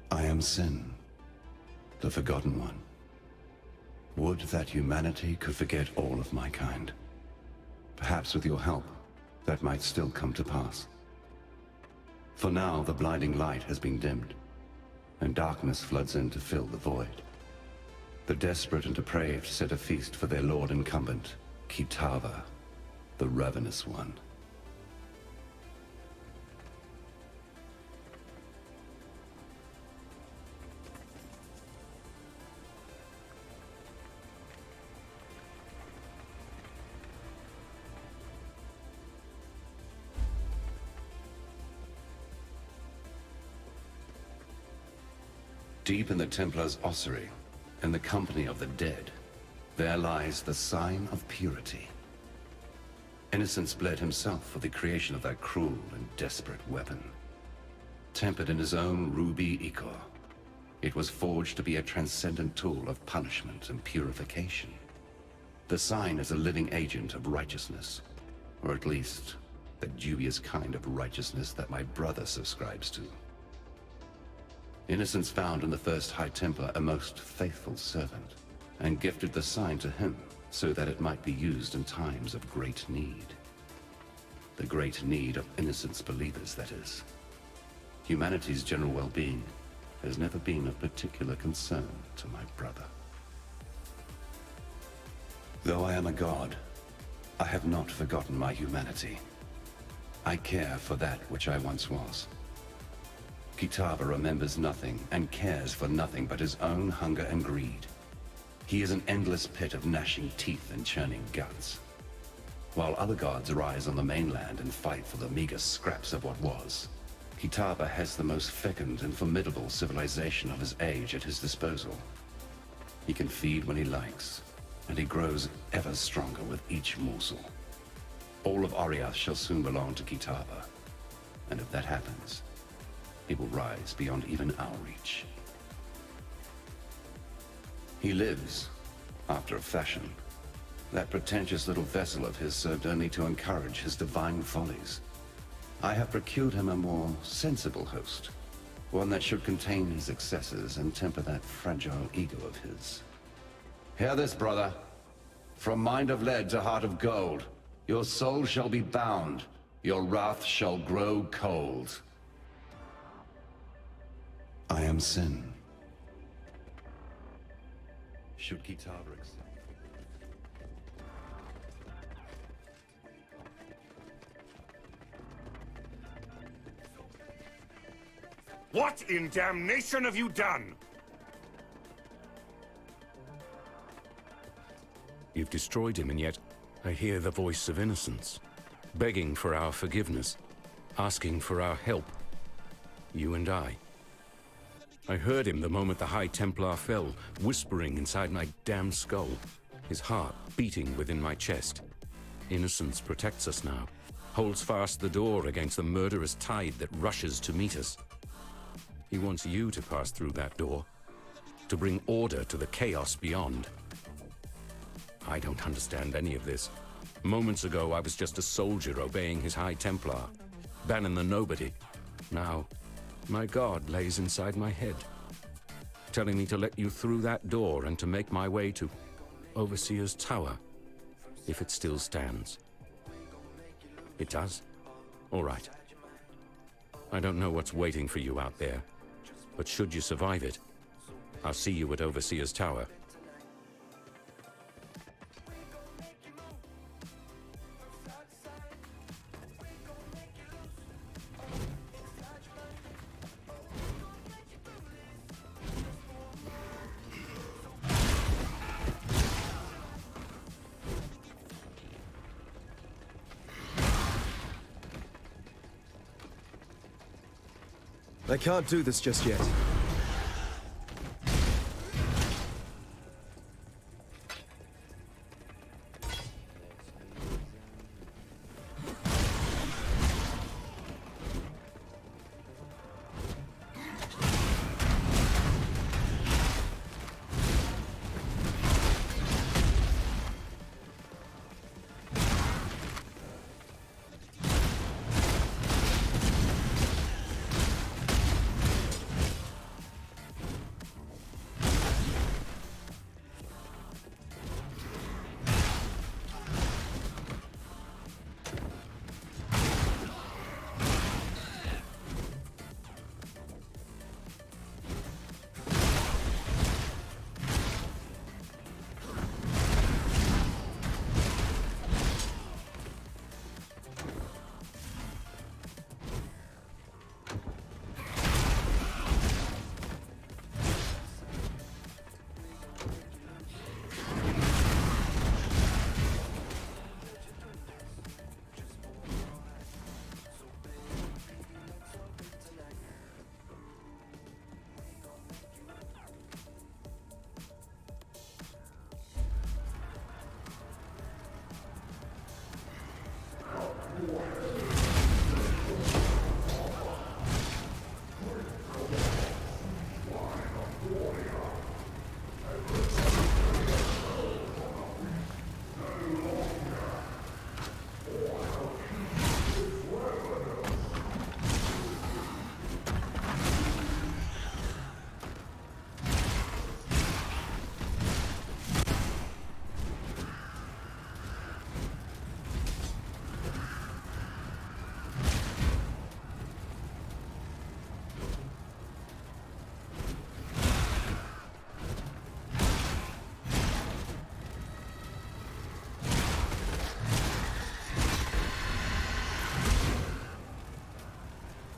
I am Sin, the Forgotten One. Would that humanity could forget all of my kind. Perhaps with your help, that might still come to pass. For now, the blinding light has been dimmed, and darkness floods in to fill the void. The desperate and depraved set a feast for their lord incumbent, Kitava, the Ravenous One. Deep in the Templar's ossuary, in the company of the dead, there lies the sign of purity. Innocence bled himself for the creation of that cruel and desperate weapon. Tempered in his own ruby ichor, it was forged to be a transcendent tool of punishment and purification. The sign is a living agent of righteousness, or at least the dubious kind of righteousness that my brother subscribes to. Innocence found in the first High Templar a most faithful servant, and gifted the sign to him so that it might be used in times of great need. The great need of Innocence believers, that is. Humanity's general well-being has never been of particular concern to my brother. Though I am a god, I have not forgotten my humanity. I care for that which I once was. Kitava remembers nothing and cares for nothing but his own hunger and greed. He is an endless pit of gnashing teeth and churning guts. While other gods rise on the mainland and fight for the meager scraps of what was, Kitava has the most fecund and formidable civilization of his age at his disposal. He can feed when he likes, and he grows ever stronger with each morsel. All of Oriath shall soon belong to Kitava, and if that happens, he will rise beyond even our reach. He lives, after a fashion. That pretentious little vessel of his served only to encourage his divine follies. I have procured him a more sensible host, One that should contain his excesses and temper that fragile ego of his. Hear this, brother. From mind of lead to heart of gold, your soul shall be bound, your wrath shall grow cold. I am sin. Should Kitava accept? What in damnation have you done? You've destroyed him, and yet I hear the voice of innocence, begging for our forgiveness, asking for our help. You and I. I heard him the moment the High Templar fell, whispering inside my damned skull, his heart beating within my chest. Innocence protects us now, holds fast the door against the murderous tide that rushes to meet us. He wants you to pass through that door, to bring order to the chaos beyond. I don't understand any of this. Moments ago, I was just a soldier obeying his High Templar, banning the nobody. Now, my God lays inside my head, telling me to let you through that door and to make my way to Overseer's Tower, if it still stands. It does? All right. I don't know what's waiting for you out there, but should you survive it, I'll see you at Overseer's Tower. I can't do this just yet.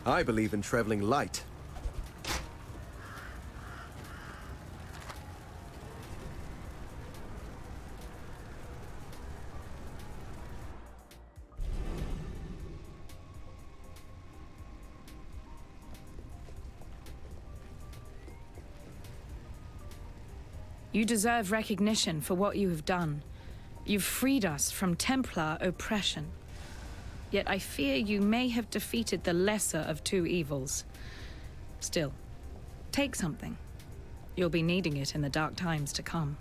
I believe in traveling light. You deserve recognition for what you have done. You've freed us from Templar oppression. Yet I fear you may have defeated the lesser of two evils. Still, take something. You'll be needing it in the dark times to come.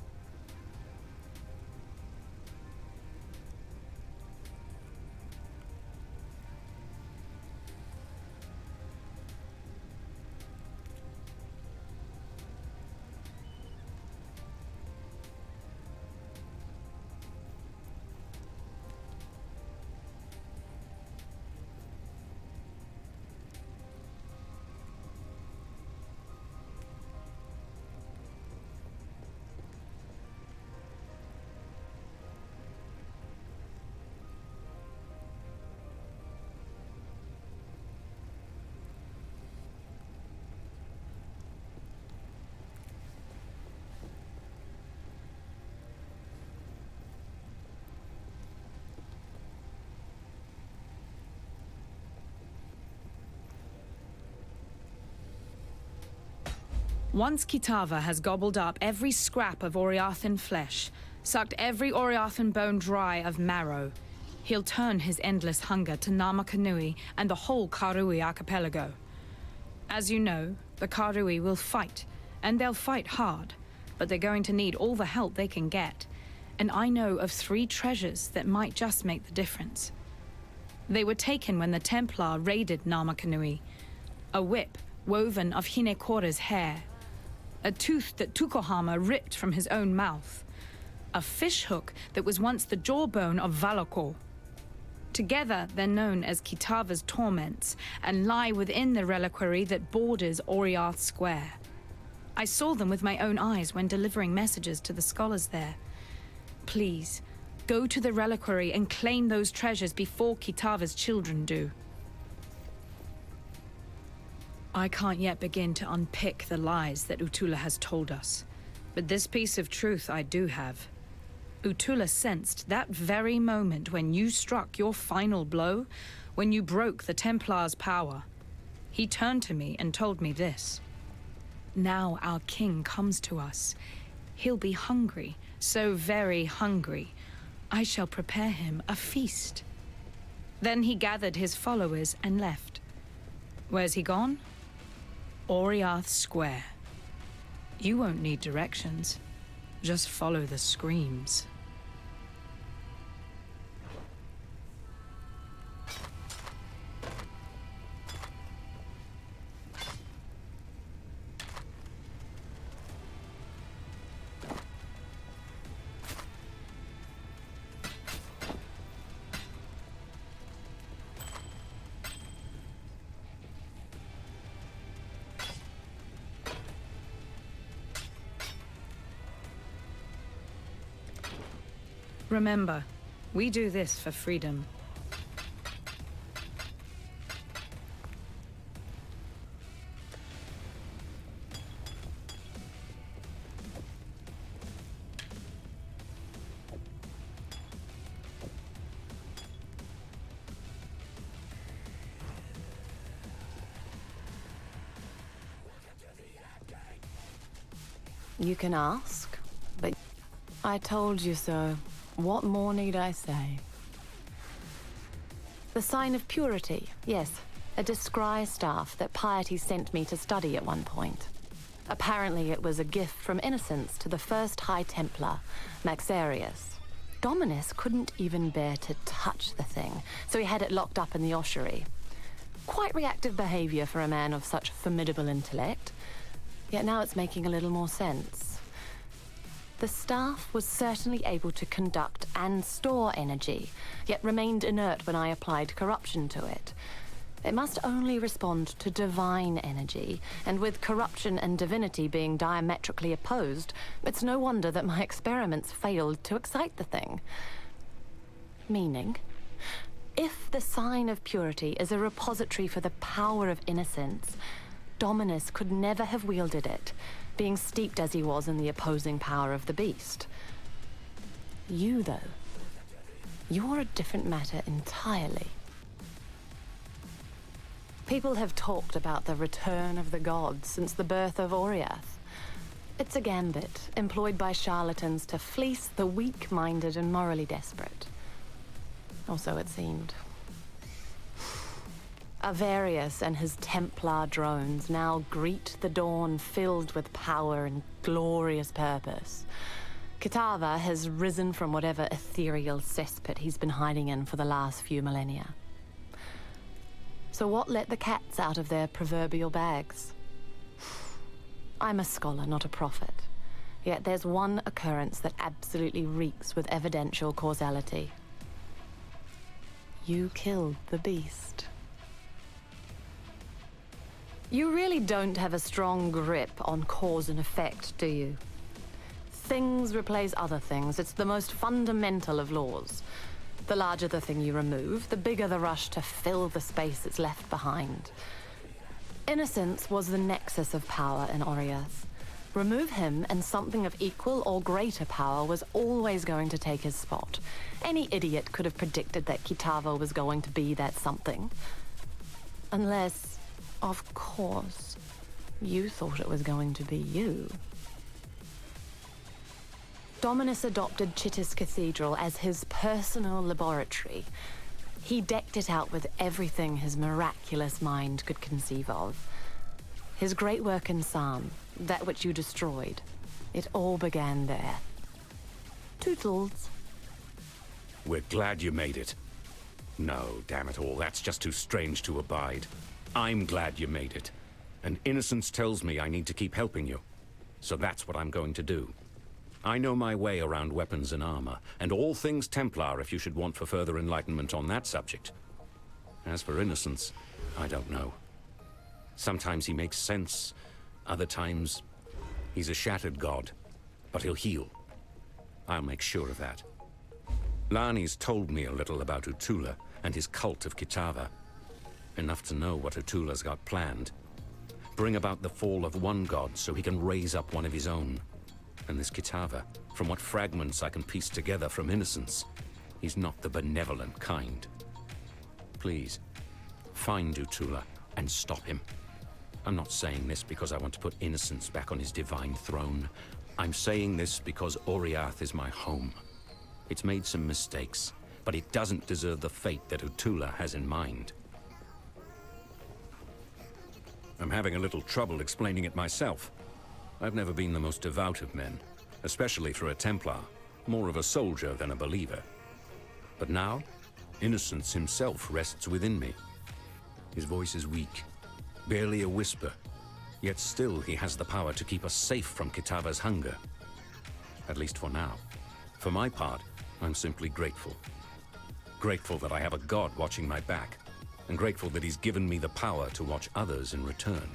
Once Kitava has gobbled up every scrap of Oriathan flesh, sucked every Oriathan bone dry of marrow, he'll turn his endless hunger to Namakanui and the whole Karui archipelago. As you know, the Karui will fight, and they'll fight hard, but they're going to need all the help they can get. And I know of 3 treasures that might just make the difference. They were taken when the Templar raided Namakanui. A whip woven of Hinekora's hair. A tooth that Tukohama ripped from his own mouth. A fishhook that was once the jawbone of Valakor. Together, they're known as Kitava's torments and lie within the reliquary that borders Oriath Square. I saw them with my own eyes when delivering messages to the scholars there. Please, go to the reliquary and claim those treasures before Kitava's children do. I can't yet begin to unpick the lies that Utula has told us, but this piece of truth I do have. Utula sensed that very moment when you struck your final blow, when you broke the Templar's power. He turned to me and told me this. Now our king comes to us. He'll be hungry, so very hungry. I shall prepare him a feast. Then he gathered his followers and left. Where's he gone? Oriath Square. You won't need directions. Just follow the screams. Remember, we do this for freedom. You can ask, but I told you so. What more need I say? The sign of purity, yes. A descry staff that piety sent me to study at one point. Apparently it was a gift from innocence to the first High Templar, Maxarius. Dominus couldn't even bear to touch the thing, so he had it locked up in the ossuary. Quite reactive behavior for a man of such formidable intellect. Yet now it's making a little more sense. The staff was certainly able to conduct and store energy, yet remained inert when I applied corruption to it. It must only respond to divine energy, and with corruption and divinity being diametrically opposed, it's no wonder that my experiments failed to excite the thing. Meaning, if the sign of purity is a repository for the power of innocence, Dominus could never have wielded it, being steeped as he was in the opposing power of the beast. You, though, you're a different matter entirely. People have talked about the return of the gods since the birth of Oriath. It's a gambit employed by charlatans to fleece the weak-minded and morally desperate. Or so it seemed. Avarius and his Templar drones now greet the dawn filled with power and glorious purpose. Kitava has risen from whatever ethereal cesspit he's been hiding in for the last few millennia. So what let the cats out of their proverbial bags? I'm a scholar, not a prophet. Yet there's one occurrence that absolutely reeks with evidential causality. You killed the beast. You really don't have a strong grip on cause and effect, do you? Things replace other things. It's the most fundamental of laws. The larger the thing you remove, the bigger the rush to fill the space that's left behind. Innocence was the nexus of power in Oriath. Remove him, and something of equal or greater power was always going to take his spot. Any idiot could have predicted that Kitava was going to be that something. Unless, of course, You thought it was going to be you. Dominus adopted Chittis Cathedral as his personal laboratory. He decked it out with everything his miraculous mind could conceive of. His great work in Psalm, that which you destroyed, it all began there. Tootles. We're glad you made it. No, damn it all, that's just too strange to abide. I'm glad you made it. And innocence tells me I need to keep helping you. So that's what I'm going to do. I know my way around weapons and armor, and all things Templar if you should want for further enlightenment on that subject. As for innocence, I don't know. Sometimes he makes sense, other times he's a shattered god, but he'll heal. I'll make sure of that. Lani's told me a little about Utula and his cult of Kitava. Enough to know what Utula's got planned. Bring about the fall of one god so he can raise up one of his own. And this Kitava, from what fragments I can piece together from innocence, he's not the benevolent kind. Please, find Utula and stop him. I'm not saying this because I want to put innocence back on his divine throne. I'm saying this because Oriath is my home. It's made some mistakes, but it doesn't deserve the fate that Utula has in mind. I'm having a little trouble explaining it myself. I've never been the most devout of men, especially for a Templar, more of a soldier than a believer. But now, innocence himself rests within me. His voice is weak, barely a whisper, yet still he has the power to keep us safe from Kitava's hunger. At least for now. For my part, I'm simply grateful. Grateful that I have a god watching my back, and grateful that he's given me the power to watch others in return.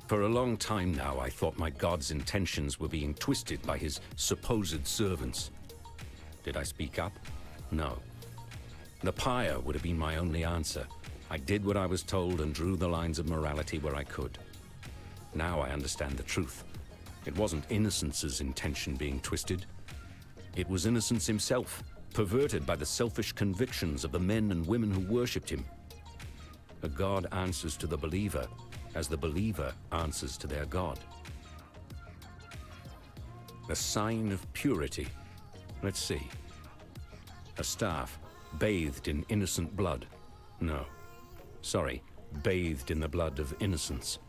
For a long time now, I thought my god's intentions were being twisted by his supposed servants. Did I speak up? No. The pyre would have been my only answer. I did what I was told and drew the lines of morality where I could. Now I understand the truth. It wasn't Innocence's intention being twisted. It was Innocence himself, perverted by the selfish convictions of the men and women who worshipped him. A god answers to the believer, as the believer answers to their god. A sign of purity. Let's see. A staff, bathed in innocent blood. No. Sorry, bathed in the blood of innocence.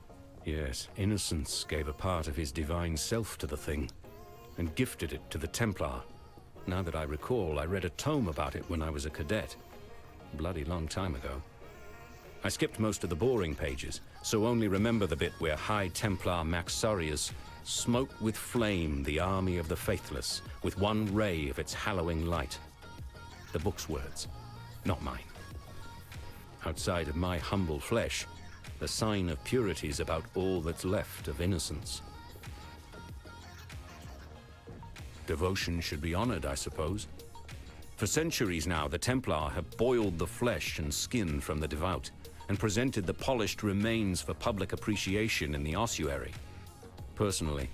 Yes, Innocence gave a part of his divine self to the thing, and gifted it to the Templar. Now that I recall, I read a tome about it when I was a cadet. Bloody long time ago. I skipped most of the boring pages, so only remember the bit where High Templar Maxarius smote with flame the army of the faithless, with one ray of its hallowing light. The book's words, not mine. Outside of my humble flesh, the sign of purity is about all that's left of innocence. Devotion should be honored, I suppose. For centuries now, the Templar have boiled the flesh and skin from the devout, and presented the polished remains for public appreciation in the ossuary. Personally,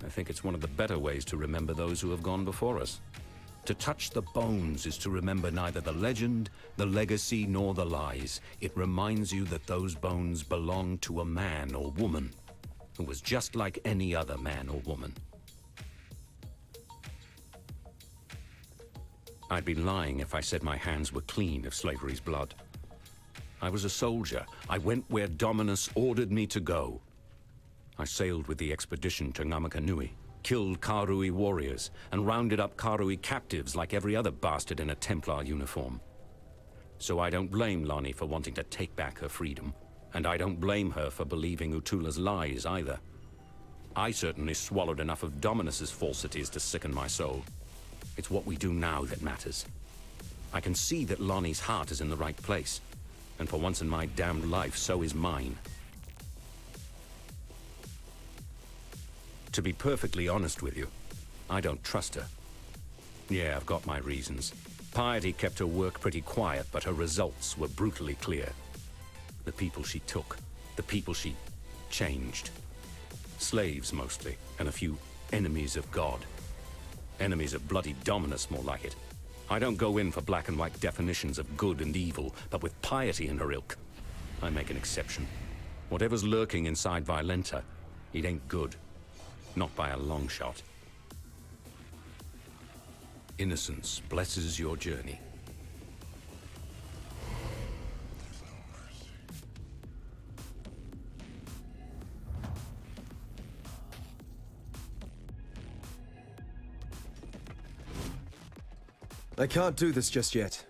I think it's one of the better ways to remember those who have gone before us. To touch the bones is to remember neither the legend, the legacy, nor the lies. It reminds you that those bones belong to a man or woman who was just like any other man or woman. I'd be lying if I said my hands were clean of slavery's blood. I was a soldier. I went where Dominus ordered me to go. I sailed with the expedition to Ngamakanui, killed Karui warriors, and rounded up Karui captives like every other bastard in a Templar uniform. So I don't blame Lani for wanting to take back her freedom, and I don't blame her for believing Utula's lies either. I certainly swallowed enough of Dominus's falsities to sicken my soul. It's what we do now that matters. I can see that Lani's heart is in the right place, and for once in my damned life, so is mine. To be perfectly honest with you, I don't trust her. Yeah, I've got my reasons. Piety kept her work pretty quiet, but her results were brutally clear. The people she took, the people she changed. Slaves mostly, and a few enemies of God. Enemies of bloody Dominus, more like it. I don't go in for black and white definitions of good and evil, but with piety in her ilk, I make an exception. Whatever's lurking inside Violenta, it ain't good. Not by a long shot. Innocence blesses your journey. I can't do this just yet.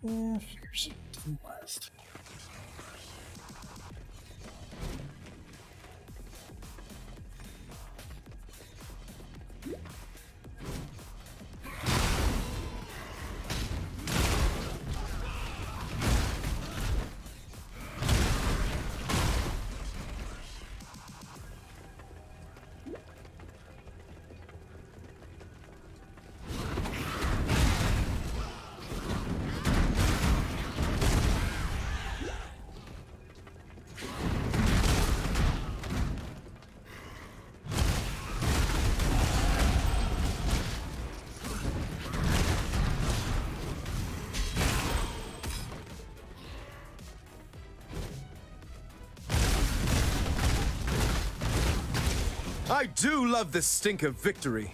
Yeah, figures it didn't last. I do love the stink of victory.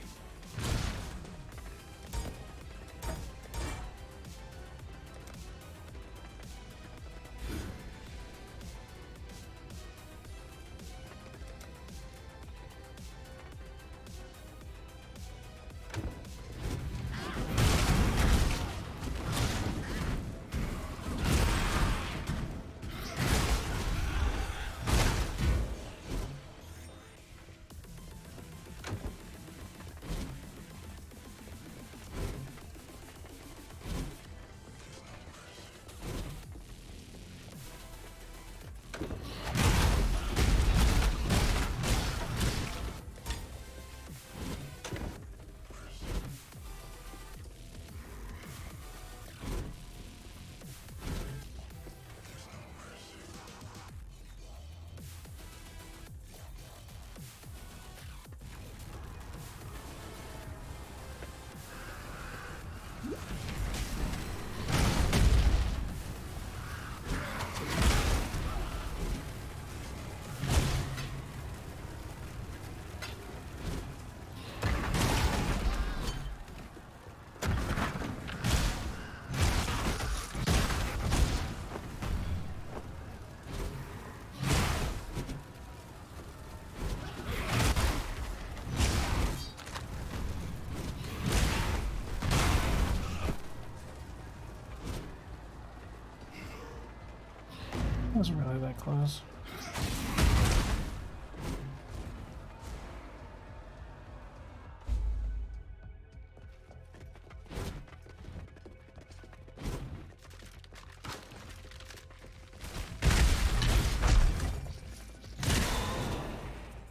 Wasn't really that close.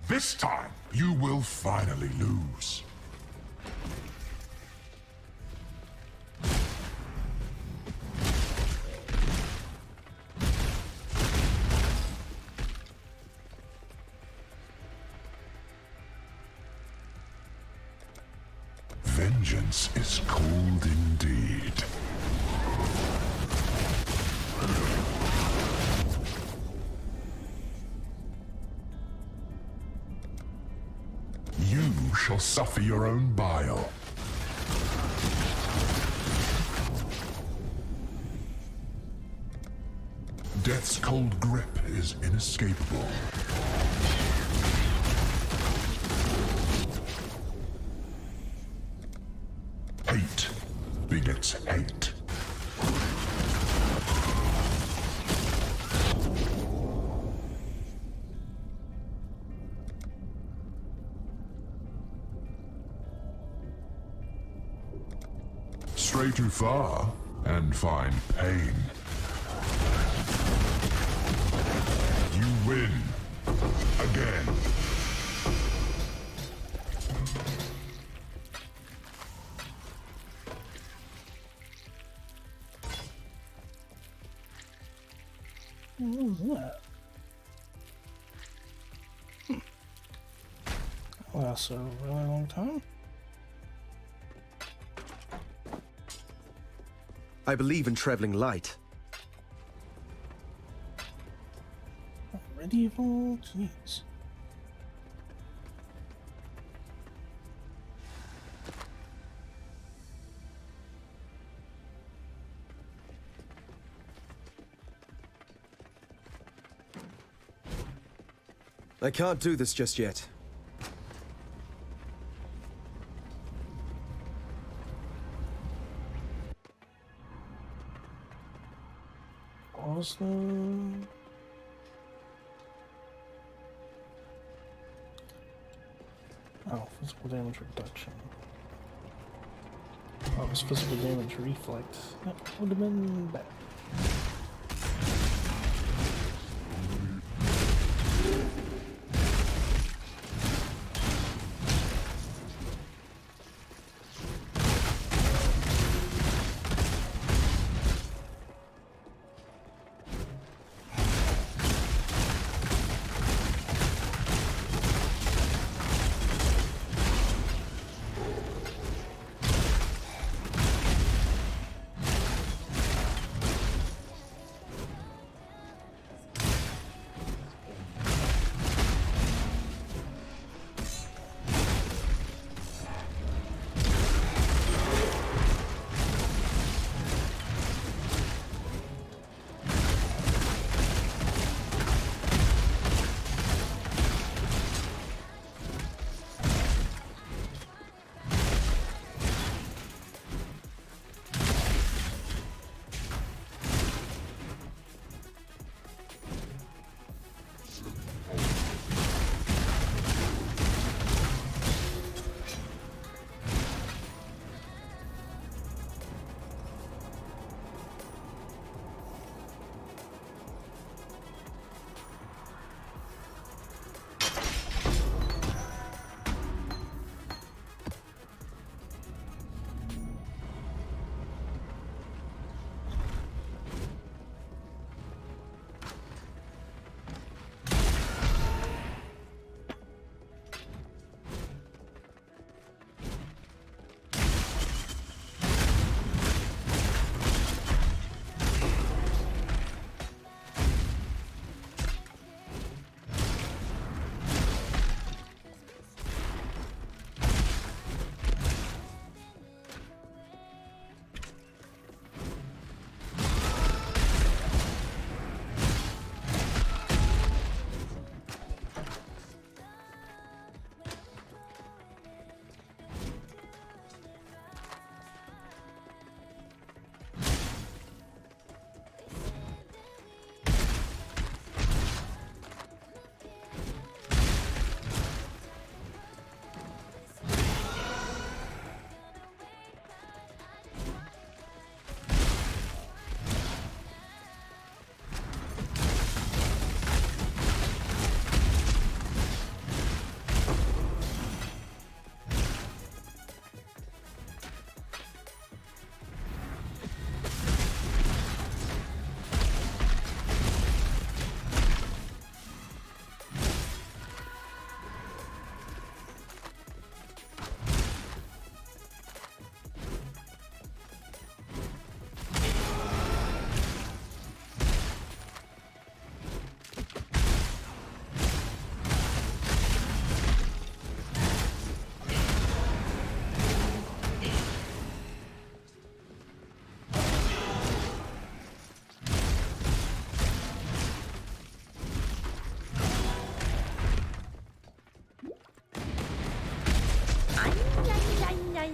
This time, you will finally lose. Vengeance is cold indeed. You shall suffer your own bile. Death's cold grip is inescapable. Hate begets hate. Stray too far and find pain. You win again. What was that? That lasts a really long time. I believe in traveling light. Medieval, jeez. I can't do this just yet. Awesome. Oh, physical damage reduction. Oh, it was physical damage reflex. That would have been bad.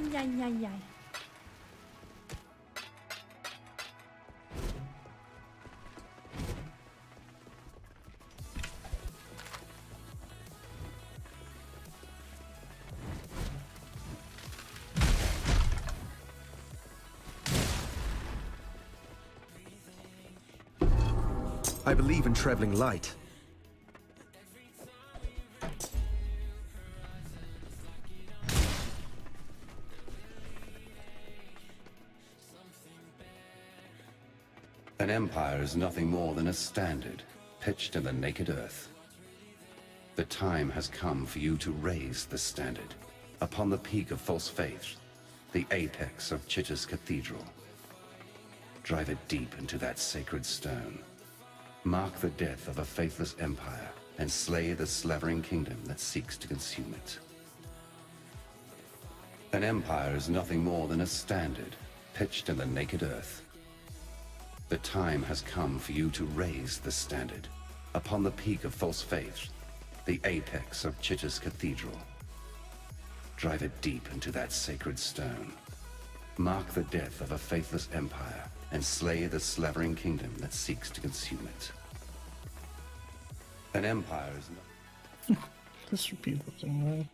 Ay. I believe in traveling light. An empire is nothing more than a standard, pitched in the naked earth. The time has come for you to raise the standard, upon the peak of false faith, the apex of Chitta's cathedral. Drive it deep into that sacred stone, Mark the death of a faithless empire, and slay the slavering kingdom that seeks to consume it. An empire is nothing more than a standard, pitched in the naked earth. The time has come for you to raise the standard, upon the peak of false faith, the apex of Chitta's cathedral. Drive it deep into that sacred stone. Mark the death of a faithless empire, and slay the slavering kingdom that seeks to consume it. An empire is not... Just repeat the thing, right?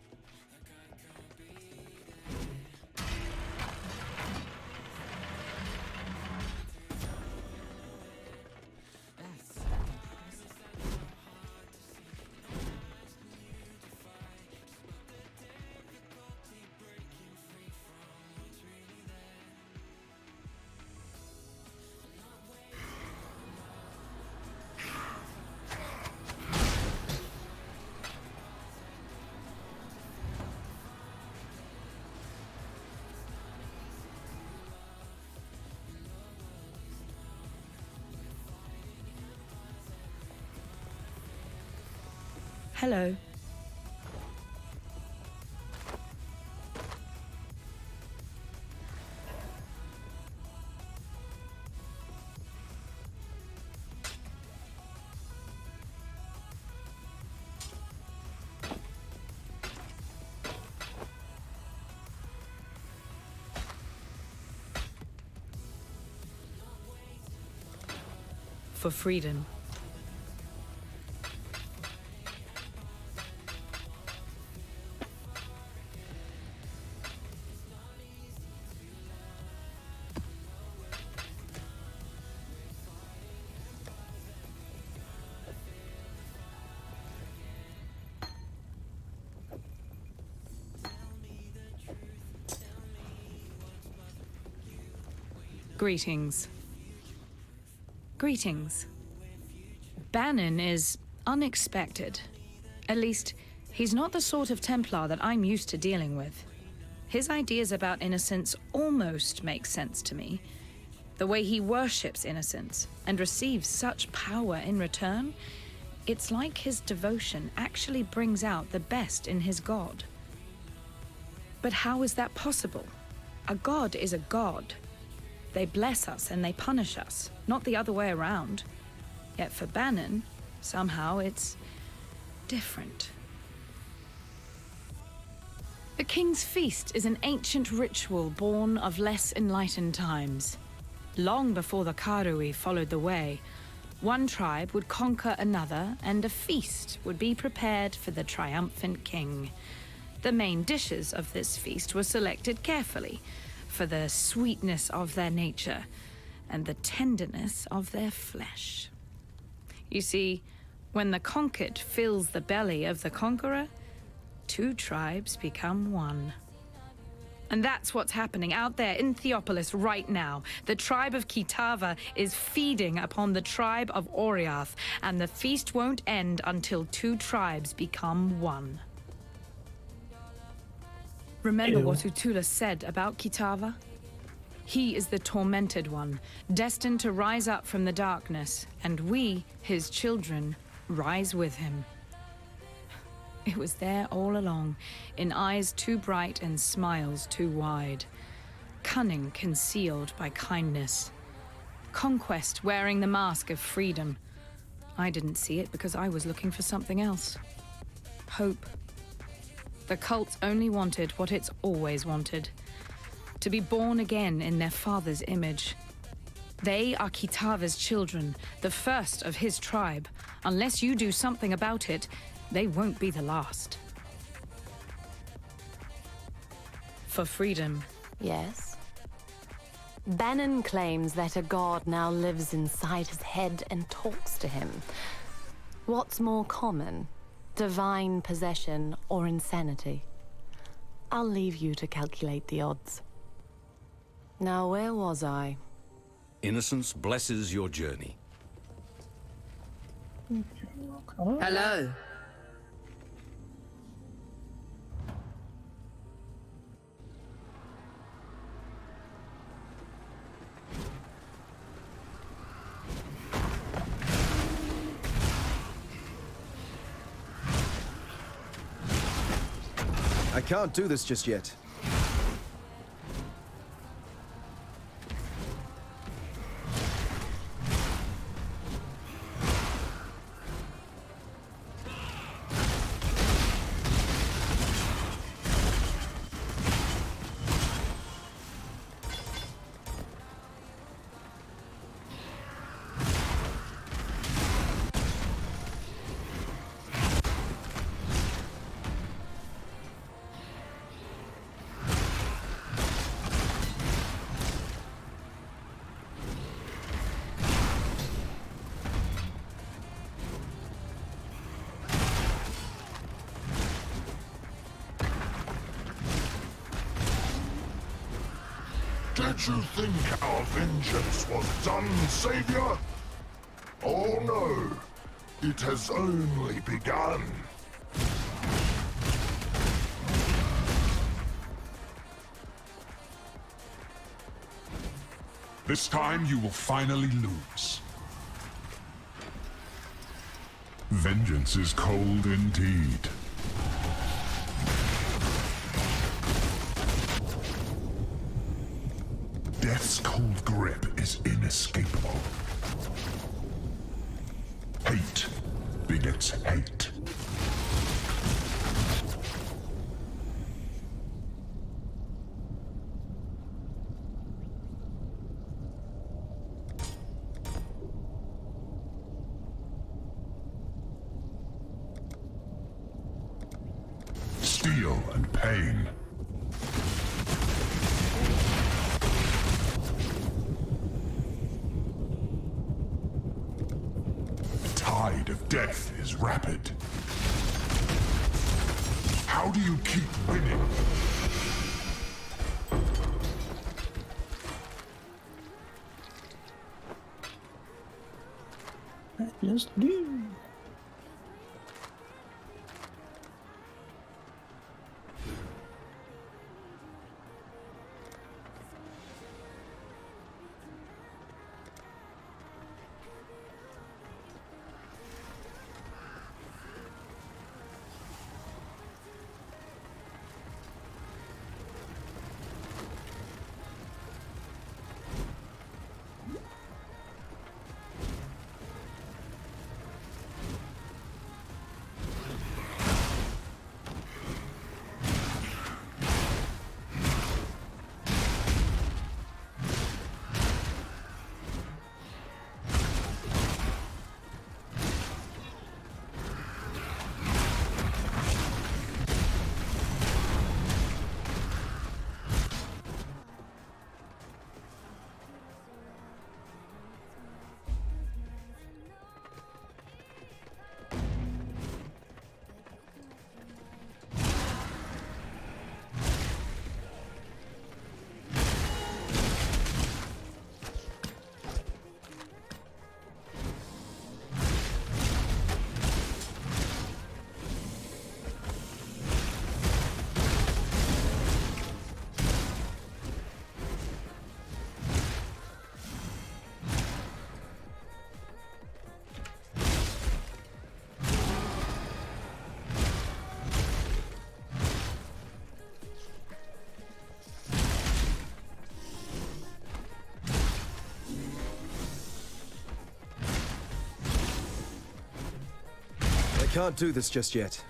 Hello. For freedom. Greetings. Greetings. Bannon is unexpected. At least, he's not the sort of Templar that I'm used to dealing with. His ideas about innocence almost make sense to me. The way he worships innocence and receives such power in return, it's like his devotion actually brings out the best in his god. But how is that possible? A god is a god. They bless us and they punish us, not the other way around. Yet for Bannon, somehow it's different. The King's Feast is an ancient ritual born of less enlightened times. Long before the Karui followed the way, one tribe would conquer another and a feast would be prepared for the triumphant king. The main dishes of this feast were selected carefully, for the sweetness of their nature and the tenderness of their flesh. You see, when the conquered fills the belly of the conqueror, two tribes become one. And that's what's happening out there in Theopolis right now. The tribe of Kitava is feeding upon the tribe of Oriath, and the feast won't end until two tribes become one. Remember what Utula said about Kitava? He is the tormented one, destined to rise up from the darkness, and we, his children, rise with him. It was there all along, in eyes too bright and smiles too wide. Cunning concealed by kindness. Conquest wearing the mask of freedom. I didn't see it because I was looking for something else. Hope. The cult only wanted what it's always wanted. To be born again in their father's image. They are Kitava's children, the first of his tribe. Unless you do something about it, they won't be the last. For freedom. Yes. Bannon claims that a god now lives inside his head and talks to him. What's more common? Divine possession or insanity? I'll leave you to calculate the odds. Now, where was I? Innocence blesses your journey. Hello. I can't do this just yet. Did you think our vengeance was done, Savior? Oh no, it has only begun. This time you will finally lose. Vengeance is cold indeed. Death's cold grip is inescapable. Hate begets hate. Steel and pain. Tide of death is rapid. How do you keep winning? Just do. I can't do this just yet.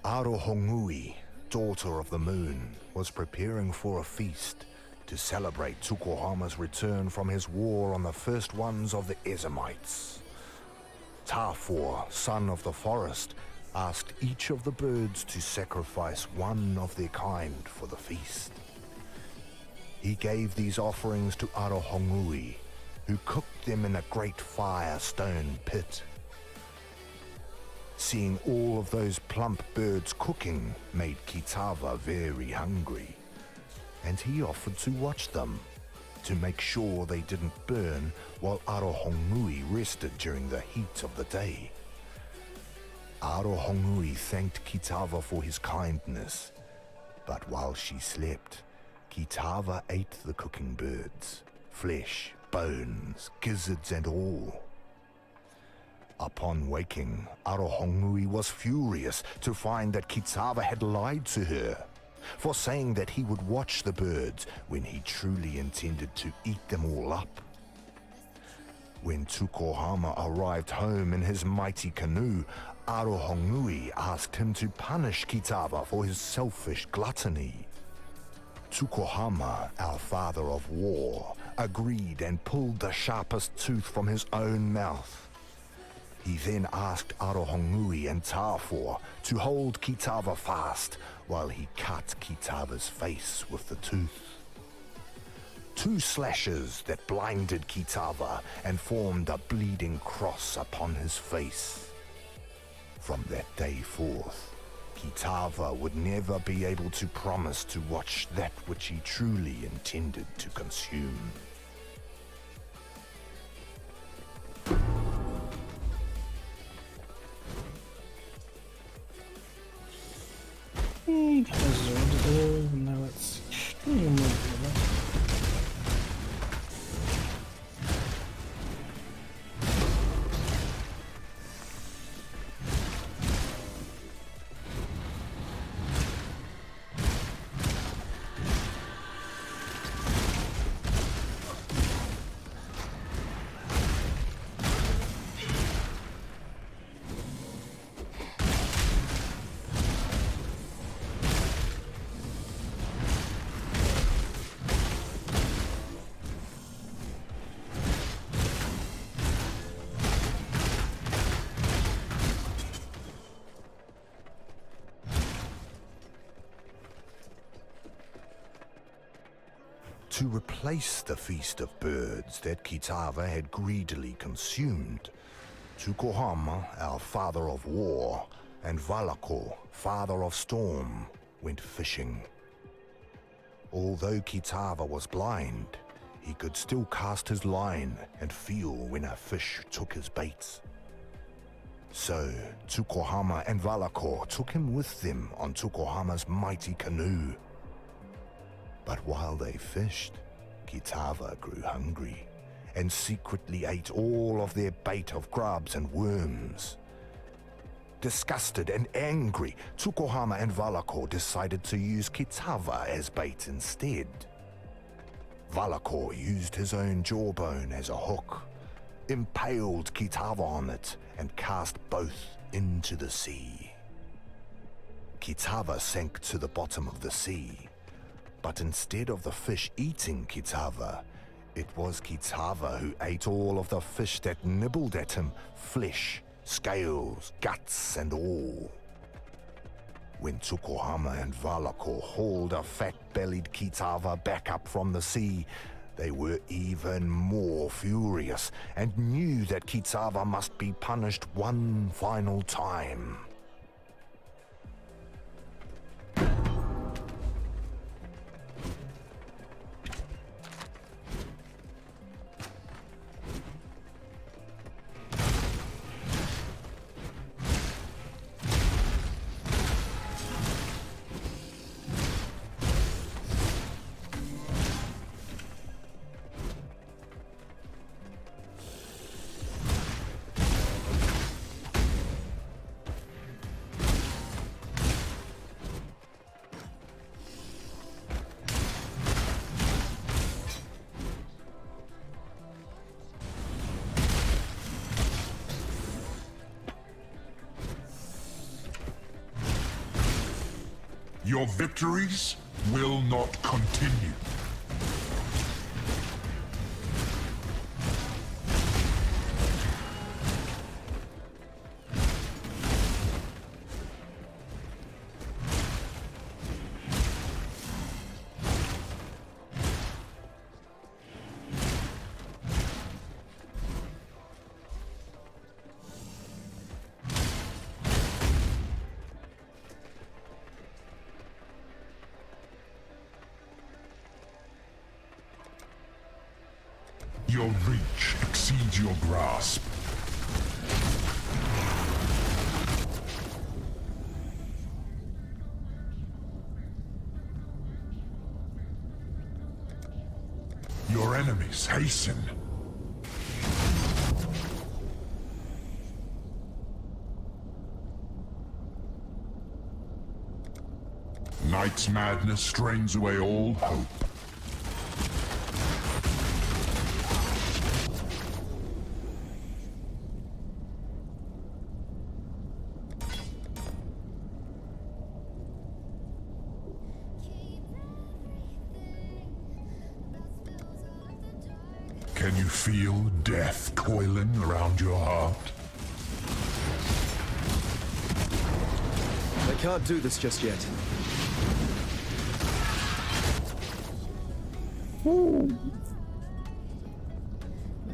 Arohongui, daughter of the moon, was preparing for a feast to celebrate Tukohama's return from his war on the first ones of the Ezamites. Tafor, son of the forest, asked each of the birds to sacrifice one of their kind for the feast. He gave these offerings to Arohongui, who cooked them in a great fire-stone pit. Seeing all of those plump birds cooking made Kitava very hungry, and he offered to watch them, to make sure they didn't burn while Arohongui rested during the heat of the day. Arohongui thanked Kitava for his kindness, but while she slept, Kitava ate the cooking birds, flesh, bones, gizzards and all. Upon waking, Arohongui was furious to find that Kitava had lied to her, for saying that he would watch the birds when he truly intended to eat them all up. When Tukohama arrived home in his mighty canoe, Arohongui asked him to punish Kitava for his selfish gluttony. Tukohama, our father of war, agreed and pulled the sharpest tooth from his own mouth. He then asked Arohongui and Tafor to hold Kitava fast while he cut Kitava's face with the tooth. 2 slashes that blinded Kitava and formed a bleeding cross upon his face. From that day forth, Kitava would never be able to promise to watch that which he truly intended to consume. Now let's To replace the feast of birds that Kitava had greedily consumed, Tukohama, our father of war, and Valako, father of storm, went fishing. Although Kitava was blind, he could still cast his line and feel when a fish took his bait. So, Tukohama and Valako took him with them on Tukohama's mighty canoe. But while they fished, Kitava grew hungry and secretly ate all of their bait of grubs and worms. Disgusted and angry, Tukohama and Valako decided to use Kitava as bait instead. Valako used his own jawbone as a hook, impaled Kitava on it, and cast both into the sea. Kitava sank to the bottom of the sea. But instead of the fish eating Kitava, it was Kitava who ate all of the fish that nibbled at him, flesh, scales, guts, and all. When Tukohama and Valako hauled a fat-bellied Kitava back up from the sea, they were even more furious and knew that Kitava must be punished one final time. Your victories will not continue. your grasp. Your enemies hasten. Night's madness strains away all hope. Can you feel death coiling around your heart? I can't do this just yet. Ooh.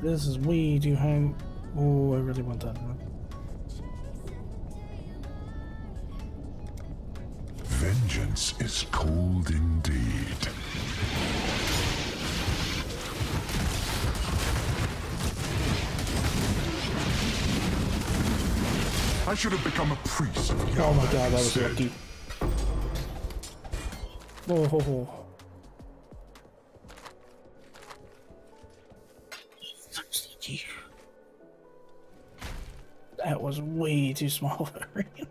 This is way too high. Oh, I really want that one. Vengeance is cold indeed. I should have become a priest. Oh my god, that was lucky. Oh. That was way too small of a ring.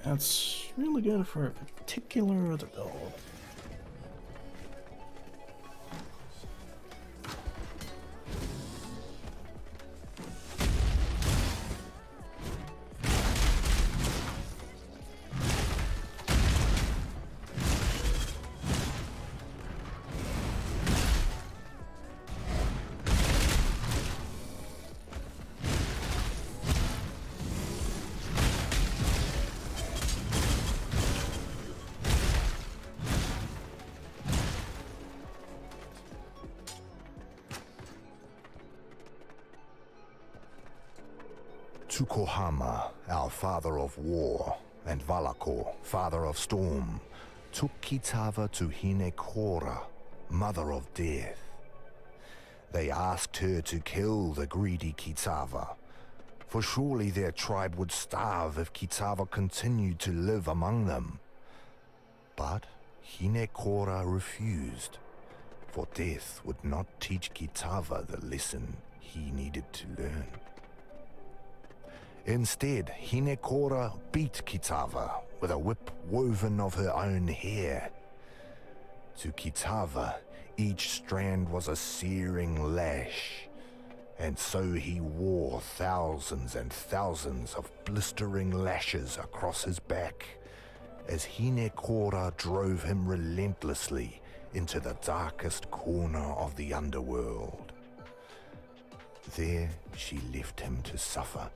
That's really good for a particular other build. Tukohama, our father of war, and Valakor, father of storm, took Kitava to Hinekora, mother of death. They asked her to kill the greedy Kitava, for surely their tribe would starve if Kitava continued to live among them. But Hinekora refused, for death would not teach Kitava the lesson he needed to learn. Instead, Hinekora beat Kitava with a whip woven of her own hair. To Kitava, each strand was a searing lash, and so he wore thousands and thousands of blistering lashes across his back, as Hinekora drove him relentlessly into the darkest corner of the underworld. There she left him to suffer,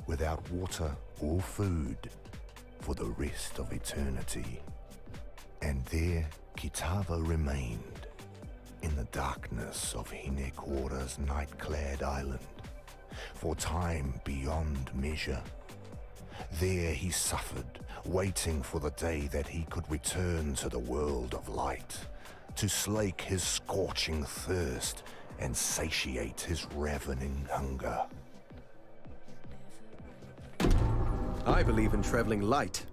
without water or food, for the rest of eternity. And there Kitava remained, in the darkness of Hinekora's night-clad island, for time beyond measure. There he suffered, waiting for the day that he could return to the world of light, to slake his scorching thirst and satiate his ravening hunger. I believe in traveling light.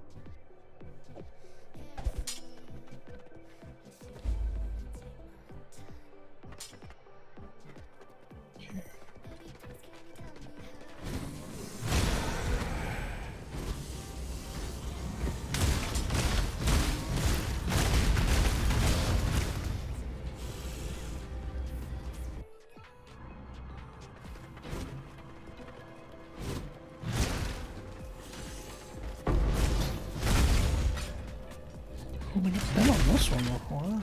I've been on this one before.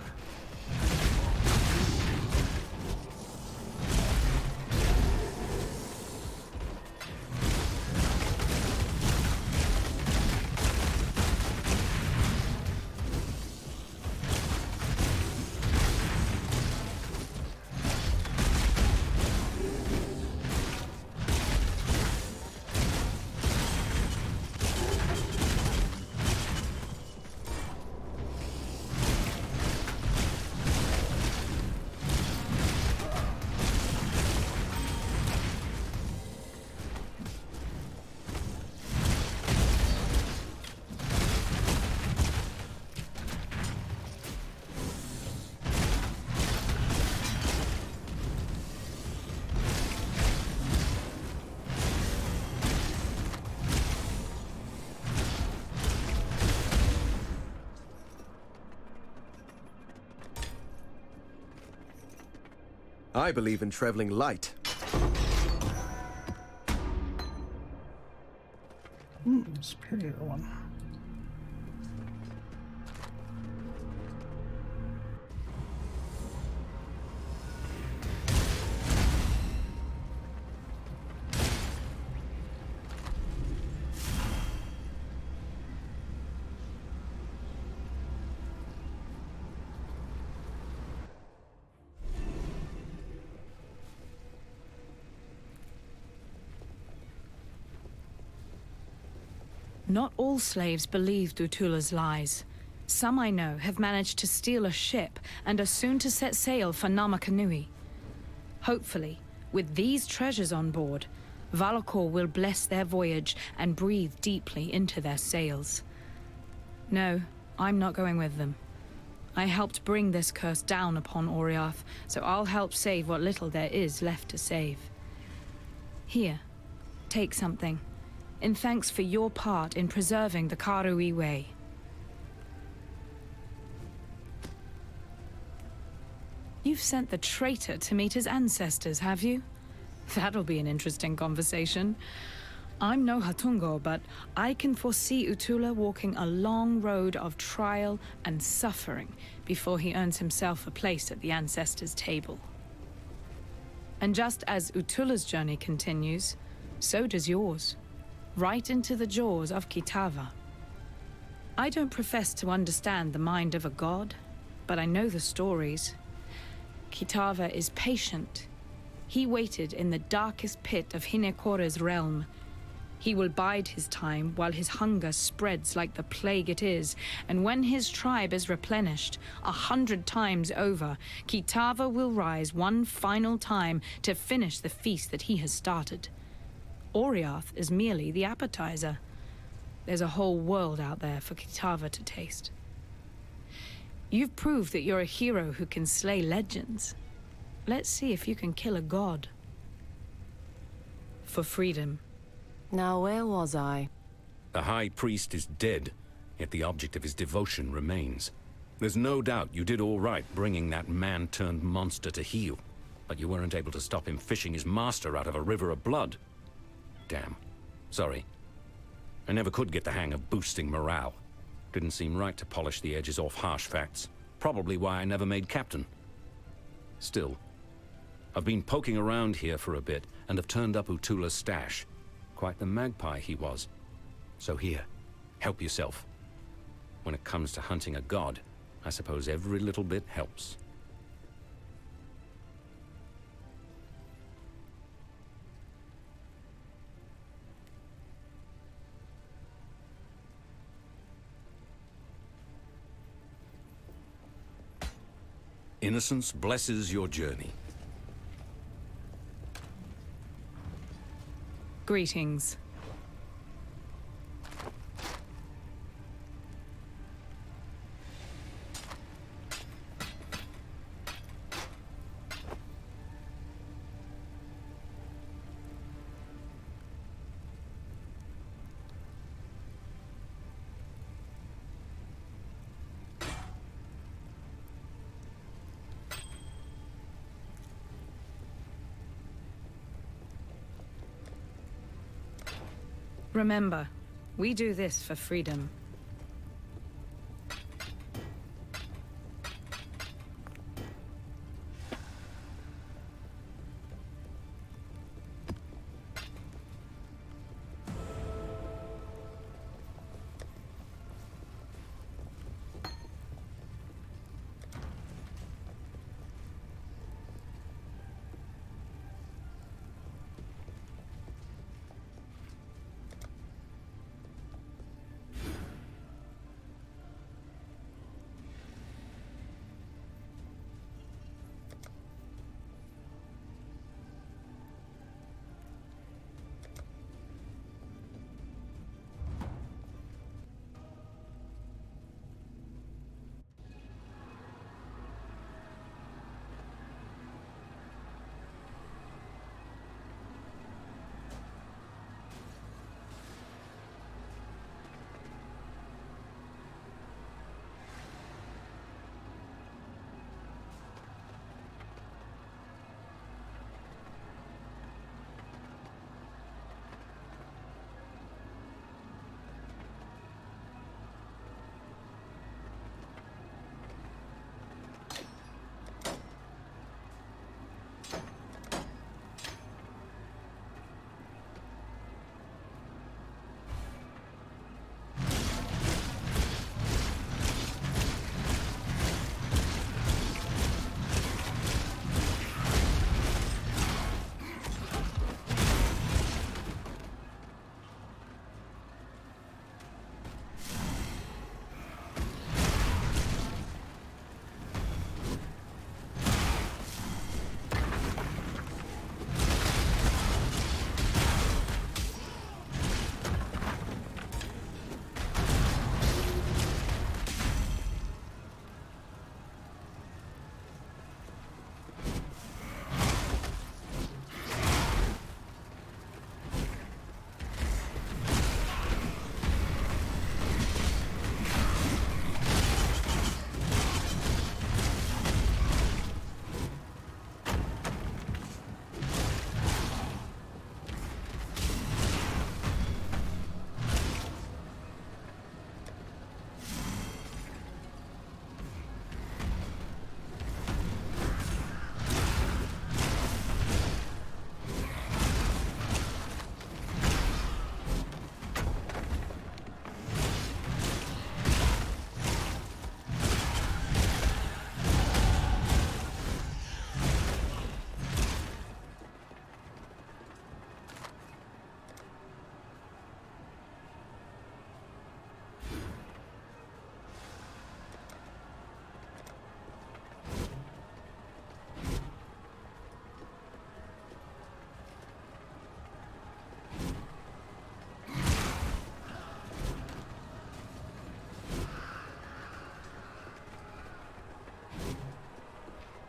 I believe in traveling light. Superior one. Not all slaves believed Utula's lies. Some I know have managed to steal a ship and are soon to set sail for Namakanui. Hopefully, with these treasures on board, Valakor will bless their voyage and breathe deeply into their sails. No, I'm not going with them. I helped bring this curse down upon Oriath, so I'll help save what little there is left to save. Here, take something, in thanks for your part in preserving the Karui Way. You've sent the traitor to meet his ancestors, have you? That'll be an interesting conversation. I'm no Hatungo, but I can foresee Utula walking a long road of trial and suffering before he earns himself a place at the ancestors' table. And just as Utula's journey continues, so does yours. Right into the jaws of Kitava. I don't profess to understand the mind of a god, but I know the stories. Kitava is patient. He waited in the darkest pit of Hinekora's realm. He will bide his time while his hunger spreads like the plague it is, and when his tribe is replenished 100 times over, Kitava will rise one final time to finish the feast that he has started. Oriath is merely the appetizer. There's a whole world out there for Kitava to taste. You've proved that you're a hero who can slay legends. Let's see if you can kill a god. For freedom. Now, where was I? The High Priest is dead, yet the object of his devotion remains. There's no doubt you did all right bringing that man-turned-monster to heel, but you weren't able to stop him fishing his master out of a river of blood. Damn. Sorry. I never could get the hang of boosting morale. Didn't seem right to polish the edges off harsh facts. Probably why I never made captain. Still, I've been poking around here for a bit and have turned up Utula's stash. Quite the magpie he was. So here, help yourself. When it comes to hunting a god, I suppose every little bit helps. Innocence blesses your journey. Greetings. Remember, we do this for freedom.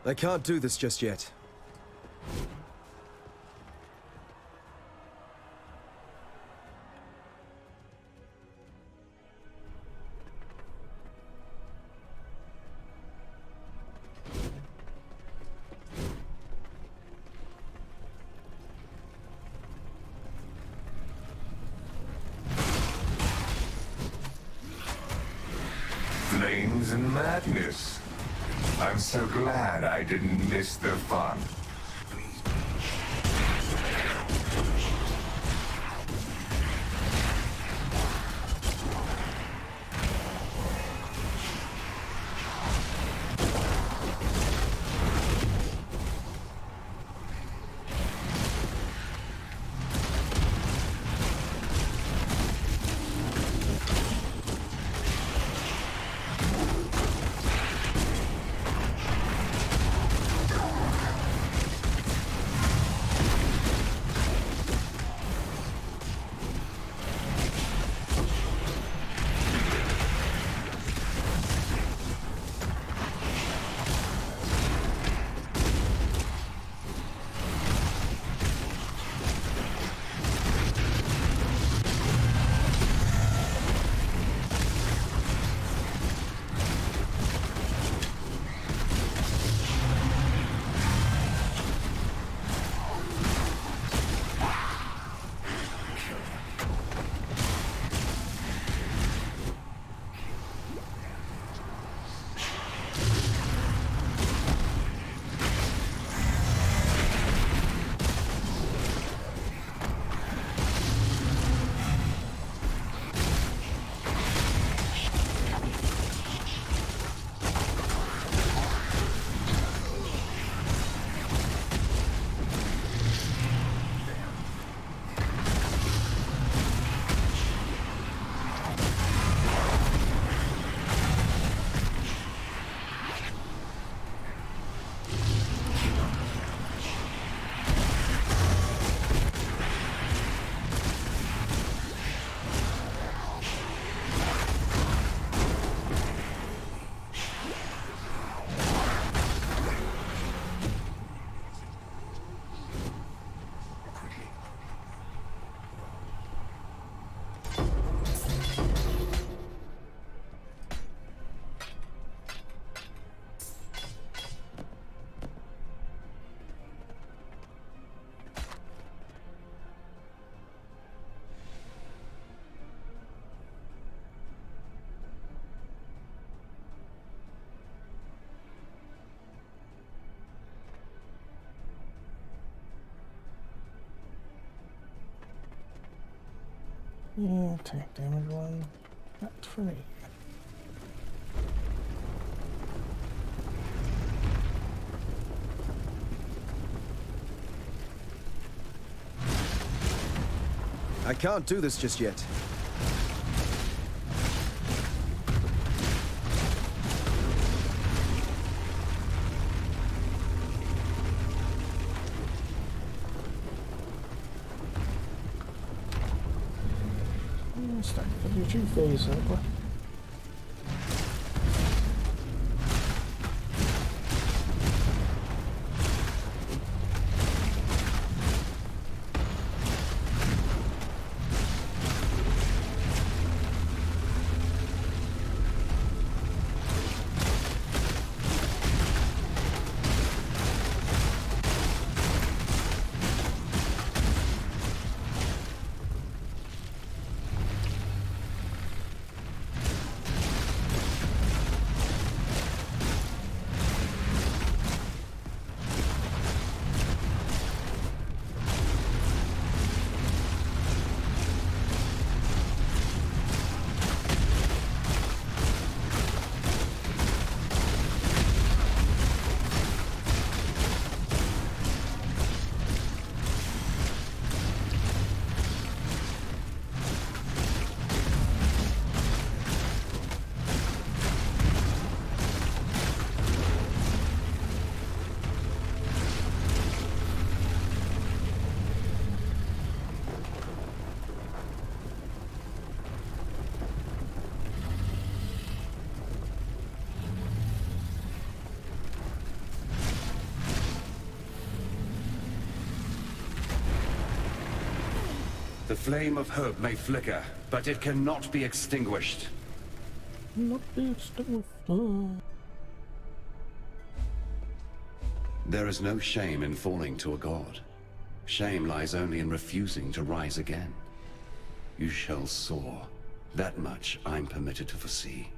I can't do this just yet. Flames and madness. I'm so glad I didn't miss the fun. Yeah, tank damage one. That's for me. I can't do this just yet. Start with your two face up. The flame of hope may flicker, but it cannot be extinguished. There is no shame in falling to a god. Shame lies only in refusing to rise again. You shall soar. That much I'm permitted to foresee.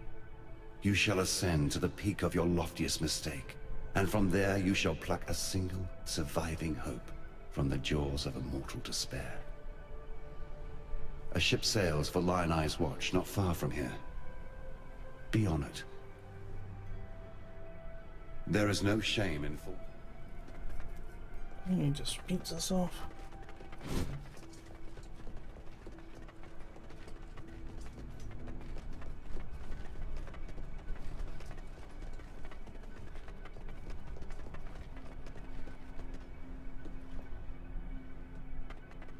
You shall ascend to the peak of your loftiest mistake, and from there you shall pluck a single surviving hope from the jaws of immortal despair. A ship sails for Lion Eye's Watch, not far from here. Be on it. There is no shame in fall. He just repeats us off.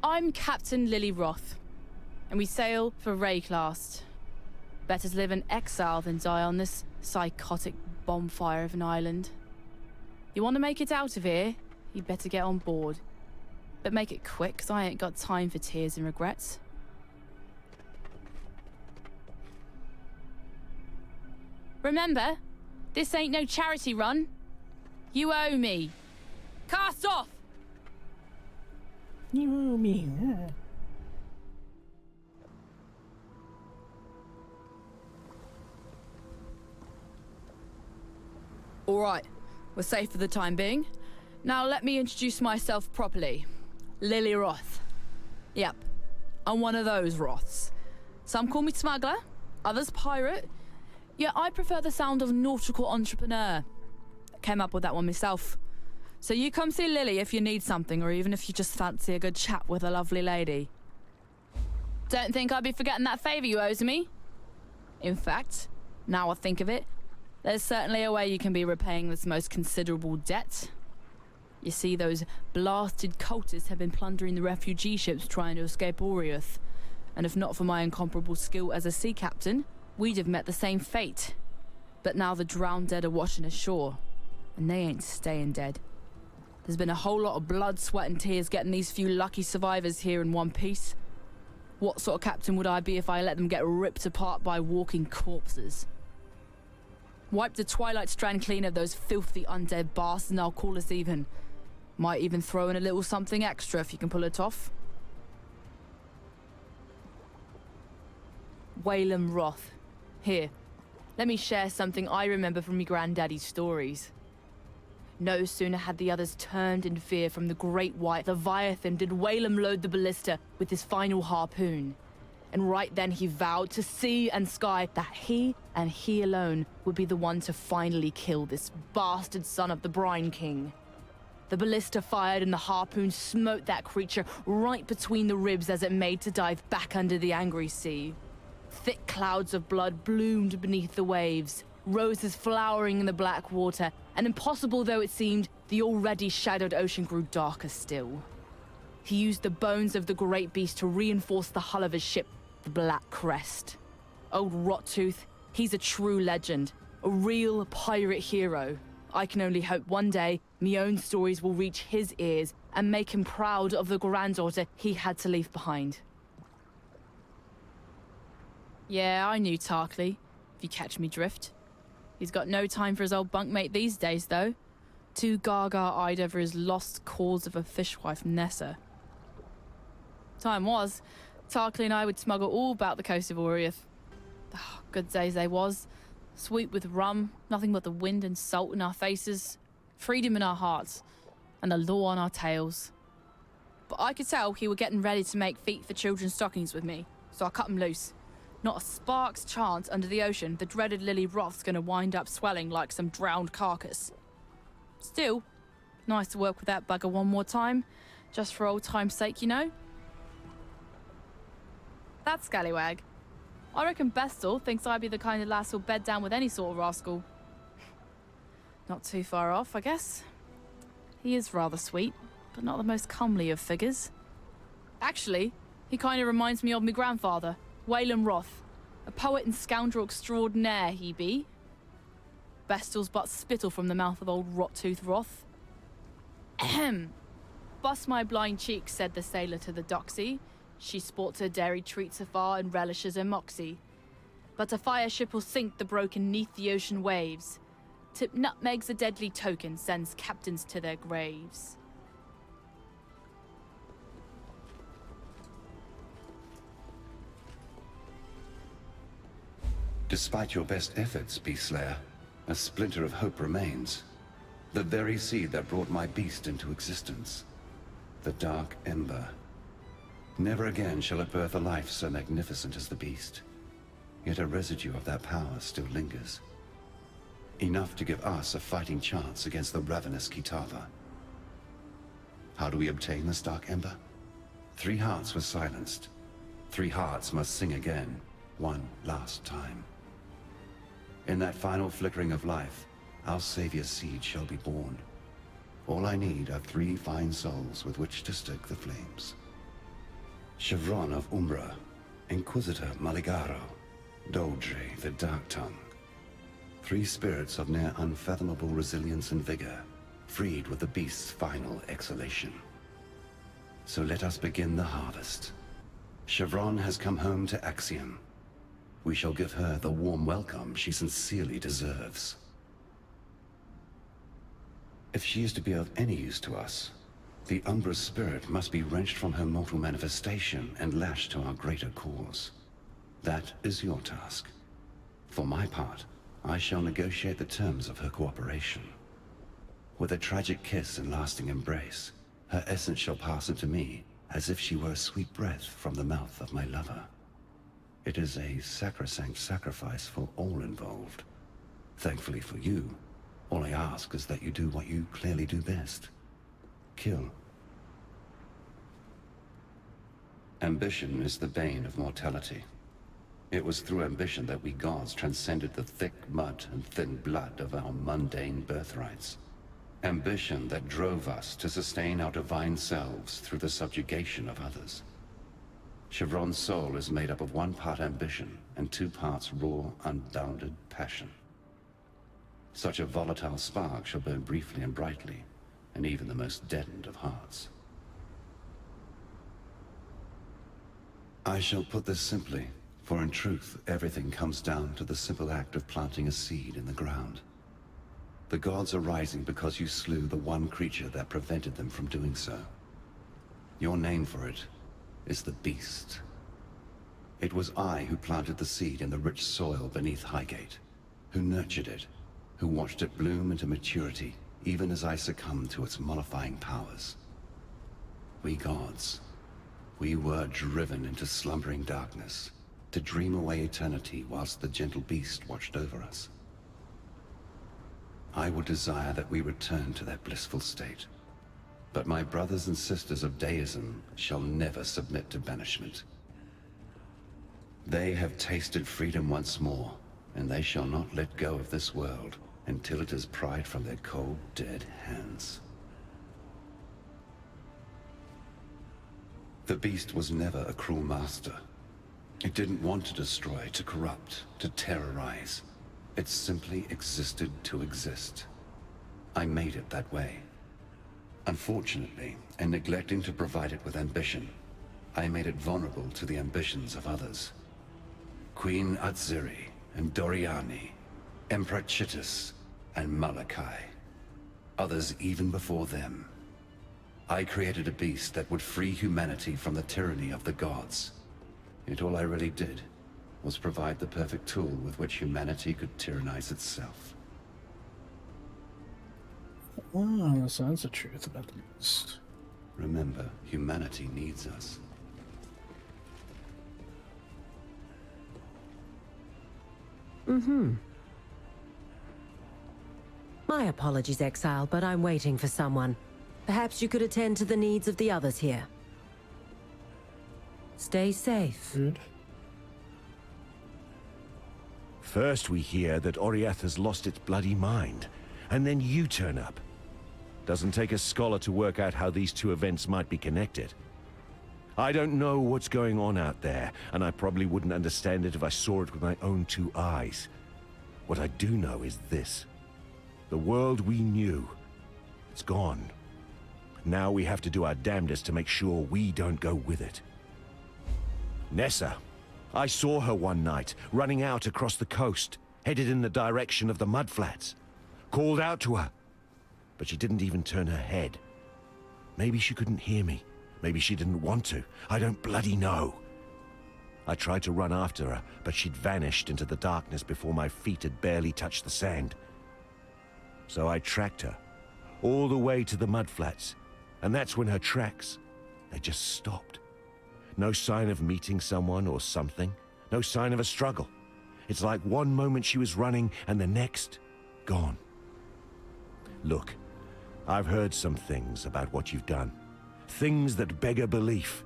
I'm Captain Lily Roth, and we sail for Rayclast. Better to live in exile than die on this psychotic bonfire of an island. You want to make it out of here? You'd better get on board. But make it quick, 'cause I ain't got time for tears and regrets. Remember, this ain't no charity run. You owe me. Cast off! You owe me. All right, we're safe for the time being. Now let me introduce myself properly. Lily Roth. Yep, I'm one of those Roths. Some call me smuggler, others pirate. Yet I prefer the sound of nautical entrepreneur. Came up with that one myself. So you come see Lily if you need something, or even if you just fancy a good chat with a lovely lady. Don't think I'd be forgetting that favour you owes me. In fact, now I think of it, there's certainly a way you can be repaying this most considerable debt. You see, those blasted cultists have been plundering the refugee ships trying to escape Oriath. And if not for my incomparable skill as a sea captain, we'd have met the same fate. But now the drowned dead are washing ashore, and they ain't staying dead. There's been a whole lot of blood, sweat and tears getting these few lucky survivors here in one piece. What sort of captain would I be if I let them get ripped apart by walking corpses? Wipe the Twilight Strand clean of those filthy undead bastards and I'll call us even. Might even throw in a little something extra if you can pull it off. Whalem Roth. Here, let me share something I remember from me granddaddy's stories. No sooner had the others turned in fear from the Great White Leviathan did Whalem load the ballista with his final harpoon. And right then he vowed to sea and sky that he and he alone would be the one to finally kill this bastard son of the Brine King. The ballista fired and the harpoon smote that creature right between the ribs as it made to dive back under the angry sea. Thick clouds of blood bloomed beneath the waves, roses flowering in the black water, and impossible though it seemed, the already shadowed ocean grew darker still. He used the bones of the great beast to reinforce the hull of his ship, the Black Crest. Old Rottooth, he's a true legend, a real pirate hero. I can only hope one day me own stories will reach his ears and make him proud of the granddaughter he had to leave behind. Yeah, I knew Tarkley, if you catch me drift. He's got no time for his old bunkmate these days, though. Too gaga-eyed over his lost cause of a fishwife, Nessa. Time was, Tarkley and I would smuggle all about the coast of Oriath. Oh, good days they was. Sweet with rum, nothing but the wind and salt in our faces, freedom in our hearts, and the law on our tails. But I could tell he were getting ready to make feet for children's stockings with me, so I cut him loose. Not a spark's chance under the ocean the dreaded Lily Roth's gonna wind up swelling like some drowned carcass. Still, nice to work with that bugger one more time, just for old time's sake, you know? That scallywag. I reckon Bestel thinks I'd be the kind of lass who'll bed down with any sort of rascal. Not too far off, I guess. He is rather sweet, but not the most comely of figures. Actually, he kind of reminds me of me grandfather, Whalem Roth, a poet and scoundrel extraordinaire he be. Bestel's but spittle from the mouth of old Rottooth Roth. Ahem. Bust my blind cheek, said the sailor to the doxy. She sports her dairy treats afar and relishes her moxie. But a fire ship will sink the broken 'neath the ocean waves. Tip nutmegs a deadly token, sends captains to their graves. Despite your best efforts, Beastslayer, a splinter of hope remains. The very seed that brought my beast into existence. The Dark Ember. Never again shall it birth a life so magnificent as the beast. Yet a residue of that power still lingers. Enough to give us a fighting chance against the ravenous Kitava. How do we obtain this Dark Ember? 3 hearts were silenced. 3 hearts must sing again, one last time. In that final flickering of life, our savior's seed shall be born. All I need are 3 fine souls with which to stoke the flames. Chevron of Umbra, Inquisitor Maligaro, Doldre the Dark Tongue. 3 spirits of near unfathomable resilience and vigor, freed with the beast's final exhalation. So let us begin the harvest. Chevron has come home to Axiom. We shall give her the warm welcome she sincerely deserves. If she is to be of any use to us, the Umbra's spirit must be wrenched from her mortal manifestation and lashed to our greater cause. That is your task. For my part, I shall negotiate the terms of her cooperation. With a tragic kiss and lasting embrace, her essence shall pass into me as if she were a sweet breath from the mouth of my lover. It is a sacrosanct sacrifice for all involved. Thankfully for you, all I ask is that you do what you clearly do best. Kill. Ambition is the bane of mortality. It was through ambition that we gods transcended the thick mud and thin blood of our mundane birthrights. Ambition that drove us to sustain our divine selves through the subjugation of others. Chevron's soul is made up of 1 part ambition and 2 parts raw, unbounded passion. Such a volatile spark shall burn briefly and brightly, and even the most deadened of hearts. I shall put this simply, for in truth, everything comes down to the simple act of planting a seed in the ground. The gods are rising because you slew the one creature that prevented them from doing so. Your name for it is the Beast. It was I who planted the seed in the rich soil beneath Highgate, who nurtured it, who watched it bloom into maturity, even as I succumbed to its mollifying powers. We gods, we were driven into slumbering darkness, to dream away eternity whilst the gentle beast watched over us. I would desire that we return to that blissful state. But my brothers and sisters of deism shall never submit to banishment. They have tasted freedom once more, and they shall not let go of this world until it is pried from their cold, dead hands. The beast was never a cruel master. It didn't want to destroy, to corrupt, to terrorize. It simply existed to exist. I made it that way. Unfortunately, in neglecting to provide it with ambition, I made it vulnerable to the ambitions of others. Queen Atziri and Doriani, Emperor Chittus and Malachi. Others even before them. I created a beast that would free humanity from the tyranny of the gods. Yet all I really did was provide the perfect tool with which humanity could tyrannize itself. Oh, so that's the truth about the beast. Remember, humanity needs us. My apologies, Exile, but I'm waiting for someone. Perhaps you could attend to the needs of the others here. Stay safe. Good. First we hear that Oriath has lost its bloody mind, and then you turn up. Doesn't take a scholar to work out how these 2 events might be connected. I don't know what's going on out there, and I probably wouldn't understand it if I saw it with my own 2 eyes. What I do know is this. The world we knew, it's gone. Now we have to do our damnedest to make sure we don't go with it. Nessa. I saw her one night, running out across the coast, headed in the direction of the mudflats. Called out to her, but she didn't even turn her head. Maybe she couldn't hear me. Maybe she didn't want to. I don't bloody know. I tried to run after her, but she'd vanished into the darkness before my feet had barely touched the sand. So I tracked her, all the way to the mudflats, and that's when her tracks, they just stopped. No sign of meeting someone or something. No sign of a struggle. It's like one moment she was running and the next, gone. Look, I've heard some things about what you've done. Things that beg a belief.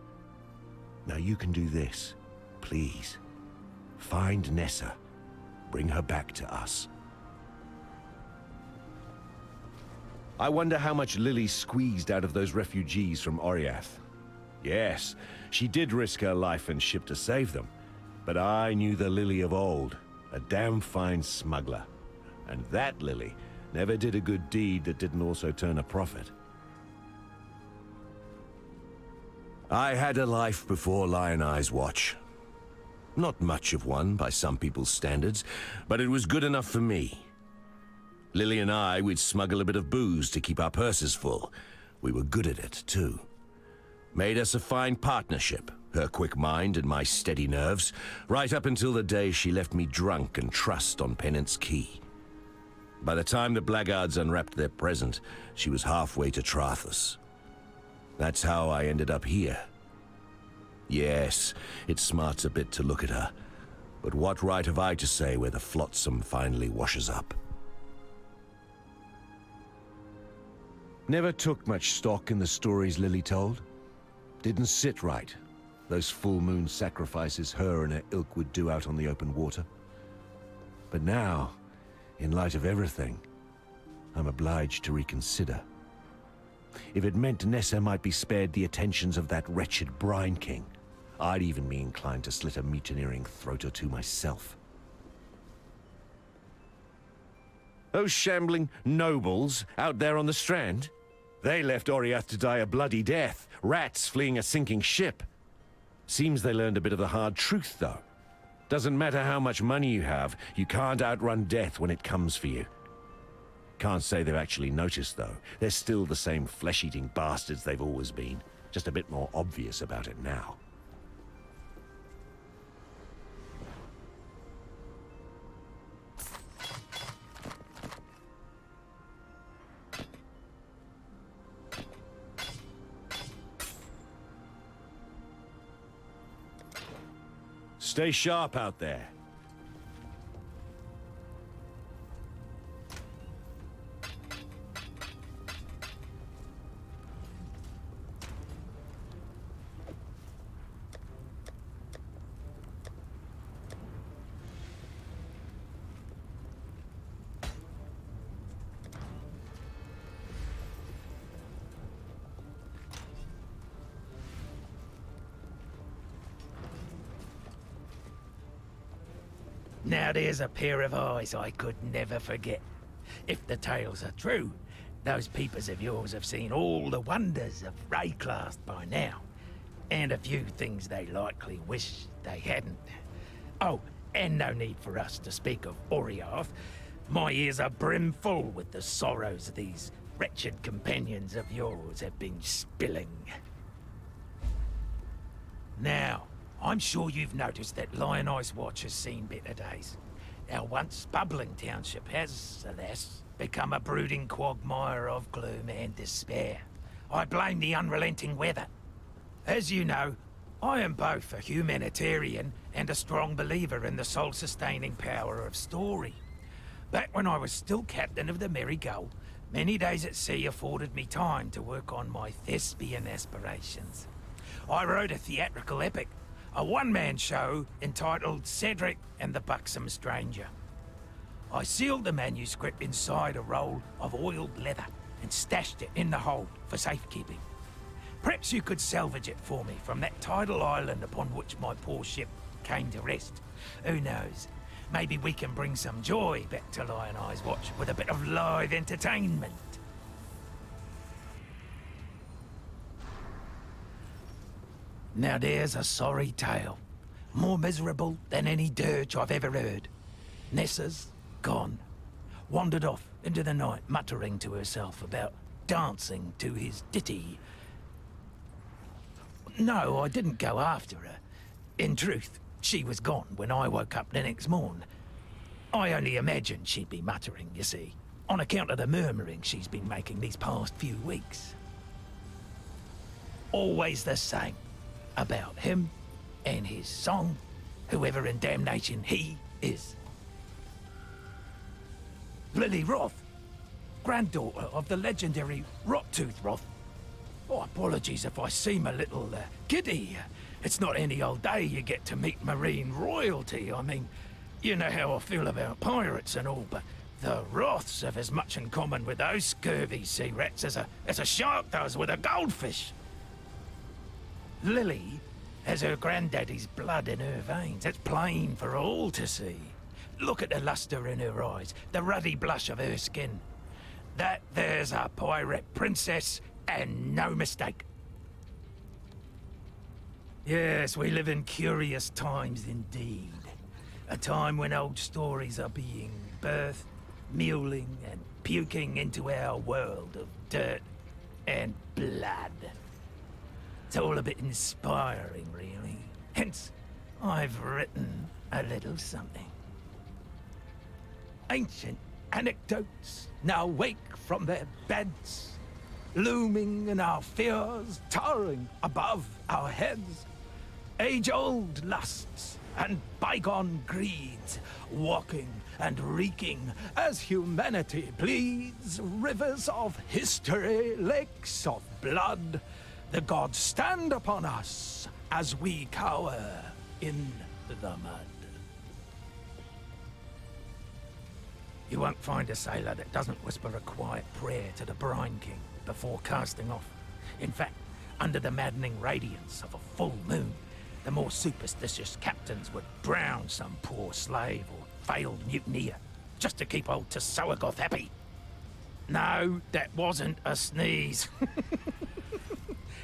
Now you can do this, please. Find Nessa. Bring her back to us. I wonder how much Lily squeezed out of those refugees from Oriath. Yes, she did risk her life and ship to save them. But I knew the Lily of old, a damn fine smuggler. And that Lily never did a good deed that didn't also turn a profit. I had a life before Lion Eye's watch. Not much of one by some people's standards, but it was good enough for me. Lily and I would smuggle a bit of booze to keep our purses full. We were good at it, too. Made us a fine partnership, her quick mind and my steady nerves, right up until the day she left me drunk and trussed on Penance Quay. By the time the blackguards unwrapped their present, she was halfway to Trathus. That's how I ended up here. Yes, it smarts a bit to look at her, but what right have I to say where the flotsam finally washes up? Never took much stock in the stories Lily told. Didn't sit right. Those full moon sacrifices her and her ilk would do out on the open water. But now, in light of everything, I'm obliged to reconsider. If it meant Nessa might be spared the attentions of that wretched Brine King, I'd even be inclined to slit a mutineering throat or two myself. Those shambling nobles out there on the strand? They left Oriath to die a bloody death, rats fleeing a sinking ship. Seems they learned a bit of the hard truth, though. Doesn't matter how much money you have, you can't outrun death when it comes for you. Can't say they've actually noticed, though. They're still the same flesh-eating bastards they've always been, just a bit more obvious about it now. Stay sharp out there. Now there's a pair of eyes I could never forget. If the tales are true, those peepers of yours have seen all the wonders of Rayclast by now. And a few things they likely wish they hadn't. Oh, and no need for us to speak of Oriath. My ears are brimful with the sorrows these wretched companions of yours have been spilling. Now, I'm sure you've noticed that Lion Eye's watch has seen better days. Our once bubbling township has, alas, become a brooding quagmire of gloom and despair. I blame the unrelenting weather. As you know, I am both a humanitarian and a strong believer in the soul-sustaining power of story. Back when I was still captain of the Merry Gull, many days at sea afforded me time to work on my thespian aspirations. I wrote a theatrical epic, a one-man show entitled Cedric and the Buxom Stranger. I sealed the manuscript inside a roll of oiled leather and stashed it in the hold for safekeeping. Perhaps you could salvage it for me from that tidal island upon which my poor ship came to rest. Who knows? Maybe we can bring some joy back to Lion Eye's watch with a bit of live entertainment. Now there's a sorry tale, more miserable than any dirge I've ever heard. Nessa's gone. Wandered off into the night, muttering to herself about dancing to his ditty. No, I didn't go after her. In truth, she was gone when I woke up the next morn. I only imagined she'd be muttering, you see, on account of the murmuring she's been making these past few weeks. Always the same, about him and his song, whoever in damnation he is. Lily Roth, granddaughter of the legendary Rottooth Roth. Oh, apologies if I seem a little giddy. It's not any old day you get to meet marine royalty. I mean, you know how I feel about pirates and all, but the Roths have as much in common with those scurvy sea rats as a shark does with a goldfish. Lily has her granddaddy's blood in her veins. It's plain for all to see. Look at the luster in her eyes, the ruddy blush of her skin. That there's a pirate princess, and no mistake. Yes, we live in curious times indeed. A time when old stories are being birthed, mewling and puking into our world of dirt and blood. It's all a bit inspiring, really. Hence, I've written a little something. Ancient anecdotes now wake from their beds, looming in our fears, towering above our heads. Age-old lusts and bygone greeds, walking and reeking as humanity bleeds. Rivers of history, lakes of blood, the gods stand upon us as we cower in the mud. You won't find a sailor that doesn't whisper a quiet prayer to the Brine King before casting off. In fact, under the maddening radiance of a full moon, the more superstitious captains would drown some poor slave or failed mutineer just to keep old Tsoagoth happy. No, that wasn't a sneeze.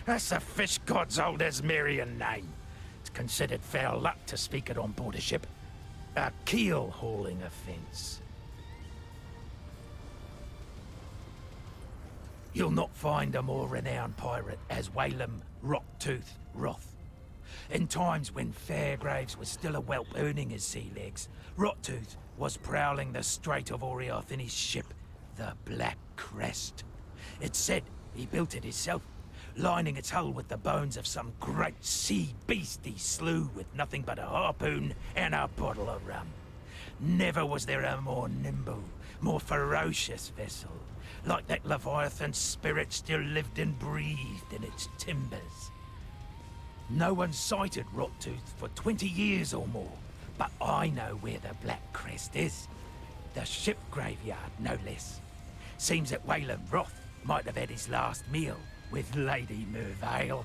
That's the fish god's old Asmerian name. It's considered foul luck to speak it on board a ship. A keel-hauling offence. You'll not find a more renowned pirate as Waylem Rottooth Roth. In times when Fairgraves was still a whelp earning his sea legs, Rottooth was prowling the Strait of Orioth in his ship, the Black Crest. It's said he built it himself, lining its hull with the bones of some great sea beast he slew with nothing but a harpoon and a bottle of rum. Never was there a more nimble, more ferocious vessel. Like that Leviathan spirit still lived and breathed in its timbers. No one sighted Rottooth for 20 years or more, but I know where the Black Crest is. The ship graveyard, no less. Seems that Waylem Roth might have had his last meal with Lady Mervale.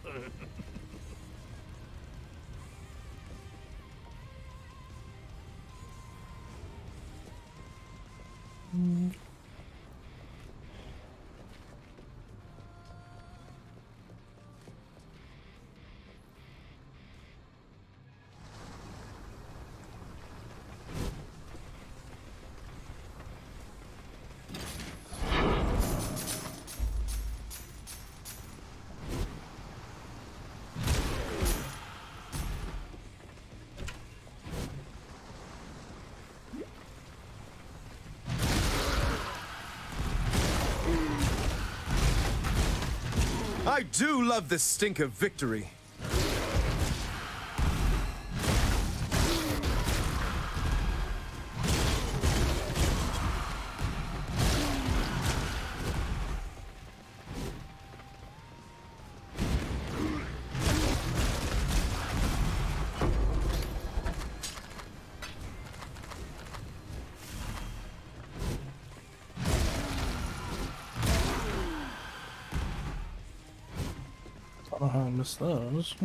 I do love the stink of victory. I don't know how I missed those.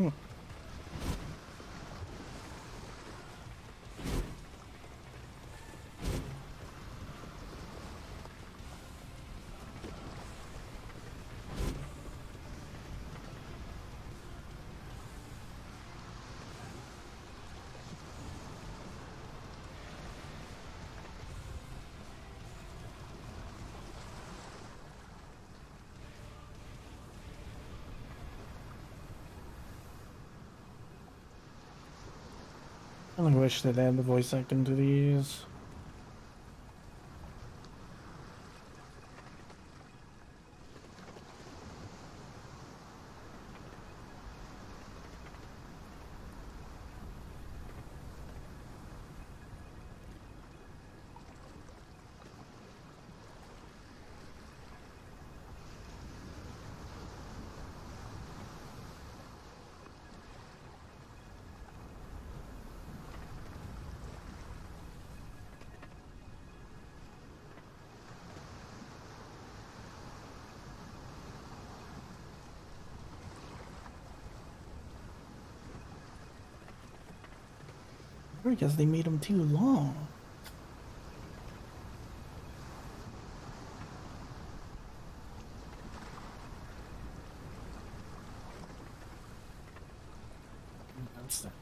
I wish they'd add the voice acting to these. Because they made them too long. That's that.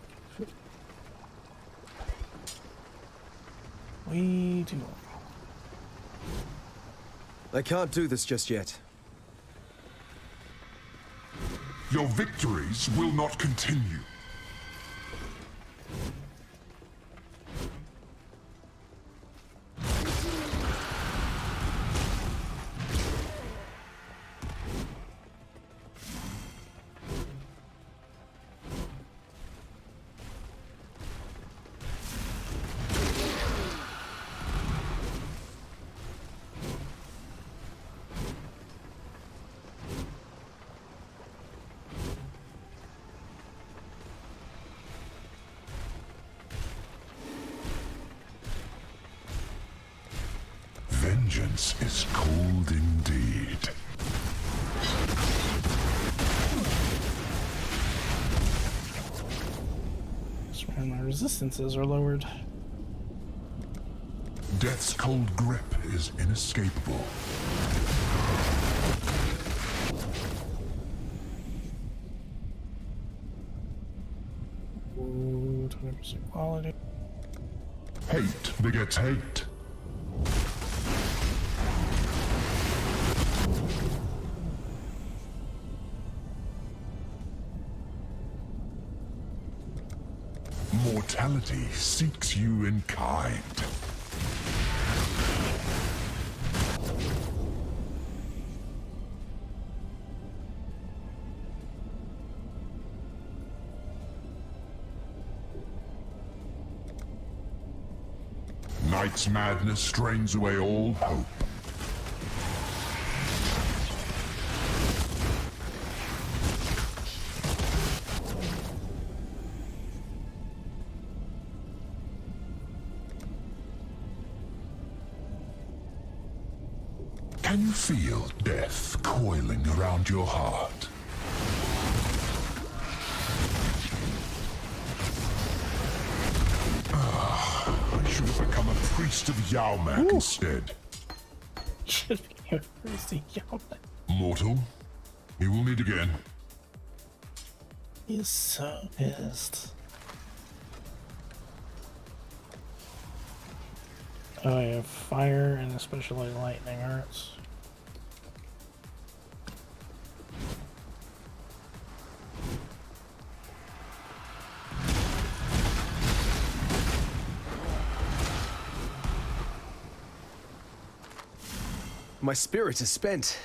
Way too long. I can't do this just yet. Your victories will not continue. Vengeance is cold indeed. That's why my resistances are lowered. Death's cold grip is inescapable. Ooh, 20% quality. Hate begets hate. Mortality seeks you in kind. Night's madness strains away all hope. Can you feel death coiling around your heart? I should have become a priest of Yaumak instead. Should be a priest of Yaumak. Mortal, we will meet again. He's so pissed. Oh, I have fire and especially lightning arts. My spirit is spent.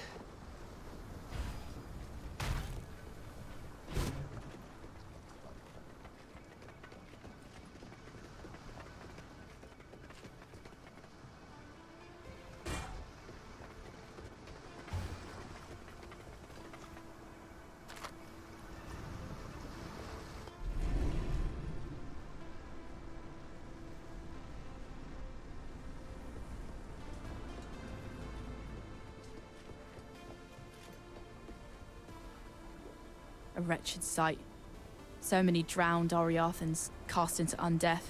A wretched sight. So many drowned Oriathans cast into undeath.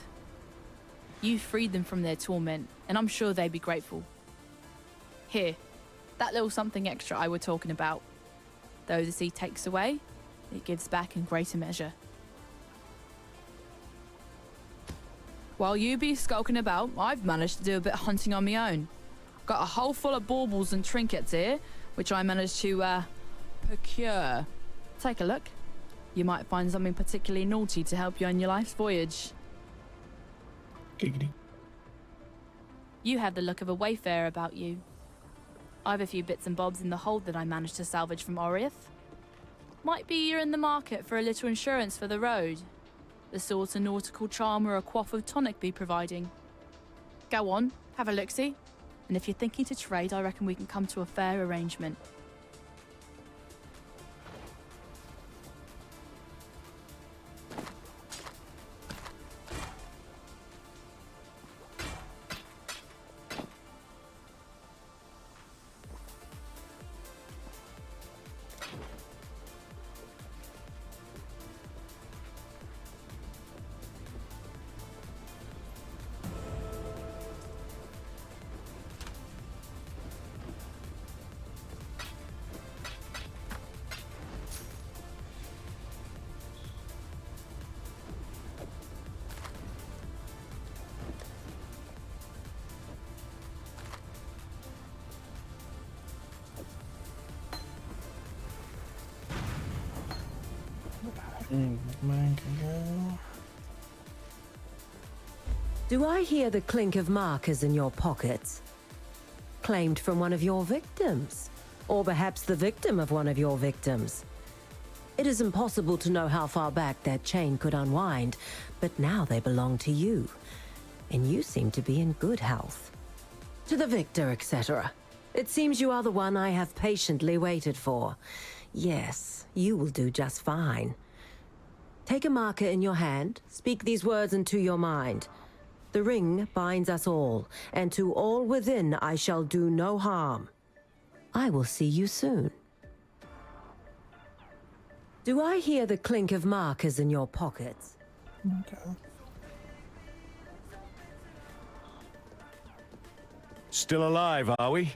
You freed them from their torment, and I'm sure they'd be grateful. Here, that little something extra I were talking about. Though the sea takes away, it gives back in greater measure. While you be skulking about, I've managed to do a bit of hunting on my own. Got a hole full of baubles and trinkets here, which I managed to, procure. Take a look. You might find something particularly naughty to help you on your life's voyage. Giggity. You have the look of a wayfarer about you. I have a few bits and bobs in the hold that I managed to salvage from Oriath. Might be you're in the market for a little insurance for the road. The sort of nautical charm or a quaff of tonic be providing. Go on, have a look-see. And if you're thinking to trade, I reckon we can come to a fair arrangement. Mine can go. Do I hear the clink of markers in your pockets? Claimed from one of your victims? Or perhaps the victim of one of your victims? It is impossible to know how far back that chain could unwind, but now they belong to you. And you seem to be in good health. To the victor, etc. It seems you are the one I have patiently waited for. Yes, you will do just fine. Take a marker in your hand, speak these words into your mind. The ring binds us all, and to all within I shall do no harm. I will see you soon. Do I hear the clink of markers in your pockets? Okay. Still alive, are we?